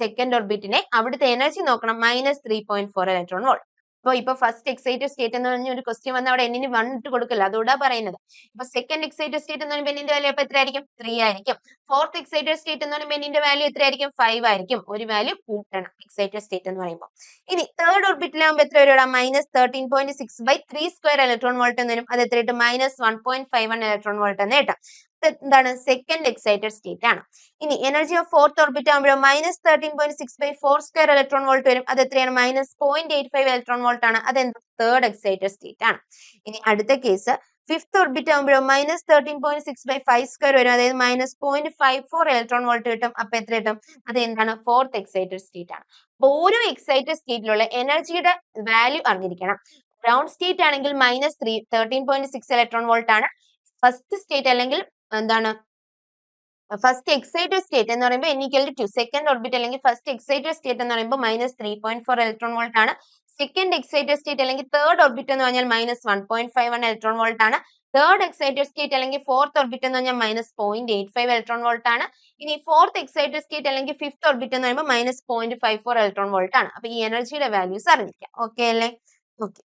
സെക്കൻഡ് ഓർബിറ്റിനെ. അവിടുത്തെ എനർജി നോക്കണം, -3.4 ഇലക്ട്രോൺ വോൾട്ട്. ഇപ്പൊ ഫസ്റ്റ് എക്സൈറ്റഡ് സ്റ്റേറ്റ് എന്ന് പറഞ്ഞ ഒരു ക്വസ്റ്റ്യൻ വന്ന അവിടെ n-ന് 1 ഇട്ട് കൊടുക്കില്ല, അതുകൊണ്ടാ പറയുന്നത്. ഇപ്പൊ സെക്കൻഡ് എക്സൈറ്റഡ് സ്റ്റേറ്റ് എന്ന് പറയുമ്പോൾ n-ന്റെ വാല്യൂ അപ്പൊ എത്ര ആയിരിക്കും, 3 ആയിരിക്കും. ഫോർത്ത് എക്സൈറ്റഡ് സ്റ്റേറ്റ് എന്ന് പറയുമ്പോൾ n-ന്റെ വാല്യൂ എത്ര ആയിരിക്കും, 5 ആയിരിക്കും. ഒരു വാല്യൂ കൂട്ടണം എക്സൈറ്റഡ് സ്റ്റേറ്റ് എന്ന് പറയുമ്പോൾ. ഇനി തേർഡ് ഓർബിറ്റിലാകുമ്പോൾ എത്ര വരും, -13.6/3² ഇലക്ട്രോൺ വോൾട്ട് എന്ന് വരും. അത് എത്ര കിട്ടും, -1.51 ഇലക്ട്രോൺ വോൾട്ട് എന്ന് കിട്ടും. എന്താണ്, സെക്കൻഡ് എക്സൈറ്റഡ് സ്റ്റേറ്റ് ആണ്. ഇനി എനർജി ഓഫ് ഫോർത്ത് ഓർബിറ്റ് ആകുമ്പോഴോ -13.6/4² ഇലക്ട്രോൺ വോൾട്ട് വരും. അത് എത്രയാണ്, -0.85 ഇലക്ട്രോൺ വോൾട്ട് ആണ്. അത് തേർഡ് എക്സൈറ്റഡ് സ്റ്റേറ്റ് ആണ്. ഇനി അടുത്ത കേസ് ഫിഫ്ത് ഓർബിറ്റ് ആകുമ്പോഴോ -13.6/5² വരും. അതായത് -0.54 ഇലക്ട്രോൺ വോൾട്ട് കിട്ടും. അപ്പൊ എത്ര കിട്ടും, അത് എന്താണ്, ഫോർത്ത് എക്സൈറ്റഡ് സ്റ്റേറ്റ് ആണ്. ഓരോ എക്സൈറ്റഡ് സ്റ്റേറ്റിലുള്ള എനർജിയുടെ വാല്യൂ അറിഞ്ഞിരിക്കണം. ഗ്രൗണ്ട് സ്റ്റേറ്റ് ആണെങ്കിൽ -13.6 ഇലക്ട്രോൺ വോൾട്ട് ആണ്. ഫസ്റ്റ് സ്റ്റേറ്റ് അല്ലെങ്കിൽ എന്താണ്, ഫസ്റ്റ് എക്സൈറ്റഡ് സ്റ്റേറ്റ് എന്ന് പറയുമ്പോൾ n = 2. സെക്കൻഡ് ഓർബിറ്റ് അല്ലെങ്കിൽ ഫസ്റ്റ് എക്സൈറ്റഡ് സ്റ്റേറ്റ് എന്ന് പറയുമ്പോൾ -3.4 ഇലക്ട്രോൺ വോൾട്ട് ആണ്. സെക്കൻഡ് എക്സൈറ്റഡ് സ്റ്റേറ്റ് അല്ലെങ്കിൽ തേർഡ് ഓർബിറ്റ് എന്ന് പറഞ്ഞാൽ -1.51 ഇലക്ട്രോൺ വോൾട്ട് ആണ്. തേർഡ് എക്സൈറ്റഡ് സ്റ്റേറ്റ് അല്ലെങ്കിൽ ഫോർത്ത് ഓർബിറ്റ് എന്ന് പറഞ്ഞാൽ -0.85 ഇലക്ട്രോൺ വോൾട്ട് ആണ്. ഇനി ഫോർത്ത് എക്സൈറ്റഡ് സ്റ്റേറ്റ് അല്ലെങ്കിൽ ഫിഫ്ത് ഓർബിറ്റ് എന്ന് പറയുമ്പോൾ -0.54 ഇലക്ട്രോൺ വോൾട്ട് ആണ്. അപ്പൊ ഈ എനർജിയുടെ വാല്യൂസ് അറിഞ്ഞിരിക്കാം. ഓക്കെ അല്ലേ? ഓക്കെ.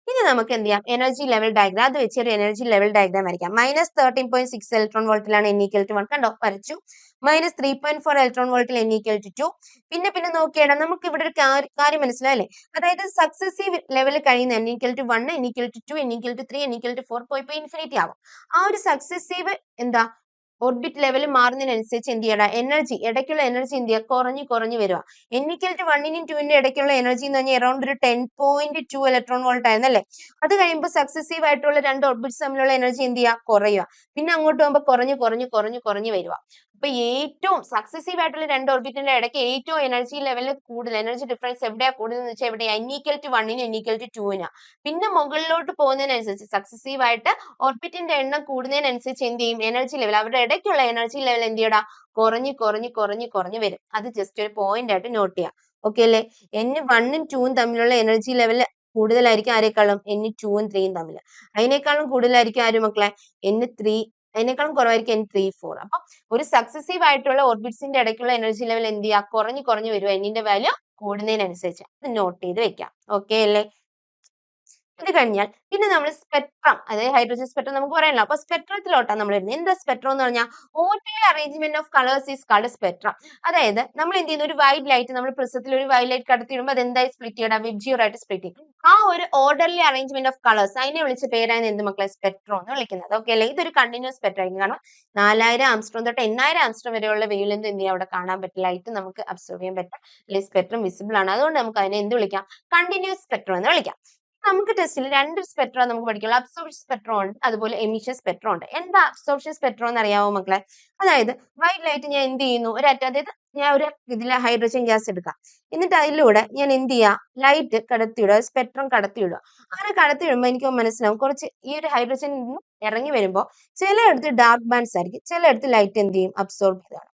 ഇനി നമുക്ക് എന്ത് ചെയ്യാം, എനർജി ലെവൽ ഡയഗ്രാം, അത് വെച്ച് ഒരു എനർജി ലെവൽ ഡയഗ്രാം വരയ്ക്കാം. -13.6 ഇലക്ട്രോൺ വോൾട്ടിലാണ് n equal to 1, കണ്ടോ വരച്ചു. -3.4 ഇലക്ട്രോൺ വോൾട്ടിൽ n equal to 2. പിന്നെ നോക്കിയാൽ നമുക്ക് ഇവിടെ ഒരു കാര്യം മനസ്സിലായല്ലേ, അതായത് സക്സസീവ് ലെവൽ കഴിയുന്ന n equal to 1, n equal to 2, n equal to 3, n equal to 4 പോയി ഇൻഫിനിറ്റി ആവും. ആ ഒരു സക്സസീവ് എന്താ ഓർബിറ്റ് ലെവൽ മാറുന്നതിനനുസരിച്ച് എന്ത് ചെയ്യണം, എനർജി ഇടയ്ക്കുള്ള എനർജി എന്ത് ചെയ്യുക, കുറഞ്ഞു വരിക. n equal to 1 നും 2 ന്റെ ഇടയ്ക്കുള്ള എനർജി എന്ന് പറഞ്ഞാൽ അറൌണ്ട് ഒരു 10.2 ഇലക്ട്രോൺ വോൾട്ട് ആയിരുന്നു അല്ലേ. അത് കഴിയുമ്പോൾ സക്സസീവ് ആയിട്ടുള്ള രണ്ട് ഓർബിറ്റ്സ് തമ്മിലുള്ള എനർജി എന്ത് ചെയ്യുക, കുറയുക. പിന്നെ അങ്ങോട്ട് പോകുമ്പോൾ കുറഞ്ഞു വരിക. അപ്പൊ ഏറ്റവും സക്സസീവ് ആയിട്ടുള്ള രണ്ട് ഓർബിറ്റിന്റെ ഇടയ്ക്ക് ഏറ്റവും എനർജി ലെവൽ കൂടുതൽ, എനർജി ഡിഫറൻസ് എവിടെയാ കൂടുതൽ എന്ന് വെച്ചാൽ എവിടെയാ, n equal to 1 നും n equal to 2 നും. പിന്നെ മുകളിലോട്ട് പോകുന്നതിനനുസരിച്ച് സക്സസീവ് ആയിട്ട് ഓർബിറ്റിന്റെ എണ്ണം കൂടുന്നതിനനുസരിച്ച് എന്ത് ചെയ്യും, എനർജി ലെവൽ അവരുടെ ഇടയ്ക്കുള്ള എനർജി ലെവൽ എന്ത് ചെയ്യടാ, കുറഞ്ഞു വരും. അത് ജസ്റ്റ് ഒരു പോയിന്റ് ആയിട്ട് നോട്ട് ചെയ്യാം. ഓക്കെ അല്ലേ. n1 ഉം 2 ഉം തമ്മിലുള്ള എനർജി ലെവൽ കൂടുതലായിരിക്കും ആരെക്കാളും, n2 ഉം 3 ഉം തമ്മിൽ. അതിനേക്കാളും കൂടുതലായിരിക്കും ആര് മക്കളെ, n3. അതിനേക്കാളും കുറവായിരിക്കും n3, 4. അപ്പൊ ഒരു സക്സസീവ് ആയിട്ടുള്ള ഓർബിറ്റ്സിന്റെ ഇടയ്ക്കുള്ള എനർജി ലെവൽ എന്ത് ചെയ്യുക, കുറഞ്ഞു വരും, എന്നിന്റെ വാല്യൂ കൂടുന്നതിനനുസരിച്ച്. അത് നോട്ട് ചെയ്ത് വെക്കാം. ഓക്കെ അല്ലേ. ഇത് കഴിഞ്ഞാൽ പിന്നെ നമ്മൾ സ്പെക്ട്രം, അതായത് ഹൈഡ്രജൻ സ്പെക്ട്രം നമുക്ക് പറയാനല്ലോ. അപ്പൊ സ്പെക്ട്രത്തിലോട്ടാണ് നമ്മൾ വരുന്നത്. എന്താ സ്പെക്ട്രം എന്ന് പറഞ്ഞാൽ orderly arrangement of colours is called spectrum. അതായത് നമ്മൾ എന്ത് ചെയ്യുന്നു, ഒരു വൈറ്റ് ലൈറ്റ് നമ്മൾ പ്രിസത്തിൽ ഒരു വൈറ്റ് ലൈറ്റ് കടത്തിയിടുമ്പോൾ അത് എന്തായി സ്പ്ലിറ്റ് ചെയ്യണം, വിബ്ജിയോർ ആയിട്ട് സ്പ്ലിറ്റ് ചെയ്യും. ആ ഒരു ഓർഡർലി അറേഞ്ച്മെന്റ് ഓഫ് കളേഴ്സ്, അതിനെ വിളിച്ച പേരാണ് എന്ത് മക്കളെ, സ്പെക്ട്രം എന്ന് വിളിക്കുന്നത്. ഓക്കെ അല്ലേ. ഇതൊരു കണ്ടിന്യൂസ് സ്പെക്ട്രം ആയിരിക്കും. കാരണം 4000 ആംസ്ട്രോം തൊട്ട് 8000 ആംസ്ട്രോം വരെയുള്ള വേവ് ലെങ്ത് എന്ത് ചെയ്യാം, അവിടെ കാണാൻ പറ്റും. ലൈറ്റ് നമുക്ക് അബ്സോർവ് ചെയ്യാൻ പറ്റും, അല്ലെങ്കിൽ സ്പെക്ട്രം വിസിബിൾ ആണ്. അതുകൊണ്ട് നമുക്ക് അതിനെ എന്ത് വിളിക്കാം, കണ്ടിന്യൂസ് സ്പെക്ട്രം എന്ന് വിളിക്കാം. നമുക്ക് ടെസ്റ്റിൽ രണ്ട് സ്പെക്ട്രം നമുക്ക് പഠിക്കാം. അബ്സോർപ്ഷൻ സ്പെക്ട്രം ഉണ്ട്, അതുപോലെ എമിഷൻ സ്പെക്ട്രം ഉണ്ട്. എന്താ അബ്സോർപ്ഷൻ സ്പെക്ട്രം എന്ന് അറിയാമോ മക്കളെ? അതായത് വൈറ്റ് ലൈറ്റ് ഞാൻ എന്ത് ചെയ്യുന്നു, അതായത് ഞാൻ ഒരു ഇതിലെ ഹൈഡ്രജൻ ഗ്യാസ് എടുക്കാം, എന്നിട്ട് അതിലൂടെ ഞാൻ എന്ത് ചെയ്യാം, ലൈറ്റ് കടത്തിയിടുക, സ്പെക്ട്രം കടത്തിയിടുക. അങ്ങനെ കടത്തിയിടുമ്പോൾ എനിക്ക് മനസ്സിലാവും, കുറച്ച് ഈ ഒരു ഹൈഡ്രജൻ ഇറങ്ങി വരുമ്പോൾ ചിലയിടത്ത് ഡാർക്ക് ബാൻഡ്സ് ആയിരിക്കും, ചിലയിടത്ത് ലൈറ്റ് എന്ത് ചെയ്യും, അബ്സോർബ് ചെയ്താണ്.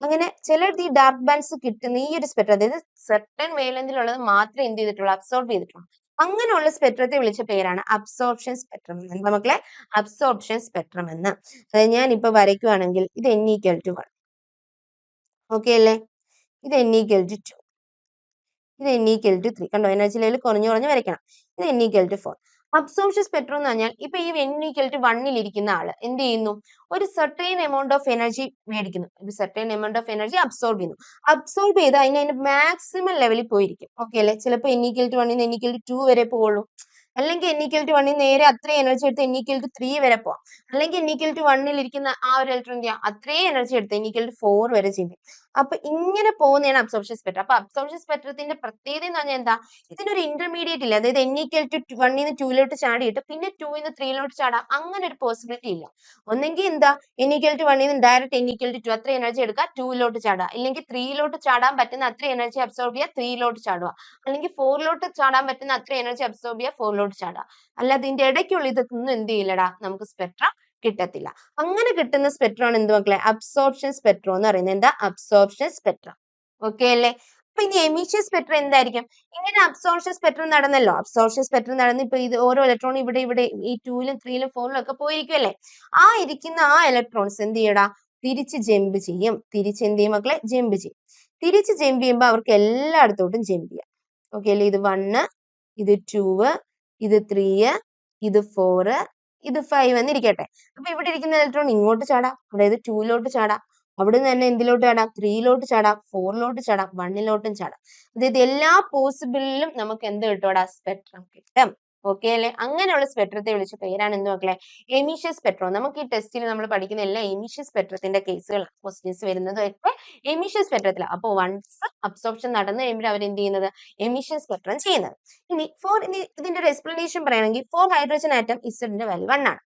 അങ്ങനെ ചിലയിടത്ത് ഈ ഡാർക്ക് ബാൻഡ്സ് കിട്ടുന്ന ഈ ഒരു സ്പെക്ട്രം, അതായത് സെർട്ടൺ വേവ്ലെങ്തിലുള്ളത് മാത്രമേ എന്ത് ചെയ്തിട്ടുള്ളൂ, അബ്സോർബ് ചെയ്തിട്ടുള്ളൂ. അങ്ങനെയുള്ള സ്പെക്ട്രത്തെ വിളിച്ച പേരാണ് അബ്സോർപ്ഷൻ സ്പെക്ട്രം. എന്താ മക്കളെ, അബ്സോർപ്ഷൻ സ്പെക്ട്രം എന്ന്. അതായത് ഞാൻ ഇപ്പൊ വരയ്ക്കുവാണെങ്കിൽ ഇത് n equal to 1, ഓക്കെ അല്ലേ. ഇത് n equal to 2, ഇത് n equal to 3. കണ്ടോ, എനർജി ലെവൽ കുറഞ്ഞു വരയ്ക്കണം. ഇത് n equal to 4. Absorption spectrum എന്ന് പറഞ്ഞാൽ ഇപ്പൊ ഈ n equal to 1 ഇരിക്കുന്ന ആള് എന്ത് ചെയ്യുന്നു, ഒരു സർട്ടൈൻ എമൗണ്ട് ഓഫ് എനർജി മേടിക്കുന്നു, ഒരു certain amount of energy absorb ചെയ്യുന്നു. അബ്സോർബ് ചെയ്ത് അതിന്റെ മാക്സിമം ലെവലിൽ പോയിരിക്കും. ഓക്കെ അല്ലേ. ചിലപ്പോൾ n equal to 1 ന്ന് n equal to 2 വരെ പോകുള്ളൂ, അല്ലെങ്കിൽ n equal to 1 നേരെ അത്രയും എനർജി എടുത്ത് n equal to 3 വരെ പോവാം, അല്ലെങ്കിൽ n equal to 1 ഇരിക്കുന്ന ആ ഒരു ഇലക്ട്രോൺ അത്രയും എനർജി എടുത്ത് n equal to 4 വരെ ചെയ്യും. അപ്പൊ ഇങ്ങനെ പോകുന്നതാണ് അബ്സോർപ്ഷൻ സ്പെക്ട്രം. അപ്പൊ അബ്സോർപ്ഷൻ സ്പെക്ട്രത്തിന്റെ പ്രത്യേകത എന്ന് പറഞ്ഞാൽ എന്താ, ഇതിനൊരു ഇന്റർമീഡിയറ്റ് ഇല്ല. അതായത് n equal to 1 ന്ന് 2 ചാടിയിട്ട് പിന്നെ 2 ന്ന് 3 ചാടാം, അങ്ങനെ ഒരു പോസിബിലിറ്റി ഇല്ല. ഒന്നെങ്കിൽ എന്താ, n equal to 1 ന്ന് ഡയറക്റ്റ് n equal to 2 അത്ര എനർജി എടുക്കുക, 2 ചാടുക, ഇല്ലെങ്കിൽ 3 ചാടാൻ പറ്റുന്ന അത്ര എനർജി അബ്സോർബ് ചെയ്യുക, 3 ചാടുക, അല്ലെങ്കിൽ 4 ചാടാൻ പറ്റുന്ന അത്ര എനർജി അബ്സോർബ് ചെയ്യുക, 4 ചാടുക. അല്ലാതെ ഇതിന്റെ ഇടയ്ക്കുള്ള ഇതൊന്നും എന്ത് ചെയ്യില്ലടാ, നമുക്ക് സ്പെക്ട്രം കിട്ടത്തില്ല. അങ്ങനെ കിട്ടുന്ന സ്പെക്ട്രം ആണ് എന്ത് മക്കളെ, അബ്സോർപ്ഷൻ സ്പെക്ട്രം എന്ന് പറയുന്നത്. എന്താ, അബ്സോർപ്ഷൻ സ്പെക്ട്രം. ഓക്കെ അല്ലേ. അപ്പൊ ഇനി എമിഷൻ സ്പെക്ട്രം എന്തായിരിക്കും? ഇങ്ങനെ അബ്സോർപ്ഷൻ സ്പെക്ട്രം നടന്നല്ലോ, അബ്സോർപ്ഷൻ സ്പെക്ട്രം നടന്ന് ഇപ്പൊ ഇത് ഓരോ ഇലക്ട്രോൺ ഇവിടെ ഈ 2 ലും 3 ലും 4 ലും ഒക്കെ പോയിരിക്കുമല്ലേ. ആ ഇരിക്കുന്ന ആ ഇലക്ട്രോൺസ് എന്ത് ചെയ്യടാ, തിരിച്ച് ജമ്പ് ചെയ്യും. തിരിച്ച് എന്ത് ചെയ്യും മക്കളെ, ജമ്പ് ചെയ്യും. തിരിച്ച് ജമ്പ് ചെയ്യുമ്പോൾ അവർക്ക് എല്ലായിടത്തോട്ടും ജമ്പ് ചെയ്യാം. ഓക്കെ അല്ലേ. ഇത് 1, ഇത് 2, ഇത് 3, ഇത് 4, ഇത് 5 എന്നിരിക്കട്ടെ. അപ്പൊ ഇവിടെ ഇരിക്കുന്ന ഇലക്ട്രോൺ ഇങ്ങോട്ട് ചാടാം, അതായത് 2 ചാടാം, അവിടെ നിന്ന് തന്നെ എന്തിലോട്ട് ചാടാം, 3 ചാടാം, 4 ചാടാം, 1 ചാടാം. അതായത് എല്ലാ പോസിബിളിലും നമുക്ക് എന്ത് കിട്ടും, സ്പെക്ട്രം കിട്ടും. ഓക്കെ അല്ലേ. അങ്ങനെയുള്ള സ്പെക്ട്രത്തെ വിളിച്ച പേരാണ് എന്ത് മക്കളെ, എമിഷൻ സ്പെക്ട്രം. നമുക്ക് ഈ ടെസ്റ്റിൽ നമ്മൾ പഠിക്കുന്ന എല്ലാ എമിഷൻ സ്പെക്ട്രത്തിന്റെ കേസുകൾ ക്വസ്റ്റ്യൻസ് വരുന്നത് ഒക്കെ എമിഷൻ സ്പെക്ട്രത്തിലാണ്. അപ്പോൾ വൺസ് അബ്സോർപ്ഷൻ നടന്നു കഴിയുമ്പോൾ അവർ എന്ത് ചെയ്യുന്നത്, എമിഷൻ സ്പെക്ട്രം ചെയ്യുന്നത്. ഇനി ഇതിന്റെ ഒരു എക്സ്പ്ലനേഷൻ പറയുകയാണെങ്കിൽ ഫോർ ഹൈഡ്രജൻ ആറ്റം ഇസഡിന്റെ വാല്യൂ 1 ആണ്.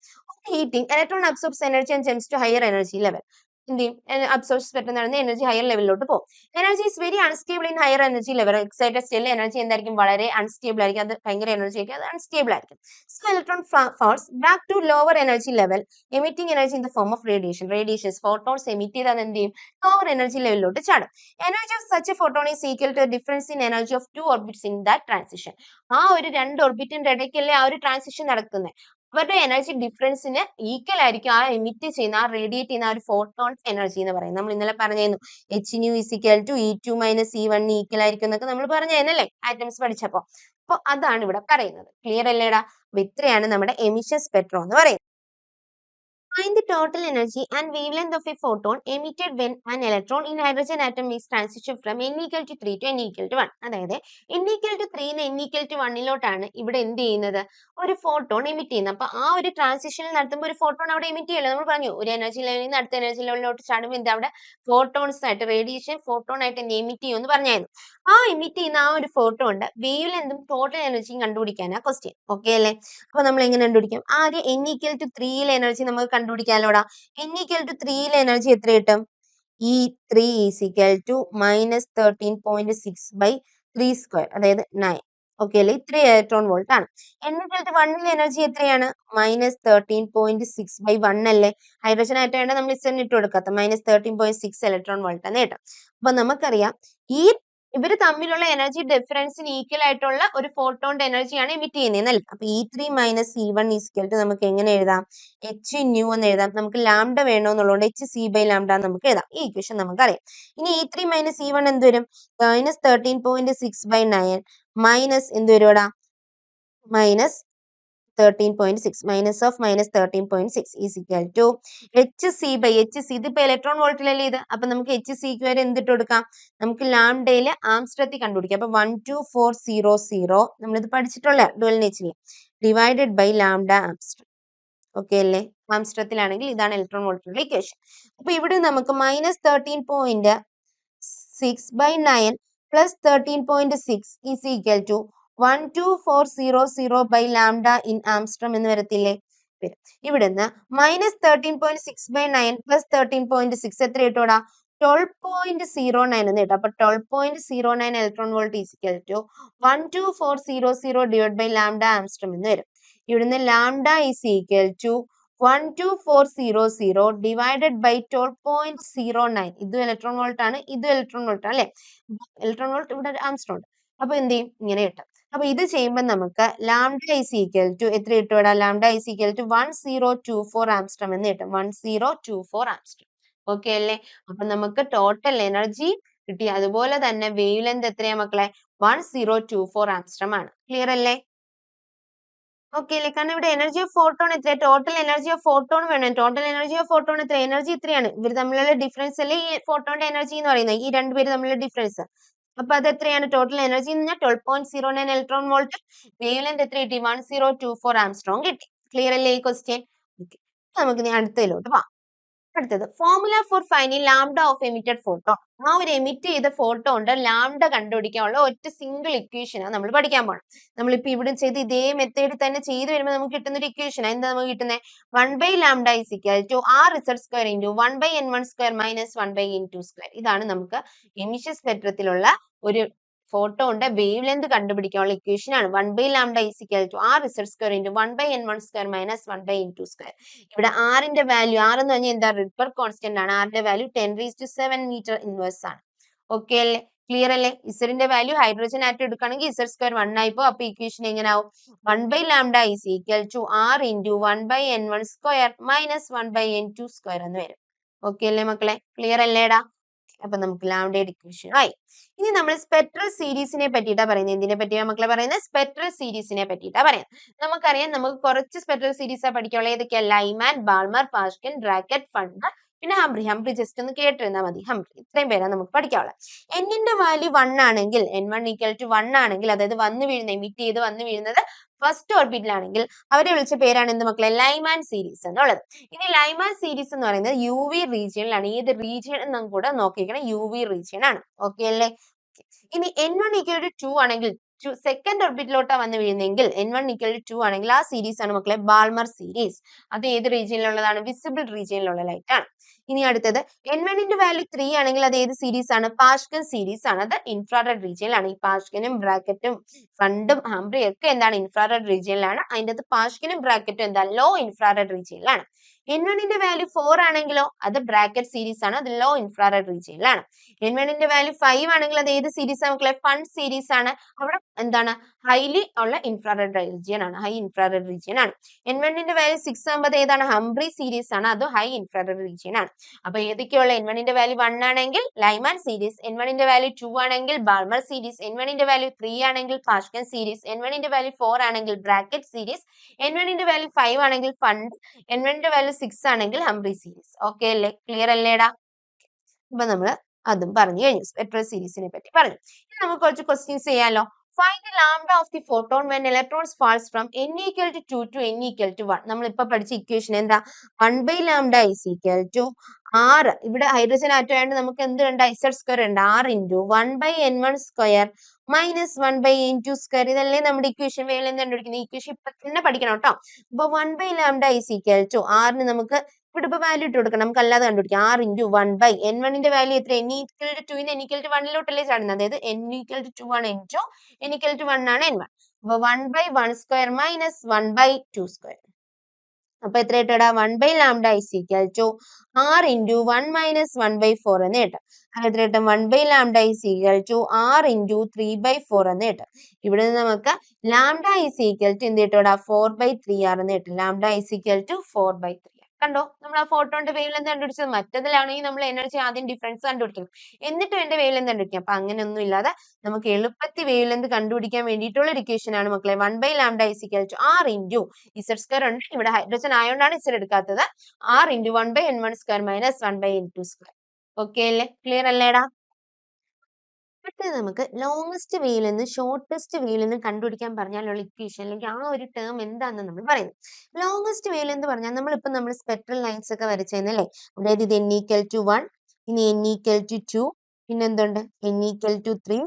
Heating electron absorbs energy and jumps to higher energy level. എന്ത് ചെയ്യും, അബ്സോർപ്ഷൻ സ്പെക്ട്രം നടന്ന് എനർജി ഹയർ ലെവലിലോട്ട് പോകും. Energy is very unstable in higher energy level. Excited സ്റ്റേറ്റിൽ എനർജി എന്തായിരിക്കും, വളരെ അൺസ്റ്റേബിൾ ആയിരിക്കും. അത് ഭയങ്കര എനർജി ആയിരിക്കും, അത് അൺസ്റ്റേബിൾ ആയിരിക്കും. So electron falls back to lower energy level, emitting energy in the form of radiations. Photons emit ചെയ്താൽ എന്ത് ചെയ്യും, ലോവർ എനർജി ലെവലിലോട്ട് ചാടും. Energy of such a photon is equal to difference in energy of 2 orbits in that transition. ആ ഒരു 2 ഓർബിറ്റിന്റെ ഇടയ്ക്കല്ലേ ആ ഒരു transition നടക്കുന്നത്. അവരുടെ എനർജി ഡിഫറൻസിന് ഈക്വൽ ആയിരിക്കും ആ എമിറ്റ് ചെയ്യുന്ന, ആ റേഡിയേറ്റ് ചെയ്യുന്ന ആ ഒരു ഫോട്ടോൺസ് എനർജി എന്ന് പറയുന്നത്. നമ്മൾ ഇന്നലെ പറഞ്ഞിരുന്നു h nu is equal to E2 minus E1 equal ആയിരിക്കും എന്നൊക്കെ നമ്മൾ പറഞ്ഞിരുന്നല്ലേ ആറ്റംസ് പഠിച്ചപ്പോ. അപ്പൊ അതാണ് ഇവിടെ പറയുന്നത്. ക്ലിയർ അല്ലേടാ? അപ്പൊ ഇത്രയാണ് നമ്മുടെ എമിഷൻ സ്പെക്ട്രം എന്ന് പറയുന്നത്. Find the total energy and wavelength of a photon emitted when an electron in hydrogen atom is transition from n equal to 3 to n equal to 1. അതായത് n equal to 3 ന്ന് n equal to 1 ഇവിടെ എന്ത് ചെയ്യുന്നത്? ഒരു photon emit ചെയ്യുന്നത്. അപ്പൊ ആ ഒരു ട്രാൻസിഷൻ നടത്തുമ്പോൾ ഒരു ഫോട്ടോൺ അവിടെ എമിറ്റ് ചെയ്യല്ലോ. നമ്മൾ പറഞ്ഞു ഒരു എനർജി ലെവലിൽ നിന്ന് അടുത്ത എനർജി ലെവലിലോട്ട് ചാടുമ്പോൾ എന്താ അവിടെ ഫോട്ടോൺസ് ആയിട്ട് റേഡിയേഷൻ ഫോട്ടോൺ ആയിട്ട് എമിറ്റ് ചെയ്യുമെന്ന് പറഞ്ഞായിരുന്നു. ആ എമിറ്റ് ചെയ്യുന്ന ആ ഒരു ഫോട്ടോണിന്റെ വേവ് ലെങ്തും ടോട്ടൽ എനർജിയും കണ്ടുപിടിക്കാനാ ക്വസ്റ്റ്യൻ. ഓക്കെ അല്ലേ? അപ്പൊ നമ്മൾ എങ്ങനെ കണ്ടുപിടിക്കും? ആദ്യം n equal to 3 എനർജി നമുക്ക് കണ്ടുപിടിക്കാലോടാ. n equal to 3 എനർജി എത്ര കിട്ടും? E3 is equal to -13.6 by 3 square, അതായത് 9. ഓക്കെ അല്ലേ? 3 ഇലക്ട്രോൺ വോൾട്ട് ആണ്. n equal to 1 എനർജി എത്രയാണ്? -13.6 by 1 അല്ലേ? ഹൈഡ്രജൻ ആയിട്ടാണ് നമ്മൾ ഇസെൻ ഇട്ട് കൊടുക്കാത്ത -13.6 ഇലക്ട്രോൺ വോൾട്ട് ആണ് കേട്ടോ. അപ്പൊ നമുക്കറിയാം ഈ ഇവർ തമ്മിലുള്ള എനർജി ഡിഫറൻസിന് ഈക്വൽ ആയിട്ടുള്ള ഒരു ഫോട്ടോണിന്റെ എനർജിയാണ് എമിറ്റ് ചെയ്യുന്നത്. അപ്പൊ E3 minus E1 equal to നമുക്ക് എങ്ങനെ എഴുതാം? H ന്യൂ എന്ന് എഴുതാം. നമുക്ക് ലാംഡ വേണമെന്നുള്ളതുകൊണ്ട് HC/λ നമുക്ക് എഴുതാം. ഈ ഇക്വേഷൻ നമുക്കറിയാം. ഇനി E3 മൈനസ് E1 എന്ത് വരും? -13.6 by 9 മൈനസ് എന്ത് വരുവാടാ? -13.6 minus of -13.6 is equal to HC/HC. ഇതിപ്പോ ഇലക്ട്രോൺ വോൾട്ടിലല്ലേ ഇത്. അപ്പൊ നമുക്ക് HCക്ക് വരെ എന്തിട്ട് കൊടുക്കാം? നമുക്ക് ലാംഡയില് ആംസ്ട്രത്തിൽ കണ്ടുപിടിക്കാം. അപ്പൊ 12400 നമ്മളിത് പഠിച്ചിട്ടുള്ള ഡുവൽ നേച്ചറിൽ divided by lambda angstrom. Okay അല്ലേ? ആംസ്ട്രത്തിലാണെങ്കിൽ ഇതാണ് ഇലക്ട്രോൺ വോൾട്ടിലുള്ള ഇക്വേഷൻ. അപ്പൊ ഇവിടെ നമുക്ക് -13.6 by 9 plus 13.6 is equal to 12400 by lambda in Armstrong എന്ന് വരത്തില്ലേ? വരും. ഇവിടുന്ന് -13.6 by 9 plus 13.6 എത്ര കിട്ടൂടാ? 12.09 എന്ന് കിട്ടും. അപ്പൊ 12.09 electron volt is equal to 12400 divide by lambda angstrom എന്ന് വരും. ഇവിടുന്ന് lambda is equal to 12400 divided by 12.09. ഇതും ഇലക്ട്രോൺ വോൾട്ട് ആണ്, ഇതും ഇലക്ട്രോൺ വോൾട്ട് ആണ് അല്ലെ? ഇലക്ട്രോൺ വോൾട്ട് ഇവിടെ ആംസ്ട്രോം ഉണ്ട്. അപ്പൊ എന്ത് ചെയ്യും? ഇങ്ങനെ കിട്ടും. അപ്പൊ ഇത് ചെയ്യുമ്പോൾ നമുക്ക് ലാംഡ ഈസ് ഈക്വൽ ടു എത്ര കിട്ടും? ലാംഡ ഈസ് ഈക്വൽ ടു 1024 ആംസ്ട്രം എന്ന് കിട്ടും. 1024 ആംസ്ട്രം. ഓക്കെ അല്ലേ? അപ്പൊ നമുക്ക് ടോട്ടൽ എനർജി കിട്ടി. അതുപോലെ തന്നെ വേവ് ലെങ്ത് എത്രയാ മക്കളെ? 1024 ആംസ്ട്രം ആണ്. ക്ലിയർ അല്ലേ? ഓക്കെ അല്ലേ? കാരണം ഇവിടെ എനർജി ഓഫ് ഫോട്ടോൺ എത്ര? ടോട്ടൽ എനർജി ഓഫ് ഫോട്ടോൺ വേണം. ടോട്ടൽ എനർജി ഓഫ് ഫോട്ടോൺ എത്ര? എനർജി ഇത്രയാണ്. ഇവർ തമ്മിലുള്ള ഡിഫറൻസ് അല്ലേ ഈ ഫോട്ടോണിന്റെ എനർജി എന്ന് പറയുന്നത്. ഈ രണ്ടുപേര് തമ്മിലുള്ള ഡിഫറൻസ്. അപ്പൊ അത് എത്രയാണ്? ടോട്ടൽ എനർജി എന്ന് പറഞ്ഞാൽ 12.09 ഇലക്ട്രോൺ വോൾട്ട്. വേവ് ലെങ്ത് എത്ര കിട്ടി? 1024 ആംസ്ട്രോം കിട്ടി. ക്ലിയർ അല്ലേ ഈ ക്വസ്റ്റ്യൻ? ഓക്കെ, നമുക്ക് ഇനി അടുത്തതിലോട്ട് പോവാം. അടുത്തത് formula for finding lambda of emitted photon. ആ ഒരു എമിറ്റ് ചെയ്ത ഫോട്ടോണ്ട് ലാംഡ കണ്ടുപിടിക്കാനുള്ള ഒറ്റ സിംഗിൾ ഇക്വേഷനാണ് നമ്മൾ പഠിക്കാൻ പോകണം. നമ്മളിപ്പോ ഇവിടെ ചെയ്ത് ഇതേ മെത്തേഡിൽ തന്നെ ചെയ്ത് വരുമ്പോൾ നമുക്ക് കിട്ടുന്ന ഒരു ഇക്വേഷൻ എന്താ നമുക്ക് കിട്ടുന്നത്? 1/λ is equal to r(z² into 1/n1² minus 1/n2². ഇതാണ് നമുക്ക് എമിഷൻ സ്പെക്ട്രത്തിലുള്ള ഒരു ഫോട്ടോന്റെ വേവ് ലെങ്ത് കണ്ടുപിടിക്കാനുള്ള ഇക്വേഷൻ ആണ്. 1/λ is equal to r(z² into 1/n1² minus 1/n2². ഇവിടെ ആറിന്റെ വാല്യൂ, ആർ എന്ന് പറഞ്ഞാൽ എന്താ? റിപ്പർ കോൺസ്റ്റന്റ് ആണ്. ആറിന്റെ വാല്യൂ 10⁻⁷ മീറ്റർ ഇൻവേഴ്സ് ആണ്. ഓക്കെ അല്ലേ? ക്ലിയർ അല്ലേ? ഇസഡിന്റെ വാല്യൂ ഹൈഡ്രോജൻ ആറ്റം എടുക്കുകയാണെങ്കിൽ Z² 1 ആയിപ്പോ. അപ്പൊ ഇക്വേഷൻ എങ്ങനെ ആവും? 1/λ is equal to r into 1/n1² minus 1/n2² എന്ന് വരും. ഓക്കെ അല്ലേ മക്കളെ? ക്ലിയർ അല്ലേടാ? അപ്പൊ നമുക്ക് ലാംഡയുടെ ഇക്വേഷൻ ആയി. ഇനി നമ്മൾ സ്പെക്ട്രൽ സീരീസിനെ പറ്റിയിട്ടാ പറയുന്നത്. എന്തിനെ പറ്റിയാ മക്കളെ പറയുന്നത്? സ്പെക്ട്രൽ സീരീസിനെ പറ്റിയിട്ടാ പറയുന്നത്. നമുക്കറിയാം നമുക്ക് കുറച്ച് സ്പെക്ട്രൽ സീരീസാ പഠിക്കാനുള്ളത്. ഏതൊക്കെയാ? ലൈമാൻ, ബാൾമർ, പാസ്കൽ, ഡ്രാക്കറ്റ്, ഫണ്ടർ, പിന്നെ ഹംബ്രി. ഹംബ്രി ജസ്റ്റ് ഒന്ന് കേട്ടിരുന്നാൽ മതി. ഹംബ്രി. ഇത്രയും പേരാണ് നമുക്ക് പഠിക്കാനുള്ളത്. എന്നിന്റെ വാല്യൂ 1 ആണെങ്കിൽ, n1 equal to 1 ആണെങ്കിൽ, അതായത് വന്നു വീഴുന്ന എമിറ്റ് ചെയ്ത് വന്നു വീഴുന്നത് ഫസ്റ്റ് ഓർബിറ്റിലാണെങ്കിൽ അവരെ വിളിച്ച പേരാണ് എന്ത് മക്കളെ? ലൈമാൻ സീരീസ് എന്നുള്ളത്. ഇനി ലൈമാൻ സീരീസ് എന്ന് പറയുന്നത് UV റീജിയനിലാണ്. ഏത് റീജിയൻ എന്നും കൂടെ നോക്കിയിരിക്കണം. UV റീജിയൻ ആണ്. ഓക്കെ അല്ലേ? ഇനി n1 equal to 2 ആണെങ്കിൽ, സെക്കൻഡ് ഓർബിറ്റിലോട്ടാ വന്ന് വീഴുന്നെങ്കിൽ n1 equal to 2 ആണെങ്കിൽ ആ സീരീസ് ആണ് മക്കളെ ബാൾമർ സീരീസ്. അത് ഏത് റീജിയനിലുള്ളതാണ്? വിസിബിൾ റീജിയനിലുള്ള ലൈറ്റ് ആണ്. ഇനി അടുത്തത് n1 ന്റെ വാല്യൂ 3 ആണെങ്കിൽ അത് ഏത് സീരീസ് ആണ്? പാസ്കൽ സീരീസ് ആണ്. അത് ഇൻഫ്രാറെഡ് റീജിയനിലാണ്. ഈ പാസ്കലും ബ്രാക്കറ്റും ഫണ്ടും ഹംബ്രിയും ഒക്കെ എന്താണ്? ഇൻഫ്രാറെഡ് റീജിയനിലാണ്. അതിന്റെ അകത്ത് പാസ്കലും ബ്രാക്കറ്റും എന്താ? Law infrared റീജിയനിലാണ്. n1 ന്റെ വാല്യൂ 4 ആണെങ്കിലോ അത് ബ്രാക്കറ്റ് സീരീസ് ആണ്. അത് ലോ ഇൻഫ്രാറെഡ് റീജിയനിലാണ്. n1 ന്റെ വാല്യൂ 5 ആണെങ്കിൽ അത് ഏത് സീരീസ് ആണ് മക്കളെ? ഫണ്ട് സീരീസ് ആണ്. അവിടെ എന്താണ്? ഹൈലി ഉള്ള ഇൻഫ്രാറെഡ് റീജിയൻ ആണ്, ഹൈ ഇൻഫ്രാറെഡ് റീജിയൻ ആണ്. N1ന്റെ വാല്യൂ 6 ആകുമ്പോൾ ഏതാണ്, ഹംബ്രി സീരീസ് ആണ്, അത് ഹൈ ഇൻഫ്രാറെഡ് റീജിയൻ ആണ്. അപ്പൊ ഏതൊക്കെയുള്ള N1ന്റെ വാല്യൂ 1 ആണെങ്കിൽ ലൈമാൻ സീരീസ്, N1ന്റെ വാല്യൂ 2 ആണെങ്കിൽ ബാൾമർ സീരീസ്, N1ന്റെ വാല്യൂ 3 ആണെങ്കിൽ പാഷ്കൻ സീരീസ്, N1ന്റെ വാല്യൂ 4 ആണെങ്കിൽ ബ്രാക്കറ്റ് സീരീസ്, N1ന്റെ വാല്യൂ 5 ആണെങ്കിൽ ഫണ്ട്, N1ന്റെ വാല്യൂ 6 ആണെങ്കിൽ ഹംബ്രി സീരീസ്. ഓക്കെ അല്ലേ, ക്ലിയർ അല്ലേടാ? അപ്പൊ നമ്മള് അതും പറഞ്ഞു കഴിഞ്ഞു, സ്പെക്ട്രൽ സീരീസിനെ പറ്റി പറഞ്ഞു. ഇനി നമുക്ക് കുറച്ച് ക്വസ്റ്റ്യൻസ് ചെയ്യാലോ. Find the lambda of the photon when electrons falls from n equal to 2 to n equal to 1. നമ്മൾ ഇപ്പൊ പഠിച്ച ഇക്വേഷൻ എന്താ, 1 by lambda is equal to r. ഇവിടെ ഹൈഡ്രജൻ ആറ്റം ആയതുകൊണ്ട് നമുക്ക് എന്ത് ഉണ്ട്, z സ്ക്വയർ ഉണ്ട്, r into 1 by n1 square minus 1 by n2 square. ഇതല്ലേ നമ്മുടെ ഇക്വേഷൻ. വേഗം കണ്ടുപിടിക്കുന്നത് ഇക്വേഷൻ ഇപ്പൊ തന്നെ പഠിക്കണം കേട്ടോ. അപ്പൊ 1 by lambda is equal to r ന് നമുക്ക് ഇവിടെ ഇപ്പൊ വാല്യൂ ഇട്ട് കൊടുക്കണം, നമുക്ക് അല്ലാതെ കണ്ടുപിടിക്കാം. r into 1 by n1ന്റെ വാല്യൂ എത്ര, n equal to 2 n equal to 1 ചാടുന്നത്, അതായത് n equal to 2 ആണ് n2, n equal to 1 ആണ് n1. അപ്പൊ 1 by 1 square minus 1 by 2 square. അപ്പൊ എത്ര കിട്ടാ, 1 by lambda is equal to r into 1 minus 1 by 4 എന്ന് കിട്ടും. അപ്പൊ എത്ര കിട്ടും, 1 by lambda is equal to r into 3 by 4 എന്ന് കിട്ടും. ഇവിടെ നിന്ന് നമുക്ക് lambda is equal to എന്ത് കിട്ടും, 4 by 3r എന്ന് കിട്ടും. lambda is equal to 4 by 3. കണ്ടോ, നമ്മൾ ആ ഫോട്ടോന്റെ വേവ് ലെങ്ത് കണ്ടുപിടിച്ചത്. മറ്റതിലാണെങ്കിൽ നമ്മൾ എനർജി ആദ്യം ഡിഫറൻസ് കണ്ടുപിടിക്കണം, എന്നിട്ട് എന്റെ വേവ് ലെങ്ത് കണ്ടുപിടിക്കാം. അപ്പൊ അങ്ങനെയൊന്നും ഇല്ലാതെ നമുക്ക് എളുപ്പത്തിൽ വേവ് ലെങ്ത് കണ്ടുപിടിക്കാൻ വേണ്ടിയിട്ടുള്ള ഒരു ഇക്വേഷൻ ആണ് മക്കളെ 1 by lambda is equal to r into z square ഉണ്ട്, ഇവിടെ ഹൈഡ്രജൻ ആയതുകൊണ്ടാണ് z എടുക്കാത്തത്, r into 1 by n1 square minus 1 by n2 square. Okay അല്ലേ, ക്ലിയർ അല്ലേടാ? അടുത്തത് നമുക്ക് longest wave length shortest wave length കണ്ടുപിടിക്കാൻ പറഞ്ഞാലുള്ള ഇക്വേഷൻ അല്ലെങ്കിൽ ആ ഒരു ടേം എന്താണെന്ന് നമ്മൾ പറയുന്നത്. ലോങ്സ്റ്റ് വേവ് ലെങ്ത് പറഞ്ഞാൽ നമ്മൾ സ്പെക്ട്രൽ ലൈൻസ് ഒക്കെ വരച്ചല്ലേ, അതായത് ഇത് n equal to 1, ഇനി n equal to 2, പിന്നെ എന്തുണ്ട് n equal to 3,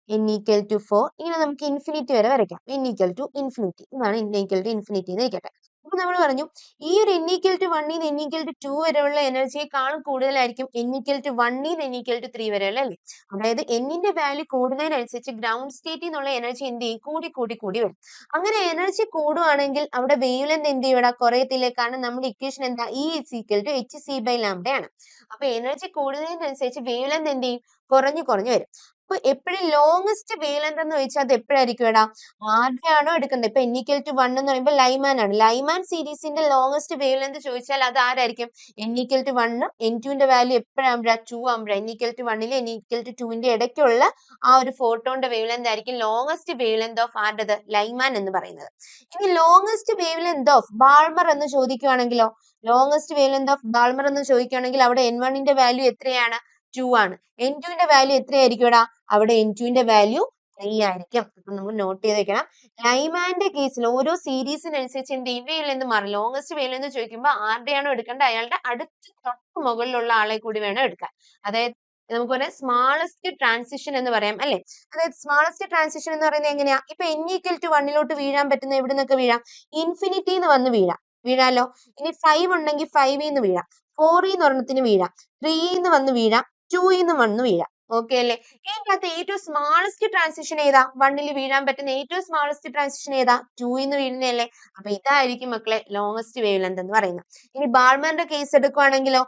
n equal to 4, ഇങ്ങനെ നമുക്ക് ഇൻഫിനിറ്റി വരെ വരയ്ക്കാം. n equal to ഇൻഫിനിറ്റി, ഇതാണ് n equal to ഇൻഫിനിറ്റി എന്ന് ഇരിക്കട്ടെ. അപ്പൊ നമ്മൾ പറഞ്ഞു ഈ ഒരു n equal to 1 ന്ന് n equal to 2 വരെയുള്ള എനർജിയെക്കാളും കൂടുതലായിരിക്കും n equal to 1 ന്ന് n equal to 3 വരെയുള്ള അല്ലേ. അതായത് n ന്റെ വാല്യൂ കൂടുന്നതിനനുസരിച്ച് ഗ്രൗണ്ട് സ്റ്റേറ്റിൽ നിന്നുള്ള എനർജി എന്ത് ചെയ്യും, കൂടി വരും. അങ്ങനെ എനർജി കൂടുവാണെങ്കിൽ അവിടെ വേവ് ലെങ്ത് എന്ത് ചെയ്യും, കുറയത്തില്ലേ. കാരണം നമ്മുടെ ഇക്വേഷൻ എന്താ, E is equal to hc by lambda ആണ്. അപ്പൊ എനർജി കൂടുന്നതിനനുസരിച്ച് വേവ് ലെങ്ത് എന്ത് ചെയ്യും, കുറഞ്ഞു വരും. അപ്പൊ എപ്പോഴും ലോങ്സ്റ്റ് വേവ് ലെങ്ത് എന്ന് ചോദിച്ചാൽ അത് എപ്പോഴായിരിക്കും ആരുടെ ആണോ എടുക്കുന്നത്. ഇപ്പൊ n equal to 1 എന്ന് പറയുമ്പോൾ ലൈമാൻ ആണ്. ലൈമാൻ സീരീസിന്റെ ലോങ്സ്റ്റ് വേവ് ലെങ്ത് ചോദിച്ചാൽ അത് ആരായിരിക്കും, n equal to 1 n2ന്റെ വാല്യൂ എപ്പോഴാകുമ്പോഴാ 2 ആകുമ്പോഴാണ്. n equal to 1 n equal to 2ന്റെ ഇടയ്ക്കുള്ള ആ ഒരു ഫോട്ടോന്റെ വേവ് ലെങ്ത് ആയിരിക്കും ലോങ്സ്റ്റ് വേവ് ലെങ്ത് ഓഫ് ആരുടേത്, ലൈമാൻ എന്ന് പറയുന്നത്. ഇനി longest wavelength of Balmer എന്ന് ചോദിക്കുകയാണെങ്കിലോ, longest wavelength of Balmer എന്ന് ചോദിക്കുകയാണെങ്കിൽ അവിടെ n1ന്റെ വാല്യൂ എത്രയാണ്, 2 ആണ്. n2ന്റെ വാല്യൂ എത്രയായിരിക്കും, അവിടെ n2ന്റെ വാല്യൂ 3 ആയിരിക്കും. അപ്പൊ നമ്മൾ നോട്ട് ചെയ്ത് വെക്കണം. ലൈമാന്റെ കേസിൽ ഓരോ സീരീസിനനുസരിച്ച് എന്ത് ചെയ്യും, വേവ് ലെങ്ത് മാറും. ലോങ്സ്റ്റ് വേവ് ലെങ്ത് ചോദിക്കുമ്പോൾ ആരുടെയാണോ എടുക്കേണ്ടത് അയാളുടെ അടുത്ത തൊട്ട് മുകളിലുള്ള ആളെ കൂടി വേണം എടുക്കാൻ. അതായത് നമുക്ക് പറയാം സ്മാളസ്റ്റ് ട്രാൻസിഷൻ എന്ന് പറയാം അല്ലെ. അതായത് സ്മാളസ്റ്റ് ട്രാൻസിഷൻ എന്ന് പറയുന്നത് എങ്ങനെയാ, ഇപ്പൊ n equal to 1 വീഴാൻ പറ്റുന്ന എവിടെ നിന്നൊക്കെ വീഴാം, ഇൻഫിനിറ്റിന്ന് വന്ന് വീഴാലോ. ഇനി 5 ഉണ്ടെങ്കിൽ 5ന്ന് വീഴാം, 4 ഒരെണ്ണത്തിന് വീഴാം, 3 വന്ന് വീഴാം, 2 വന്ന് വീഴാം. ഓക്കെ അല്ലേ. ഇതിനകത്ത് ഏറ്റവും സ്മാളസ്റ്റ് ട്രാൻസിഷൻ ഏതാ, 1 വീഴാൻ പറ്റുന്ന ഏറ്റവും സ്മാളസ്റ്റ് ട്രാൻസിഷൻ ഏതാ, 2 വീഴുന്നതല്ലേ. അപ്പൊ ഇതായിരിക്കും മക്കളെ ലോങ്സ്റ്റ് വേവ് ലെങ്ത് എന്ന് പറയുന്നത്. ഇനി ബാൾമറിന്റെ കേസ് എടുക്കുവാണെങ്കിലോ,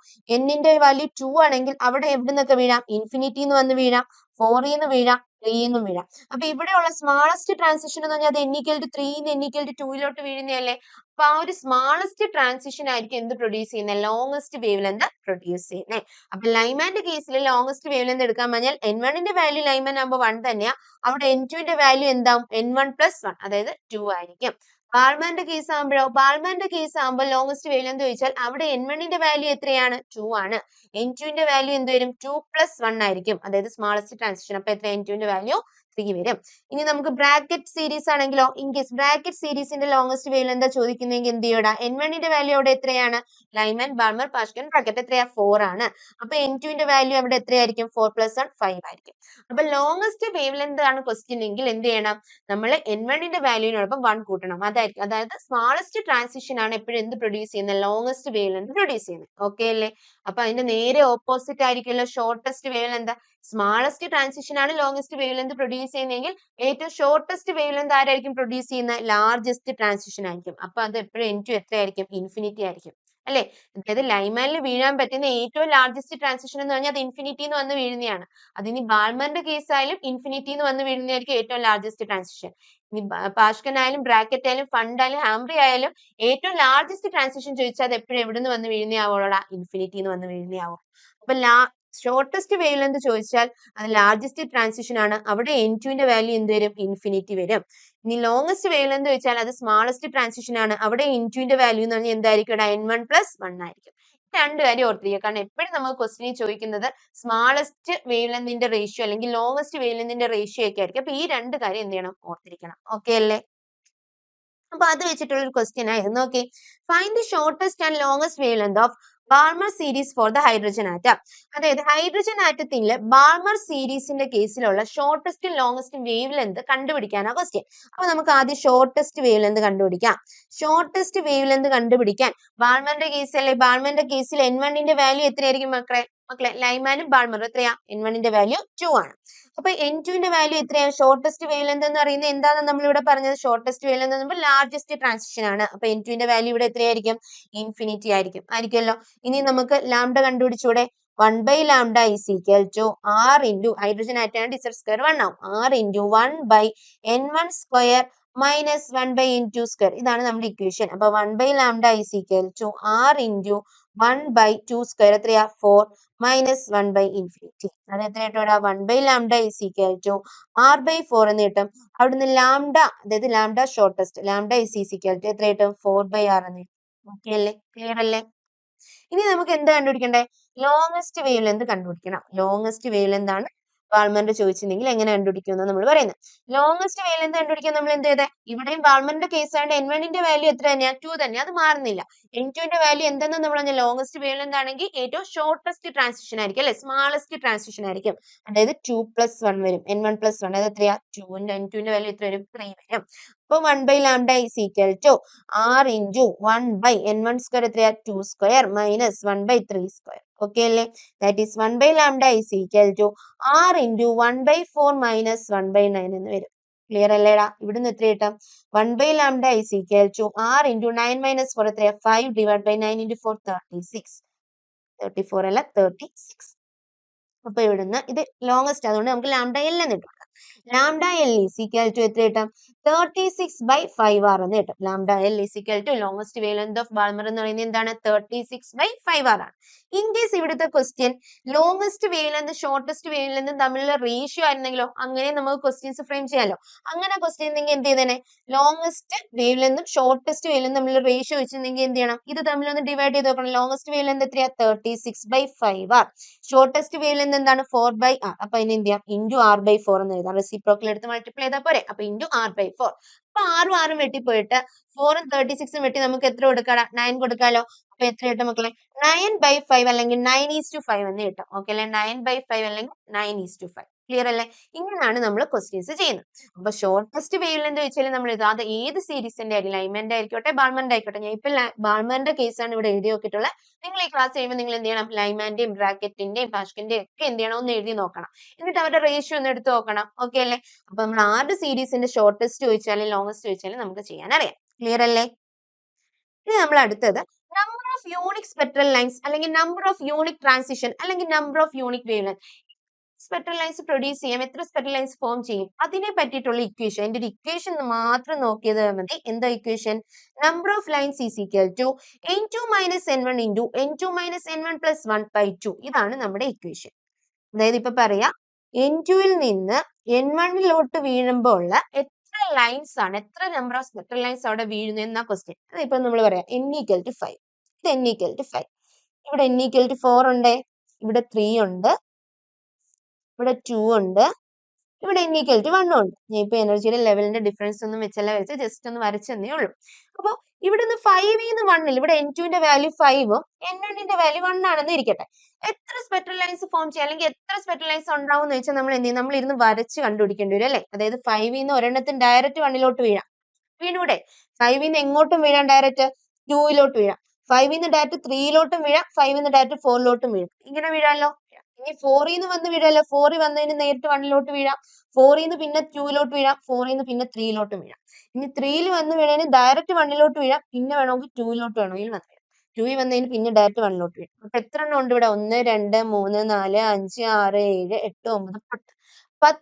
ന്റെ വാല്യൂ 2 ആണെങ്കിൽ അവിടെ എവിടെ നിന്നൊക്കെ വീഴാം, ഇൻഫിനിറ്റിന്ന് വന്ന് വീഴാം, 4ന്ന് വീഴാം, 3ന്നും വീഴാം. അപ്പൊ ഇവിടെയുള്ള സ്മാളസ്റ്റ് ട്രാൻസിഷൻ എന്ന് പറഞ്ഞാൽ അത് n equal to 3 n equal to 2 വീഴുന്നതല്ലേ. അപ്പൊ ആ ഒരു സ്മാളസ്റ്റ് ട്രാൻസിഷൻ ആയിരിക്കും എന്ത് പ്രൊഡ്യൂസ് ചെയ്യുന്നത്, ലോങ്സ്റ്റ് വേവ് ലെങ്ത് പ്രൊഡ്യൂസ് ചെയ്യുന്നത്. അപ്പൊ ലൈമാന്റെ കേസിൽ ലോങ്സ്റ്റ് വേവ് ലെങ്ത് എടുക്കാൻ പറഞ്ഞാൽ n1ന്റെ വാല്യൂ ലൈമാൻ ആകുമ്പോൾ 1 തന്നെയാ, അവിടെ n2ന്റെ വാല്യൂ എന്താവും, n1 plus 1 അതായത് 2 ആയിരിക്കും. ബാൾമാന്റെ കേസ് ആകുമ്പോൾ ലോങ്സ്റ്റ് വേവ് ലെങ്ത് ചോദിച്ചാൽ അവിടെ n1ന്റെ വാല്യൂ എത്രയാണ്, 2 ആണ്. n2ന്റെ വാല്യൂ എന്ത് വരും, 2 plus 1 ആയിരിക്കും, അതായത് സ്മാളസ്റ്റ് ട്രാൻസിഷൻ. അപ്പൊ എത്ര, n2ന്റെ വാല്യൂ 3 വരും. ഇനി നമുക്ക് ബ്രാക്കറ്റ് സീരീസ് ആണെങ്കിലോ, ഇൻ കേസ് ബ്രാക്കറ്റ് സീരീസിന്റെ ലോങ്സ്റ്റ് വേവ് ലെങ്ത് ചോദിക്കുന്നെങ്കിൽ എന്ത് ചെയ്യടാ, n1ന്റെ വാല്യൂ അവിടെ എത്രയാണ്, ലൈമാൻ ബാൾമർ പാഷ്കൻ ബ്രാക്കറ്റ് എത്രയാ, 4 ആണ്. അപ്പൊ n2ന്റെ വാല്യൂ അവിടെ എത്രയായിരിക്കും, 4 plus 1 5 ആയിരിക്കും. അപ്പൊ ലോങ്സ്റ്റ് വേവ് ലെങ്ത് ആണ് ക്വസ്റ്റ്യൻ എങ്കിൽ എന്ത് ചെയ്യണം, നമ്മൾ n1ന്റെ വാല്യൂവിനോടൊപ്പം 1 കൂട്ടണം. അതായത് സ്മാളസ്റ്റ് ട്രാൻസിഷൻ ആണ് എപ്പോഴും എന്ത് പ്രൊഡ്യൂസ് ചെയ്യുന്നത്, ലോങ്സ്റ്റ് വേവ് ലെങ്ത് പ്രൊഡ്യൂസ് ചെയ്യുന്നത്. ഓക്കെ അല്ലേ. അപ്പൊ അതിന്റെ നേരെ ഓപ്പോസിറ്റ് ആയിരിക്കുമല്ലോ shortest wave length. Smallest transition ആണ് ലോങ്സ്റ്റ് വേവ് ലെങ്ത് പ്രൊഡ്യൂസ് ചെയ്യുന്നതെങ്കിൽ ഏറ്റവും ഷോർട്ടസ്റ്റ് വേവ് ലെങ്ത് ആരായിരിക്കും പ്രൊഡ്യൂസ് ചെയ്യുന്നത്, ലാർജസ്റ്റ് ട്രാൻസിഷൻ ആയിരിക്കും. അപ്പൊ അത് എപ്പോഴും n2 എത്രയായിരിക്കും, ഇൻഫിനിറ്റി ആയിരിക്കും. അല്ലെ? അതായത് ലൈമാനിൽ വീഴാൻ പറ്റുന്ന ഏറ്റവും ലാർജസ്റ്റ് ട്രാൻസിഷൻ എന്ന് പറഞ്ഞാൽ അത് ഇൻഫിനിറ്റിന്ന് വന്ന് വീഴുന്നതാണ്. അതിനി ബാൾമറിന്റെ കേസ് ആയാലും ഇൻഫിനിറ്റിന്ന് വന്ന് വീഴുന്നതായിരിക്കും ഏറ്റവും ലാർജസ്റ്റ് ട്രാൻസിഷൻ. ഇനി പാഷ്കൻ ആയാലും ബ്രാക്കറ്റ് ആയാലും ഫണ്ട് ആയാലും ഹാംബ്രി ആയാലും ഏറ്റവും ലാർജസ്റ്റ് ട്രാൻസിഷൻ ചോദിച്ചാൽ അത് എപ്പോഴും എവിടെ നിന്ന് വന്ന് വീഴുന്നയാവോളാ? ഇൻഫിനിറ്റിന്ന് വന്ന് വീഴുന്നയാവോ. അപ്പൊ ഷോർട്ടസ്റ്റ് വേവ് ലെങ്ത് ചോദിച്ചാൽ അത് ലാർജസ്റ്റ് ട്രാൻസിഷൻ ആണ്. അവിടെ N2 ന്റെ വാല്യൂ എന്ത് വരും? ഇൻഫിനിറ്റി വരും. ഇനി ലോങ്സ്റ്റ് വേവ് ലെങ്ത് ചോദിച്ചാൽ അത് സ്മാളസ്റ്റ് ട്രാൻസിഷൻ ആണ്. അവിടെ N2 ന്റെ വാല്യൂ എന്ന് പറഞ്ഞാൽ എന്തായിരിക്കും? N1 + 1 ആയിരിക്കും. രണ്ട് കാര്യം ഓർത്തിരിക്കുക. കാരണം എപ്പോഴും നമുക്ക് ക്വസ്റ്റിനിൽ ചോദിക്കുന്നത് സ്മാളസ്റ്റ് വേവ് ലെങ്തിന്റെ റേഷ്യോ അല്ലെങ്കിൽ ലോങ്സ്റ്റ് വേവ് ലെങ്തിന്റെ റേഷ്യോ ഒക്കെ ആയിരിക്കും. അപ്പൊ ഈ രണ്ട് കാര്യം എന്ത് ചെയ്യണം? ഓർത്തിരിക്കണം. ഓക്കെ അല്ലേ? അപ്പൊ അത് വെച്ചിട്ടുള്ള ഒരു ക്വസ്റ്റ്യൻ ആയിരുന്നു. നോക്കി, find the shortest and longest wavelength of Balmer series for the hydrogen atom. അതായത് ഹൈഡ്രജൻ ആറ്റത്തിന്റെ ബാൾമർ സീരീസിന്റെ കേസിലുള്ള ഷോർട്ടസ്റ്റും ലോങ്സ്റ്റും വേവ് ലെങ്ത് കണ്ടുപിടിക്കാനാണ് ക്വസ്റ്റ്യൻ. അപ്പൊ നമുക്ക് ആദ്യം ഷോർട്ടസ്റ്റ് വേവ് ലെങ്ത് കണ്ടുപിടിക്കാം. ഷോർട്ടസ്റ്റ് വേവ് ലെങ്ത് കണ്ടുപിടിക്കാൻ ബാൾമറിന്റെ കേസ് അല്ലെ, ബാൾമറിന്റെ കേസിൽ N1 ന്റെ വാല്യൂ എത്രയായിരിക്കും മക്കളെ? ലൈമാനും ബാൾമറും എത്രയാ? N1 ന്റെ വാല്യൂ 2 ആണ്. അപ്പൊ N2 ന്റെ വാല്യൂ എത്രയാണ്? ഷോർട്ടസ്റ്റ് വേവ് ലെങ്ത് എന്ന് പറയുന്നത് എന്താണെന്ന് നമ്മൾ ഇവിടെ പറഞ്ഞത്? ഷോർട്ടസ്റ്റ് വേവ് ലെങ്ത് എന്ന് പറയുമ്പോൾ ലാർജസ്റ്റ് ട്രാൻസിഷൻ ആണ്. അപ്പൊ N2 ന്റെ വാല്യൂ ഇവിടെ എത്രയായിരിക്കും? ഇൻഫിനിറ്റി ആയിരിക്കുമല്ലോ. ഇനി നമുക്ക് ലാംഡ കണ്ടുപിടിച്ചൂടെ? 1/λ is equal to R into hydrogen ആറ്റാണ്ട് Z² 1 ആവും. R into 1/N1 square minus 1/N2 square. ഇതാണ് നമ്മുടെ ഇക്വേഷൻ. അപ്പൊ 1/λ is equal to R into 1/2 square എത്രയാ? 4 minus 1/infinity. അത് എത്രയായിട്ടോ? 1/λ is equal to R/4 എന്ന് കിട്ടും. അവിടുന്ന് ലാംഡ, അതായത് lambda shortest, lambda is equal to എത്ര കിട്ടും? 4/R എന്ന് കിട്ടും. ഓക്കെ അല്ലേ? ക്ലിയർ അല്ലേ? ഇനി നമുക്ക് എന്താ കണ്ടുപിടിക്കണ്ടേ? ലോങ്സ്റ്റ് വേവ് ലെങ്ത് കണ്ടുപിടിക്കണം. ലോങ്സ്റ്റ് വേവ് ലെങ്ത് ആണ് ബാൾമറിന്റെ ചോദിച്ചിട്ടുണ്ടെങ്കിൽ എങ്ങനെ കണ്ടുപിടിക്കും എന്ന് നമ്മൾ പറയുന്നത്. ലോങ്സ്റ്റ് വേവ് ലെങ്ത് കണ്ടുപിടിക്കാൻ നമ്മൾ എന്ത് ചെയ്തേ? ഇവിടെയും ബാൾമറിന്റെ കേസ് ആയതുകൊണ്ട് N1 ന്റെ വാല്യൂ എത്ര തന്നെയാ? 2 തന്നെയാ, അത് മാറുന്നില്ല. N2 ന്റെ വാല്യൂ എന്തെന്ന് നമ്മൾ പറഞ്ഞ ലോങ്സ്റ്റ് വേവ് ലെങ്ത് ആണെങ്കിൽ ഏറ്റവും ഷോർട്ടസ്റ്റ് ട്രാൻസിഷൻ ആയിരിക്കും അല്ലെ, സ്മാളസ്റ്റ് ട്രാൻസിഷൻ ആയിരിക്കും. അതായത് 2 + 1 വരും. N1 + 1 അത് എത്രയാ? 2. N2 ന്റെ വാല്യൂ എത്ര വരും? 3 വരും. അപ്പൊ 1/λ is equal to R into 1/N1 square എത്രയാ? 2 square minus 1/3 square. Okay അല്ലേ? That is 1/λ is equal to R into 1/4 minus 1/9 എന്ന് വരും. ക്ലിയർ അല്ലേടാ? ഇവിടുന്ന് എത്ര കിട്ടും? 1/λ is equal to R into 9 minus 4 എത്രയാ? 5 divided by 9 into 4 36. 34 അല്ല 36. അപ്പൊ ഇവിടുന്ന് ഇത് ലോങ്സ്റ്റ് അതുകൊണ്ട് നമുക്ക് λL എന്ന് കിട്ടും. λL is equal to എത്ര കിട്ടും? 36/5R എന്ന് കിട്ടും. λL is equal to longest wave length of Balmer എന്ന് പറയുന്നത് എന്താണ്? 36/5R ആണ്. ഇൻ കേസ് ഇവിടുത്തെ question longest wave length shortest wave length തമ്മിലുള്ള റേഷ്യോ ആയിരുന്നെങ്കിലോ, അങ്ങനെ നമുക്ക് ക്വസ്റ്റ്യൻസ് ഫ്രെയിം ചെയ്യാലോ. അങ്ങനെ ക്വസ്റ്റ്യൻ ഉണ്ടെങ്കിൽ എന്ത് ചെയ്തേനെ? ലോങ്സ്റ്റ് വേവ് ലെങ്തും ഷോർട്ടസ്റ്റ് വേവ് ലെങ്തും തമ്മിലുള്ള റേഷ്യോ വെച്ചിട്ടുണ്ടെങ്കിൽ എന്ത് ചെയ്യണം? ഇത് തമ്മിലൊന്ന് ഡിവൈഡ് ചെയ്ത് നോക്കണം. ലോങ്സ്റ്റ് വേവ് ലെങ്ത് എത്രയാ? 36/5R. ഷോർട്ടസ്റ്റ് വേവ് ലെങ്ത് എന്താണ്? 4/R. അപ്പൊ അതിന് എന്ത് ചെയ്യാം? ഇൻറ്റു R/4 എന്ന് എഴുതാം. റെസിപ്രോക്കൽ എടുത്ത് മൾട്ടിപ്ലൈ ചെയ്താൽ പോരെ? അപ്പൊ ഇൻറ്റു R/4. അപ്പൊ 6 വെട്ടിപ്പോയിട്ട് 4 36 വെട്ടി നമുക്ക് എത്ര കൊടുക്കാം? 9 കൊടുക്കാലോ. അപ്പൊ എത്ര കിട്ടും മക്കളെ? 9/5 അല്ലെങ്കിൽ 9:5 എന്ന് കിട്ടും. ഓക്കെ അല്ലെ? 9/5 അല്ലെങ്കിൽ 9:5. ക്ലിയർ അല്ലേ? ഇങ്ങനെയാണ് നമ്മൾ ക്വസ്റ്റ്യൻസ് ചെയ്യുന്നത്. അപ്പൊ ഷോർട്ടസ്റ്റ് വേവ് ലെങ്ത് ചോദിച്ചാൽ നമ്മൾ അത് ഏത് സീരീസിന്റെ ആയിരിക്കും? ലൈമന്റെ ആയിക്കോട്ടെ, ബാൾമറിന്റെ ആയിക്കോട്ടെ. ഞാൻ ഇപ്പൊ ബാൾമറിന്റെ കേസാണ് ഇവിടെ എഴുതി നോക്കിയിട്ടുള്ളത്. നിങ്ങൾ ഈ ക്ലാസ് ചെയ്യുമ്പോൾ നിങ്ങൾ എന്ത് ചെയ്യണം? ലൈമാന്റെയും ബ്രാക്കറ്റിന്റെയും പാഷ്കിന്റെയും ഒക്കെ എന്ത് ചെയ്യണം? ഒന്ന് എഴുതി നോക്കണം. എന്നിട്ട് അവരുടെ റേഷ്യോ ഒന്ന് എടുത്ത് നോക്കണം. ഓക്കെ അല്ലേ? അപ്പൊ നമ്മൾ ആരുടെ സീരീസിന്റെ ഷോർട്ടസ്റ്റ് ചോദിച്ചാലും ലോങ്സ്റ്റ് ചോദിച്ചാലും നമുക്ക് ചെയ്യാൻ അറിയാം. ക്ലിയർ അല്ലേ? ഇനി നമ്മൾ അടുത്തത് number of unique spectral lines അല്ലെങ്കിൽ നമ്പർ ഓഫ് യൂണിക് ട്രാൻസിഷൻ അല്ലെങ്കിൽ number of unique wave length. Spectral lines produce ചെയ്യാം, എത്ര സ്പെക്ട്രൽ ലൈൻസ് ഫോം ചെയ്യും, അതിനെ പറ്റിയിട്ടുള്ള ഇക്വേഷൻ. അതിന്റെ ഒരു ഇക്വേഷൻ മാത്രം നോക്കിയത് മതി. എന്താ equation? Number of lines is equal to N2 - N1 into N2 - N1 + 1/2. ഇതാണ് നമ്മുടെ ഇക്വേഷൻ. അതായത് ഇപ്പൊ പറയാ N2 ൽ നിന്ന് N1 ലോട്ട് വീഴുമ്പോൾ ഉള്ള എത്ര ലൈൻസ് ആണ്, എത്ര നമ്പർ ഓഫ് സ്പെക്ട്രൽ ലൈൻസ് അവിടെ വീഴുന്നു എന്ന ക്വസ്റ്റ്യൻ. അതിപ്പോ നമ്മൾ പറയാം N = 5. ഇത് N = 5. ഇവിടെ N = 4 ഉണ്ട്, ഇവിടെ 3 ഉണ്ട്, ഇവിടെ 2 ഉണ്ട്, ഇവിടെ N = 1 ഉണ്ട്. ഞാൻ ഇപ്പൊ എനർജിയുടെ ലെവലിന്റെ ഡിഫറൻസ് ഒന്നും വെച്ചല്ല വരച്ച്, ജസ്റ്റ് ഒന്ന് വരച്ചെന്നേ ഉള്ളൂ. അപ്പൊ ഇവിടുന്ന് 5 1 ഇവിടെ N2 ന്റെ വാല്യൂ 5ഉം N1 ന്റെ വാല്യൂ 1 ആണെന്ന് ഇരിക്കട്ടെ. എത്ര സ്പെക്ട്രൽ ലൈൻസ് ഫോം ചെയ്യാം അല്ലെങ്കിൽ എത്ര സ്പെക്ട്രൽ ലൈൻസ് ഉണ്ടാവും എന്ന് വെച്ചാൽ നമ്മൾ എന്ത് ചെയ്യും? നമ്മൾ ഇരുന്ന് വരച്ച് കണ്ടുപിടിക്കേണ്ടി വരും അല്ലെ? അതായത് 5 ഒരെണ്ണത്തിന് ഡയറക്റ്റ് 1 വീഴാം. വീണൂടെ? 5 എങ്ങോട്ടും വീഴാം, ഡയറക്റ്റ് 2 വീഴാം. 5 ഡയറക്റ്റ് 3 വീഴാം. 5 ഡയറക്റ്റ് 4 വീഴാം. ഇങ്ങനെ വീഴാമല്ലോ. ഇനി 4 വന്ന് വീഴാമല്ലോ. 4 വന്നതിന് നേരിട്ട് 1 വീഴാം. 4 പിന്നെ 2 വീഴാം. 4 പിന്നെ 3 വീഴാം. ഇനി 3 വന്ന് വീണതിന് ഡയറക്റ്റ് 1 വീഴാം. പിന്നെ വേണമെങ്കിൽ 2 വേണമെങ്കിൽ വന്ന് വീഴാം. 2 വന്നതിന് പിന്നെ ഡയറക്റ്റ് 1 വരും. അപ്പൊ എത്ര എണ്ണം ഉണ്ട് ഇവിടെ? 1, 2, 3, 4, 5, 6, 7, 8, 9, 10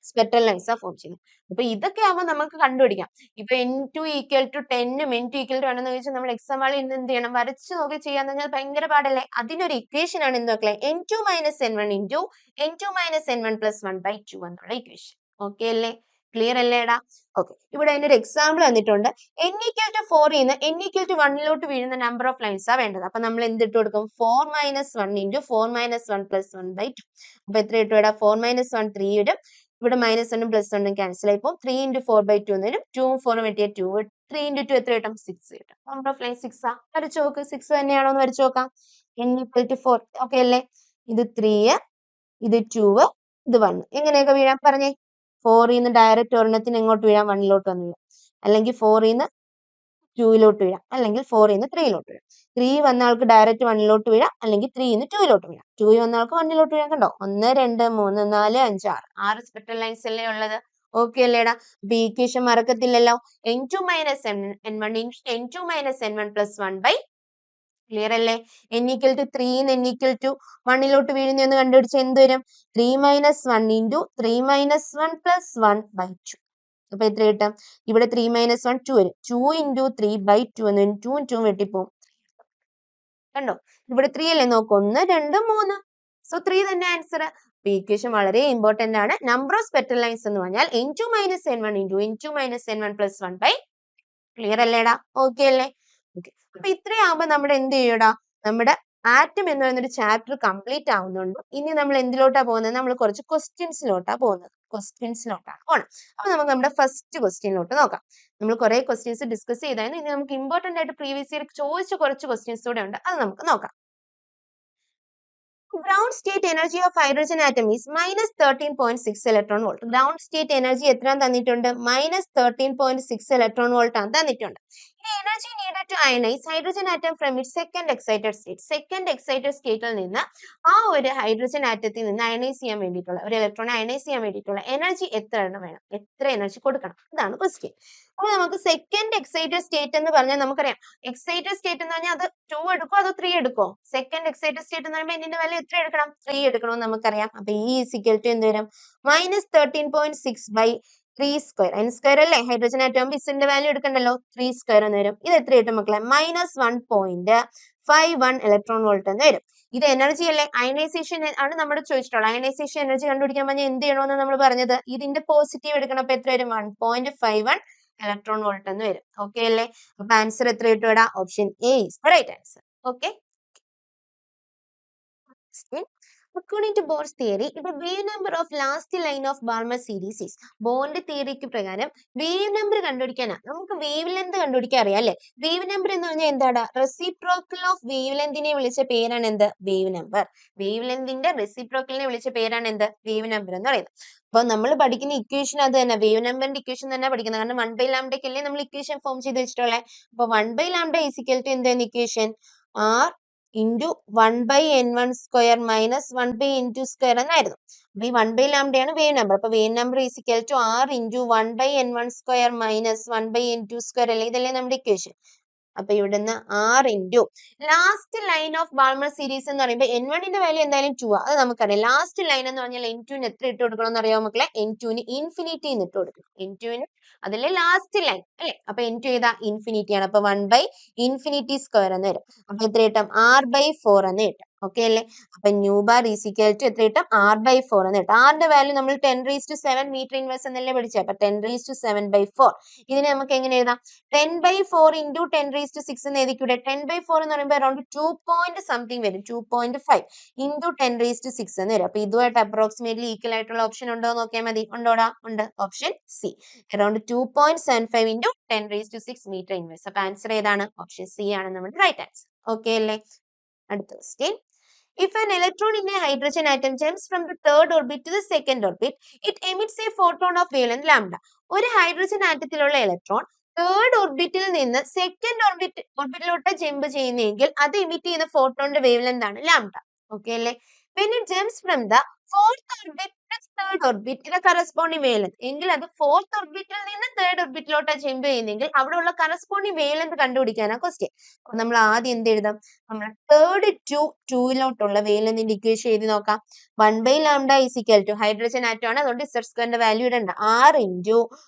സ്പെക്ട്രൽ ലൈൻസ് ആ ഫോം ചെയ്യുന്നത്. അപ്പൊ ഇതൊക്കെ ആവുമ്പോൾ നമുക്ക് കണ്ടുപിടിക്കാം. ഇപ്പൊ N2 ഈക്വൽ ടു 10ഉം N2 ഈക്വൽ ടു 1 എന്ന് ചോദിച്ചാൽ നമ്മൾ എക്സാം ഹാളിൽ ഇന്ന് എന്ത് ചെയ്യണം? വരച്ച് നോക്കി ചെയ്യാന്ന് പറഞ്ഞാൽ ഭയങ്കര പാടല്ലേ? അതിനൊരു ഇക്വേഷൻ ആണ് എന്ത് മക്കളെ? N2 minus N1 into N2 minus N1 plus 1/2 എന്നുള്ള ഇക്വേഷൻ. ഓക്കെ അല്ലേ? ക്ലിയർ അല്ലേടാ? ഓക്കെ. ഇവിടെ അതിന്റെ ഒരു എക്സാമ്പിൾ തന്നിട്ടുണ്ട്. N ഈക്വൽ ടു 4 ന്ന് N ഈക്വൽ ടു 1 വീഴുന്ന നമ്പർ ഓഫ് ലൈൻസ് ആ വേണ്ടത്. അപ്പൊ നമ്മൾ എന്ത് ഇട്ട് കൊടുക്കും? 4 മൈനസ് 1 ഇൻറ്റു 4 മൈനസ് 1 പ്ലസ് 1/2. അപ്പൊ എത്ര ഇട്ടു ഇവിടെ? 4 മൈനസ് 1 3 ഇടും. ഇവിടെ മൈനസ് 1 പ്ലസ് 1 ക്യാൻസൽ ആയി പോകും. 3 ഇൻറ്റു 4/2 എന്ന് വരും. 2ഉം 4ഉം വെട്ടിയ 2. 3 ഇൻറ്റു 2 എത്ര കിട്ടും? 6 കിട്ടും. നമ്പർ ഓഫ് ലൈൻ 6 ആ. വരച്ചു നോക്ക്. 6 തന്നെയാണോ എന്ന് വരച്ചു നോക്കാം. N equal to 4. ഓക്കെ അല്ലേ? ഇത് 3, ഇത് 2, ഇത് 1. എങ്ങനെയൊക്കെ വീഴാം പറഞ്ഞേ? 4 ന്ന് ഡയറക്റ്റ് ഒരെണ്ണത്തിന് എങ്ങോട്ട് വീഴാം? 1 വന്ന് വീഴാം. അല്ലെങ്കിൽ 4 ന്ന് 2 വീഴാം. അല്ലെങ്കിൽ 4 ന്ന് 3 വീഴാം. 3 വന്ന ആൾക്ക് ഡയറക്റ്റ് 1 വീഴാം. അല്ലെങ്കിൽ 3 ന്ന് 2 വീഴാം. 2 വന്ന ആൾക്ക് 1 വീഴാം. കണ്ടോ? 1, 2, 3, 4, 5, 6. 6 സ്പെക്ട്രൽ ലൈൻസ് അല്ലേ ഉള്ളത്? ഓക്കെ അല്ലേടാ? അപ്പൊ ഈ ഇക്വേഷൻ മറക്കത്തില്ലല്ലോ. N2 minus N1 N2 minus N1 plus 1/. Clear അല്ലേ? N ഈക്വൽ ടു 3 ന്ന് N ഈക്വൽ ടു 1 വീഴുന്ന കണ്ടുപിടിച്ച് എന്ത് വരും? 3 മൈനസ് 1 ഇൻറ്റു 3 മൈനസ് 1 പ്ലസ് 1/2. അപ്പൊ എത്ര കിട്ടും? ഇവിടെ 3 മൈനസ് 1 2 വരും. 2 ഇൻറ്റു 3/2 എന്ന് വരും. 2ഉം 2ഉം വെട്ടിപ്പോവും. കണ്ടോ? ഇവിടെ 3 അല്ലേ? നോക്ക്. 1, 2, 3. സോ 3 തന്നെ ആൻസർ. അപ്പൊ ഈ ഇക്വേഷൻ വളരെ ഇമ്പോർട്ടന്റ് ആണ്. നമ്പർ ഓഫ് സ്പെക്ട്രൽ ലൈൻസ് എന്ന് പറഞ്ഞാൽ N2 minus N1 into N2 minus N1 plus 1/. Clear അല്ലേടാ? ഓക്കെ അല്ലേ? ഓക്കെ. അപ്പൊ ഇത്രയാകുമ്പോ നമ്മുടെ എന്ത് ചെയ്യൂടാ? നമ്മുടെ ആറ്റം എന്ന് പറയുന്ന ഒരു ചാപ്റ്റർ കംപ്ലീറ്റ് ആവുന്നുണ്ട്. ഇനി നമ്മൾ എന്തിലോട്ടാ പോകുന്നത്? നമ്മൾ കുറച്ച് ക്വസ്റ്റ്യൻസിലോട്ടാ പോകുന്നത്. ക്വസ്റ്റ്യൻസിലോട്ടാണ് പോകണം. അപ്പൊ നമുക്ക് നമ്മുടെ ഫസ്റ്റ് ക്വസ്റ്റ്യനിലോട്ട് നോക്കാം. നമ്മൾ കുറെ ക്വസ്റ്റ്യൻസ് ഡിസ്കസ് ചെയ്തായിരുന്നു. ഇനി നമുക്ക് ഇമ്പോർട്ടന്റ് ആയിട്ട് പ്രീവിയസ് ഇയർ ചോദിച്ച കുറച്ച് ക്വസ്റ്റ്യൻസ് കൂടെ ഉണ്ട്. അത് നമുക്ക് നോക്കാം. Ground state energy of hydrogen atom is minus 13.6 electron volt. Ground state energy എത്ര തന്നിട്ടുണ്ട്? minus 13.6 electron volt ആണ് തന്നിട്ടുണ്ട്. ഇനി energy needed to ionize hydrogen atom from its second excited state. Second excited stateൽ നിന്ന് ആ ഒരു ഹൈഡ്രജൻ ആറ്റത്തിൽ നിന്ന് അയനൈസ് ചെയ്യാൻ വേണ്ടിയിട്ടുള്ള ഒരു ഇലക്ട്രോൺ അയനൈസ് ചെയ്യാൻ വേണ്ടിയിട്ടുള്ള എനർജി എത്ര എണ്ണം വേണം? എത്ര എനർജി കൊടുക്കണം? അതാണ് ക്വസ്റ്റ്യൻ. അപ്പോൾ നമുക്ക് സെക്കൻഡ് എക്സൈറ്റഡ് സ്റ്റേറ്റ് എന്ന് പറഞ്ഞാൽ നമുക്കറിയാം എക്സൈറ്റഡ് സ്റ്റേറ്റ് എന്ന് പറഞ്ഞാൽ അത് 2 എടുക്കോ അതോ 3 എടുക്കോ? സെക്കൻഡ് എക്സൈറ്റഡ് സ്റ്റേറ്റ് എന്ന് പറയുമ്പോൾ ഇതിന്റെ വാല്യൂ എത്ര എടുക്കണം? 3 എടുക്കണമെന്ന് നമുക്കറിയാം. അപ്പൊ E = എന്ത് വരും? മൈനസ് 13.6/3² n സ്ക്വയർ അല്ലേ? ഹൈഡ്രജൻ ആറ്റം ഇസിന്റെ വാല്യൂ എടുക്കണ്ടല്ലോ. 3² എന്ന് വരും. ഇത് എത്ര കിട്ടും മക്കളെ? മൈനസ് 1.51 ഇലക്ട്രോൺ വോൾട്ട് എന്ന് വരും. ഇത് എനർജി അല്ലേ? അയനൈസേഷൻ ആണ് നമ്മൾ ചോദിച്ചിട്ടുള്ളത്. അയനൈസേഷൻ എനർജി കണ്ടുപിടിക്കാൻ പറഞ്ഞാൽ എന്ത് ചെയ്യണമെന്ന് നമ്മൾ പറഞ്ഞത്? ഇതിന്റെ പോസിറ്റീവ് എടുക്കണം. അപ്പൊ എത്ര വരും? 1.51 ഇലക്ട്രോൺ വോൾട്ട് എന്ന് വരും. ഓക്കെ അല്ലേ? അപ്പൊ ആൻസർ എത്ര കിട്ടും ഇവിടെ? Option A is the right answer. Okay. According to Bohr's theory, the wave number of last line of Balmer series is. Bond തിയറിക്ക് പ്രകാരം വേവ് നമ്പർ കണ്ടുപിടിക്കാനാ. നമുക്ക് വേവ് ലെന്ത് കണ്ടുപിടിക്കാൻ അറിയാം അല്ലെ? വേവ് നമ്പർ എന്ന് പറഞ്ഞാൽ എന്താണ്? റെസിപ്രോക്കൽ ഓഫ് വേവ് ലെന്തിനെ വിളിച്ച പേരാണ് എന്ത്? Wave number. വേവ് ലെന്തിന്റെ റെസിപ്രോക്കലിനെ വിളിച്ച പേരാണ് എന്ത്? വേവ് നമ്പർ എന്ന് പറയുന്നത്. അപ്പൊ നമ്മൾ പഠിക്കുന്ന ഇക്വേഷൻ അത് തന്നെ, വേവ് നമ്പറിന്റെ ഇക്വേഷൻ തന്നെ പഠിക്കുന്നത്. കാരണം 1/λ അല്ലേ നമ്മൾ ഇക്വേഷൻ ഫോം ചെയ്ത് വെച്ചിട്ടുള്ളത്. അപ്പൊ 1/λ = എന്തായിരുന്നു equation? R into 1/n1² minus 1/n2² എന്നായിരുന്നു. അപ്പൊ ഈ 1/λ ആണ് വേവ് നമ്പർ. അപ്പൊ wave number = R into 1/n1² minus 1/n2² അല്ലേ? ഇതല്ലേ നമ്മുടെ ഇക്വേഷൻ. അപ്പൊ ഇവിടുന്ന് R into last line of Balmer series എന്ന് പറയുമ്പോൾ N1ന്റെ വാല്യൂ എന്തായാലും 2 ആ. അത് നമുക്കറിയാം. ലാസ്റ്റ് ലൈൻ എന്ന് പറഞ്ഞാൽ N2ന് എത്ര ഇട്ട് കൊടുക്കണം എന്ന് അറിയാമോ മക്കളെ? N2ന് ഇൻഫിനിറ്റി ഇട്ട് കൊടുക്കണം. N2ന് അതിലെ ലാസ്റ്റ് ലൈൻ അല്ലെ? അപ്പൊ N2 ഏതാ? ഇൻഫിനിറ്റി ആണ്. അപ്പൊ 1/∞² എന്ന് വരും. അപ്പൊ എത്ര കിട്ടും? R/4 എന്ന് കിട്ടും. ഓക്കെ അല്ലേ? അപ്പൊ ന്യൂ ബാർ = എത്ര കിട്ടും? R/4 എന്ന് കിട്ടും. ആറിന്റെ വാല്യൂ നമ്മൾ 10⁻⁷ മീറ്റർ ഇൻവേഴ്സ് എന്നല്ലേ പഠിച്ചത്? അപ്പൊ 10⁻⁷/4. ഇതിനെ നമുക്ക് എങ്ങനെ എഴുതാം? 10/4 into 10⁻⁶ എന്ന് എഴുതിക്കൂടെ? 10/4 എന്ന് പറയുമ്പോൾ അറൌണ്ട് 2 പോയിന്റ് സംതിങ് വരും. 2.5 into 10⁻⁶ എന്ന് വരും. അപ്പൊ ഇതുമായിട്ട് അപ്രോക്സിമേറ്റ്ലി ഈക്വൽ ആയിട്ടുള്ള ഓപ്ഷൻ ഉണ്ടോ എന്ന് നോക്കിയാൽ മതി. ഉണ്ടോടാ? ഉണ്ട്. Option C. Around 2.75 into 10⁻⁶ metre inverse. അപ്പൊ ആൻസർ ഏതാണ്? ഓപ്ഷൻ സി ആണ് നമ്മുടെ റൈറ്റ് ആൻസർ. ഓക്കെ അല്ലേ? അടുത്ത question. If an electron in a hydrogen atom jumps from the third orbit to the second orbit, it emits a photon of wavelength lambda. ഒരു hydrogen ആറ്റത്തിലുള്ള electron third ഓർബിറ്റിൽ നിന്ന് second ഓർബിറ്റിലോട്ട് jump ചെയ്യുന്നെങ്കിൽ അത് emit ചെയ്യുന്ന ഫോട്ടോന്റെ wave length ആണ് lambda. Okay അല്ലേ? When it jumps from the fourth orbit third orbit ഇത് corresponding wavelength എങ്കിൽ അത് ഫോർത്ത് ഓർബിറ്റിൽ നിന്ന് തേർഡ് ഓർബിറ്റിലോട്ടാ ജമ്പ് ചെയ്യുന്നെങ്കിൽ അവിടെയുള്ള കറസ്പോണ്ടിങ് വേവ്ലെങ്ത് കണ്ടുപിടിക്കാനാണ് ക്വസ്റ്റ്യൻ. അപ്പൊ നമ്മൾ ആദ്യം എന്ത് എഴുതാം? നമ്മൾ തേർഡ് ടു ടൂയിലോട്ടുള്ള വേവ്ലെങ്തിന്റെ ഇക്വേഷൻ എഴുതി നോക്കാം. 1/λ is equal to hydrogen atom ആണ്, അതുകൊണ്ട് z സ്ക്വയറിന്റെ വാല്യൂ ഇടണ്ട. r into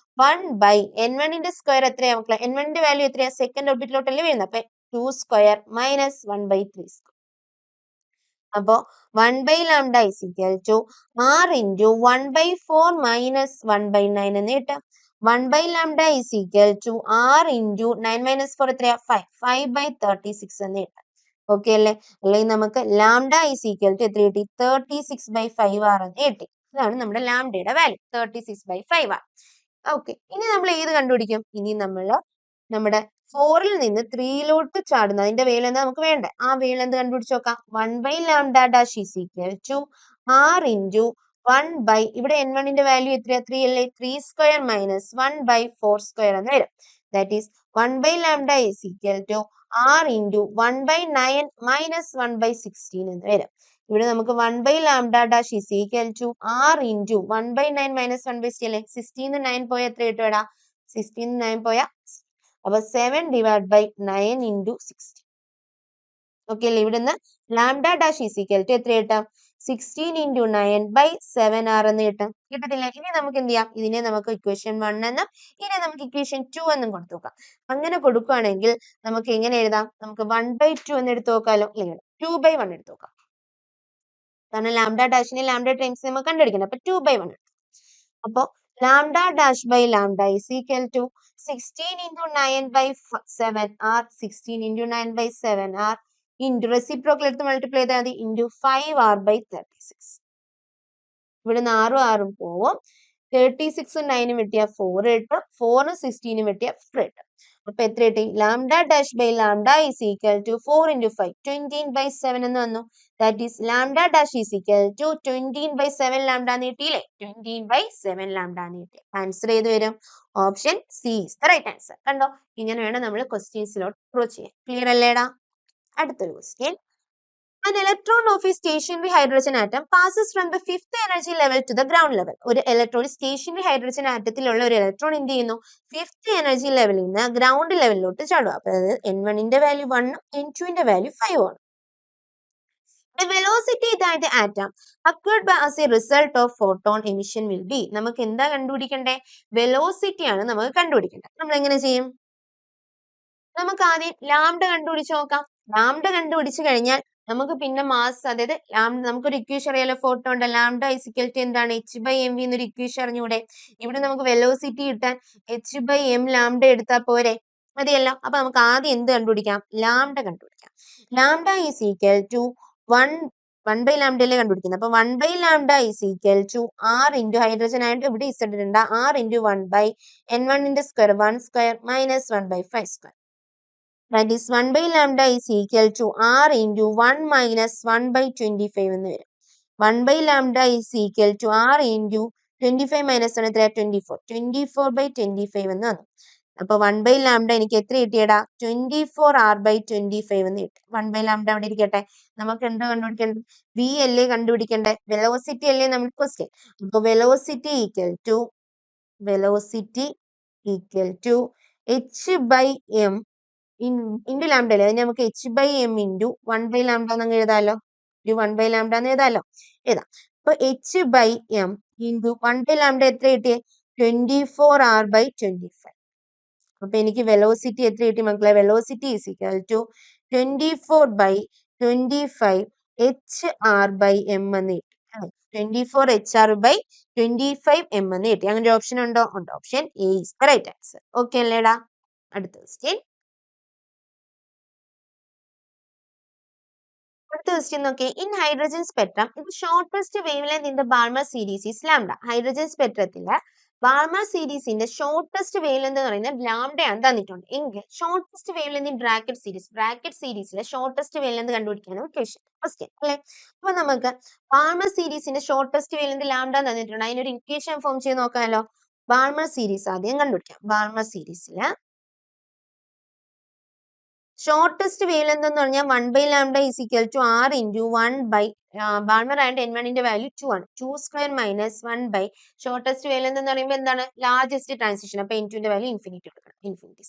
1 n1 ന്റെ സ്ക്വയർ എത്രയാ മക്കളെ? n1 ന്റെ വാല്യൂ എത്രയാ? സെക്കൻഡ് ഓർബിറ്റിലോട്ടല്ലേ വരുന്നത്. അപ്പൊ 2 സ്ക്വയർ മൈനസ് 1/3 സ്ക്വയർ. അപ്പോ 1/λ is equal to r into 1/4 minus 1/9 എന്ന് കിട്ടും. 1/λ is equal to r into 9 minus 4 എത്രയാ? 5. 5/36 എന്ന് കിട്ടും. ഓക്കെ അല്ലേ? അല്ലെങ്കിൽ നമുക്ക് ലാംഡ is equal to എത്ര കിട്ടി? 36/5r എന്ന് കിട്ടി. ഇതാണ് നമ്മുടെ ലാംഡയുടെ വാല്യൂ 36/5r. ഓക്കെ, ഇനി നമ്മൾ ഏത് കണ്ടുപിടിക്കും? ഇനി നമ്മൾ നമ്മുടെ 4ൽ നിന്ന് 3ലോട്ട് ചാടുന്ന അതിന്റെ വേവ്ലെങ്ത് നമുക്ക് വേണ്ടേ? ആ വേവ്ലെങ്ത് കണ്ടുപിടിച്ച് നോക്കാം. 1/λ dash is equal to r into 1 ഇവിടെ n1 ന്റെ വാല്യൂ എത്രയാ? 3 അല്ലേ? 3 സ്ക്വയർ മൈനസ് 1/4 സ്ക്വയർ എന്ന് വരും. That is 1/λ is equal to r into 1/9 minus 1/16 എന്ന് വരും. ഇവിടെ നമുക്ക് 1/λ dash is equal to r into 1/9 minus 1/16 അല്ലേ? 16 9 പോയ എത്ര കിട്ടും? 16 9 പോയ അപ്പൊ 7 divided by 9 into 16. ഓക്കെ അല്ലേ? ഇവിടുന്ന് lambda dash is equal to എത്ര കിട്ടും? 16 into 9 by 7r എന്ന് കിട്ടും. കിട്ടത്തില്ല? ഇനി നമുക്ക് എന്ത് ചെയ്യാം? ഇതിനെ നമുക്ക് ഇക്വേഷൻ 1 എന്നും ഇതിനെ നമുക്ക് ഇക്വേഷൻ 2 എന്നും കൊടുത്തു നോക്കാം. അങ്ങനെ കൊടുക്കുകയാണെങ്കിൽ നമുക്ക് എങ്ങനെ എഴുതാം? നമുക്ക് 1/2 എന്ന് എടുത്തു നോക്കാമല്ലോ. അല്ലെങ്കിൽ 2/1 എടുത്തു നോക്കാം. കാരണം ലാംഡ ഡാഷിനെ ലാംഡ ടൈംസ് നമുക്ക് കണ്ടുപിടിക്കണം. അപ്പൊ 2/1. അപ്പൊ lambda dash by lambda is equal to 16 into 9 by 7r 16 into 9 by 7r into reciprocal എടുത്ത് മൾട്ടിപ്ലൈ ചെയ്താൽ മതി into 5r by 36. ഇവിടുന്ന് 6ഉം പോവും. 36ഉം 9ഉം വെട്ടിയ 4 കിട്ടും. 4ഉം 16ഉം വെട്ടിയ 4 കിട്ടും. അപ്പൊ എത്ര കിട്ടി? Lambda dash by lambda is equal to 4 into 5 20/7 എന്ന് വന്നു. That is lambda dash is equal to 20/7 lambda എന്ന് കിട്ടിയില്ലേ? 20/7 ലാംഡ എന്ന് കിട്ടി. ആൻസർ ഏത് വരും? Option C is the right answer. കണ്ടോ? ഇങ്ങനെ വേണം നമ്മൾ ക്വസ്റ്റ്യൻസിലോട്ട് അപ്രോച്ച് ചെയ്യാൻ. ക്ലിയർ അല്ലേടാ? അടുത്തൊരു question. An electron of a stationary hydrogen atom passes from the fifth energy level to the ground level. ഒരു ഇലക്ട്രോൺ സ്റ്റേഷനറി ഹൈഡ്രജൻ ആറ്റത്തിലുള്ള ഒരു ഇലക്ട്രോൺ എന്ത് ചെയ്യുന്നു? ഫിഫ്ത്ത് എനർജി ലെവലിൽ നിന്ന് ഗ്രൗണ്ട് ലെവലിലോട്ട് ചാടുക. അപ്പൊ അതായത് n1 ന്റെ വാല്യൂ 1 n2 ന്റെ വാല്യൂ 5 ആണ്. The velocity that the atom occurred by as a result of photon emission will be. നമുക്ക് എന്താ കണ്ടുപിടിക്കണ്ടേ? വെലോസിറ്റി ആണ് നമുക്ക് കണ്ടുപിടിക്കേണ്ടത്. നമ്മൾ എങ്ങനെ ചെയ്യും? നമുക്ക് ആദ്യം ലാംഡ കണ്ടുപിടിച്ച് നോക്കാം. ലാംഡ കണ്ടുപിടിച്ച് കഴിഞ്ഞാൽ നമുക്ക് പിന്നെ മാസ്, അതായത് നമുക്കൊരു ഇക്വേഷൻ അറിയാലോ, ഫോട്ടോണ്ട് ലാംഡ ഇസിക്കൽ ടു എന്താണ്? h/mv എന്നൊരു ഇക്വേഷൻ അറിഞ്ഞൂടെ? ഇവിടെ നമുക്ക് വെലോസിറ്റി കിട്ടാൻ h/m ലാംഡ എടുത്താൽ പോരെ? മതിയല്ലോ. അപ്പൊ നമുക്ക് ആദ്യം എന്ത് കണ്ടുപിടിക്കാം? ലാംഡ കണ്ടുപിടിക്കാം. ലാംഡ ഈസ് ഈക്വൽ ടു 1/λ അല്ലേ കണ്ടുപിടിക്കുന്നത്. അപ്പൊ 1/λ is equal to r into hydrogen ആയിട്ട് ഇവിടെ z ഇടണ്ട, r ഇൻറ്റു 1/n1 ന്റെ square 1 square minus 1/5 square. That is 1/λ is equal to r into 1 minus 1/25 എന്ന് വരും. 1/λ is equal to r into 25 minus 1 എത്രയാ? 24. 24/25 എന്ന് വന്നു. അപ്പൊ 1/λ എനിക്ക് എത്ര കിട്ടിയടാ? 24r/25 എന്ന് കിട്ടി. 1/λ അവിടെ ഇരിക്കട്ടെ. നമുക്ക് എന്താ കണ്ടുപിടിക്കേണ്ടത്? v അല്ലേ കണ്ടുപിടിക്കേണ്ടത്? വെലോസിറ്റി അല്ലേ നമ്മുടെ ക്വസ്റ്റ്യൻ. അപ്പൊ velocity equal to h/m into lambda അല്ലേ? അതിന് നമുക്ക് h/m ഇൻറ്റു 1/λ എന്ന് എഴുതാലോ. 1/λ എന്ന് എഴുതാലോ. അപ്പൊ h/m ഇൻറ്റു 1/λ എത്ര കിട്ടിയേ? 24r/25. അപ്പൊ എനിക്ക് വെലോസിറ്റി എത്ര കിട്ടി മക്കളെ? Velocity is equal to 24/25 hr/m എന്ന് കിട്ടി. 24 hr/25 m എന്ന് കിട്ടി. അങ്ങനെ ഒരു ഓപ്ഷൻ ഉണ്ടോ? ഉണ്ട്. Option A is the right answer. Okay അല്ലേടാ? അടുത്ത ക്വസ്റ്റ്യൻ. അടുത്ത ക്വസ്റ്റ്യൻ നോക്കിയേ. ഇൻ ഹൈഡ്രജൻ സ്പെക്ട്രം ഇത് shortest wavelength in the Balmer series is lambda. ഹൈഡ്രജൻ സ്പെക്ട്രത്തിന്റെ ബാൾമർ സീരീസിന്റെ ഷോർട്ടസ്റ്റ് വേവ് ലെങ്ത് എന്ന് പറയുന്നത് ലാംഡയാണ് തന്നിട്ടുണ്ട്. എങ്കിൽ shortest wavelength in Brackett സീരീസിലെ ഷോർട്ടസ്റ്റ് വേവ് ലെങ്ത് കണ്ടുപിടിക്കാനാണ് ക്വസ്റ്റ്യൻ അല്ലെ? അപ്പൊ നമുക്ക് ബാൾമർ സീരീസിന്റെ ഷോർട്ടസ്റ്റ് വേവ് ലെങ്ത് ലാംഡ തന്നിട്ടുണ്ട്. അതിനൊരു ഇക്വേഷൻ ഫോം ചെയ്ത് നോക്കാമല്ലോ. ബാൾമർ സീരീസ് ആദ്യം കണ്ടുപിടിക്കാം. ബാൾമർ സീരീസില് ഷോർട്ടസ്റ്റ് വേവ് ലെങ്ത് എന്ന് പറഞ്ഞാൽ 1/λ is equal to r into 1 Balmer and n1 value 2 ആണ്. 2 square minus 1 shortest wavelength എന്ന് പറയുമ്പോൾ എന്താണ് ലാർജസ്റ്റ് ട്രാൻസിഷൻ. അപ്പൊ n2 വാല്യൂ ഇൻഫിനിറ്റി എടുക്കണം. ഇൻഫിനിറ്റി.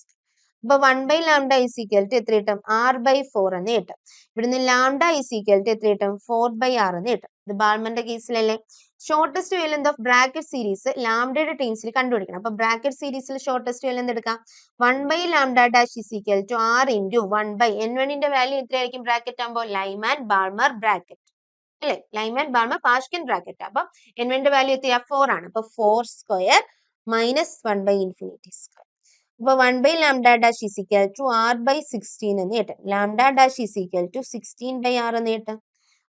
അപ്പൊ 1/λ ഈസ് ഈക്വൽ ടു എത്ര കിട്ടും r/4 എന്ന് കിട്ടും. ഇവിടുന്ന് ലാംഡ ഈസ് ഈക്വൽ ടു എത്ര കിട്ടും 4/r എന്ന് കിട്ടും. ഇത് ബാൾമറിന്റെ കേസിലല്ലേ. Shortest wavelength of Brackett series ലാംഡയുടെ ടീംസിൽ കണ്ടുപിടിക്കണം. അപ്പൊ ബ്രാക്കറ്റ് സീരീസിൽ ഷോർട്ടസ്റ്റ് വേവ് ലെങ്ത് എടുക്കാം. 1/λ dash is equal to r into 1/n1 value എത്രയായിരിക്കും ബ്രാക്കറ്റ് ആകുമ്പോൾ ലൈമാൻ ബാൾമർ ബ്രാക്കറ്റ് അല്ലെ. Lyman Balmer Pascal Brackett. അപ്പൊ n1 വാല്യൂ എത്രയാ 4 ആണ്. അപ്പൊ 4 സ്ക്വയർ മൈനസ് 1/ഇൻഫിനിറ്റി സ്ക്വയർ. അപ്പൊ 1/λ dash is equal to r/16 എന്ന് കിട്ടും. Lambda dash is equal to 16/r എന്ന് കിട്ടും.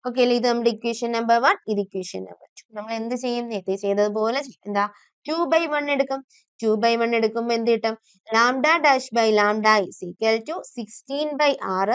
ഓക്കെ അല്ലേ. ഇത് നമ്മുടെ ഇക്വേഷൻ നമ്പർ 1, ഇത് ഇക്വേഷൻ നമ്പർ 2. നമ്മൾ എന്ത് ചെയ്യും നേരത്തെ ചെയ്തതുപോലെ എന്താ 2/1 എടുക്കും. 2/1 എടുക്കുമ്പോൾ എന്ത് കിട്ടും lambda dash by lambda is equal to 16/r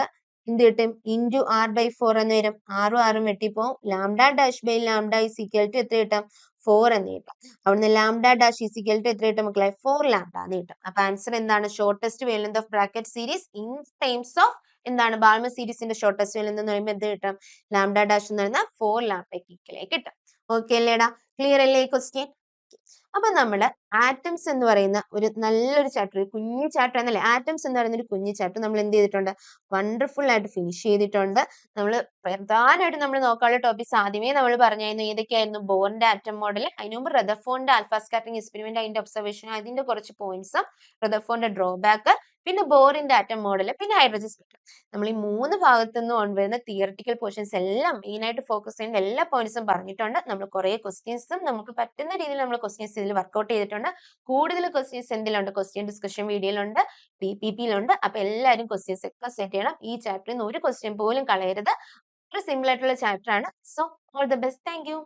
എന്ത് കിട്ടും ഇൻറ്റു r/4 എന്ന് വരും. 6 വെട്ടിപ്പോവും. Lambda dash by lambda is equal to എത്ര കിട്ടും 4 എന്ന് കിട്ടും. അവിടുന്ന് lambda dash is equal to എത്ര കിട്ടും മക്കളെ 4λ എന്ന് കിട്ടും. അപ്പൊ ആൻസർ എന്താണ് shortest wavelength of Brackett series in times of എന്താണ് ബാൾമർ സീരീസിന്റെ ഷോർട്ടസ്റ്റ് വേവ് ലെങ്ത് എന്ന് പറയുമ്പോൾ എന്ത് കിട്ടും ലാംഡ ഡാഷ് എന്ന് പറയുന്ന 4λ ഈക്വലായി കിട്ടും. ഓക്കെ അല്ലേടാ. ക്ലിയർ അല്ലേ ഈ ക്വസ്റ്റ്യൻ. അപ്പൊ നമ്മള് ആറ്റംസ് എന്ന് പറയുന്ന ഒരു നല്ലൊരു ചാപ്റ്റർ, കുഞ്ഞു ചാപ്റ്റർ എന്നല്ലേ ആറ്റംസ് എന്ന് പറയുന്ന ഒരു കുഞ്ഞു ചാപ്റ്റർ നമ്മൾ എന്ത് ചെയ്തിട്ടുണ്ട് വണ്ടർഫുൾ ആയിട്ട് ഫിനിഷ് ചെയ്തിട്ടുണ്ട്. നമ്മൾ പ്രധാനമായിട്ട് നമ്മൾ നോക്കാനുള്ള ടോപ്പിക്സ് ആദ്യമേ നമ്മൾ പറഞ്ഞായിരുന്നു. ഏതൊക്കെയായിരുന്നു ബോറിന്റെ ആറ്റം മോഡൽ, അതിന് മുമ്പ് റദർഫോർഡിന്റെ ആൽഫ സ്കാറ്ററിംഗ് എക്സ്പെരിമെന്റ്, അതിന്റെ ഒബ്സർവേഷൻ, അതിന്റെ കുറച്ച് പോയിന്റ്സും, റദർഫോർഡിന്റെ ഡ്രോബാക്ക്, പിന്നെ ബോറിന്റെ ആറ്റം മോഡൽ, പിന്നെ ഹൈഡ്രജൻ സ്പെക്ട്രം. നമ്മൾ ഈ 3 ഭാഗത്തു നിന്ന് കൊണ്ടുവരുന്ന തിയറട്ടിക്കൽ പോർഷൻസ് എല്ലാം മെയിൻ ആയിട്ട് ഫോക്കസ് ചെയ്യുന്ന എല്ലാ പോയിന്റ്സും പറഞ്ഞിട്ടുണ്ട്. നമ്മൾ കുറെ ക്വസ്റ്റ്യൻസും നമുക്ക് പറ്റുന്ന രീതിയിൽ നമ്മൾ ക്വസ്റ്റ്യൻസ് ഇതിൽ വർക്ക്ഔട്ട് ചെയ്തിട്ടുണ്ട്. കൂടുതൽ ക്വസ്റ്റ്യൻസ് എന്തിലുണ്ട് ക്വസ്റ്റ്യൻ ഡിസ്കഷൻ വീഡിയോയിലുണ്ട്, PPT-യിലുണ്ട്. അപ്പൊ എല്ലാവരും ക്വസ്റ്റ്യൻസ് ഒക്കെ സെറ്റ് ചെയ്യണം. ഈ ചാപ്റ്ററിൽ നിന്ന് ഒരു ക്വസ്റ്റ്യൻ പോലും കളയരുത്. ഒരു സിമ്പിൾ ആയിട്ടുള്ള ചാപ്റ്റർ ആണ്. So all the best. Thank you.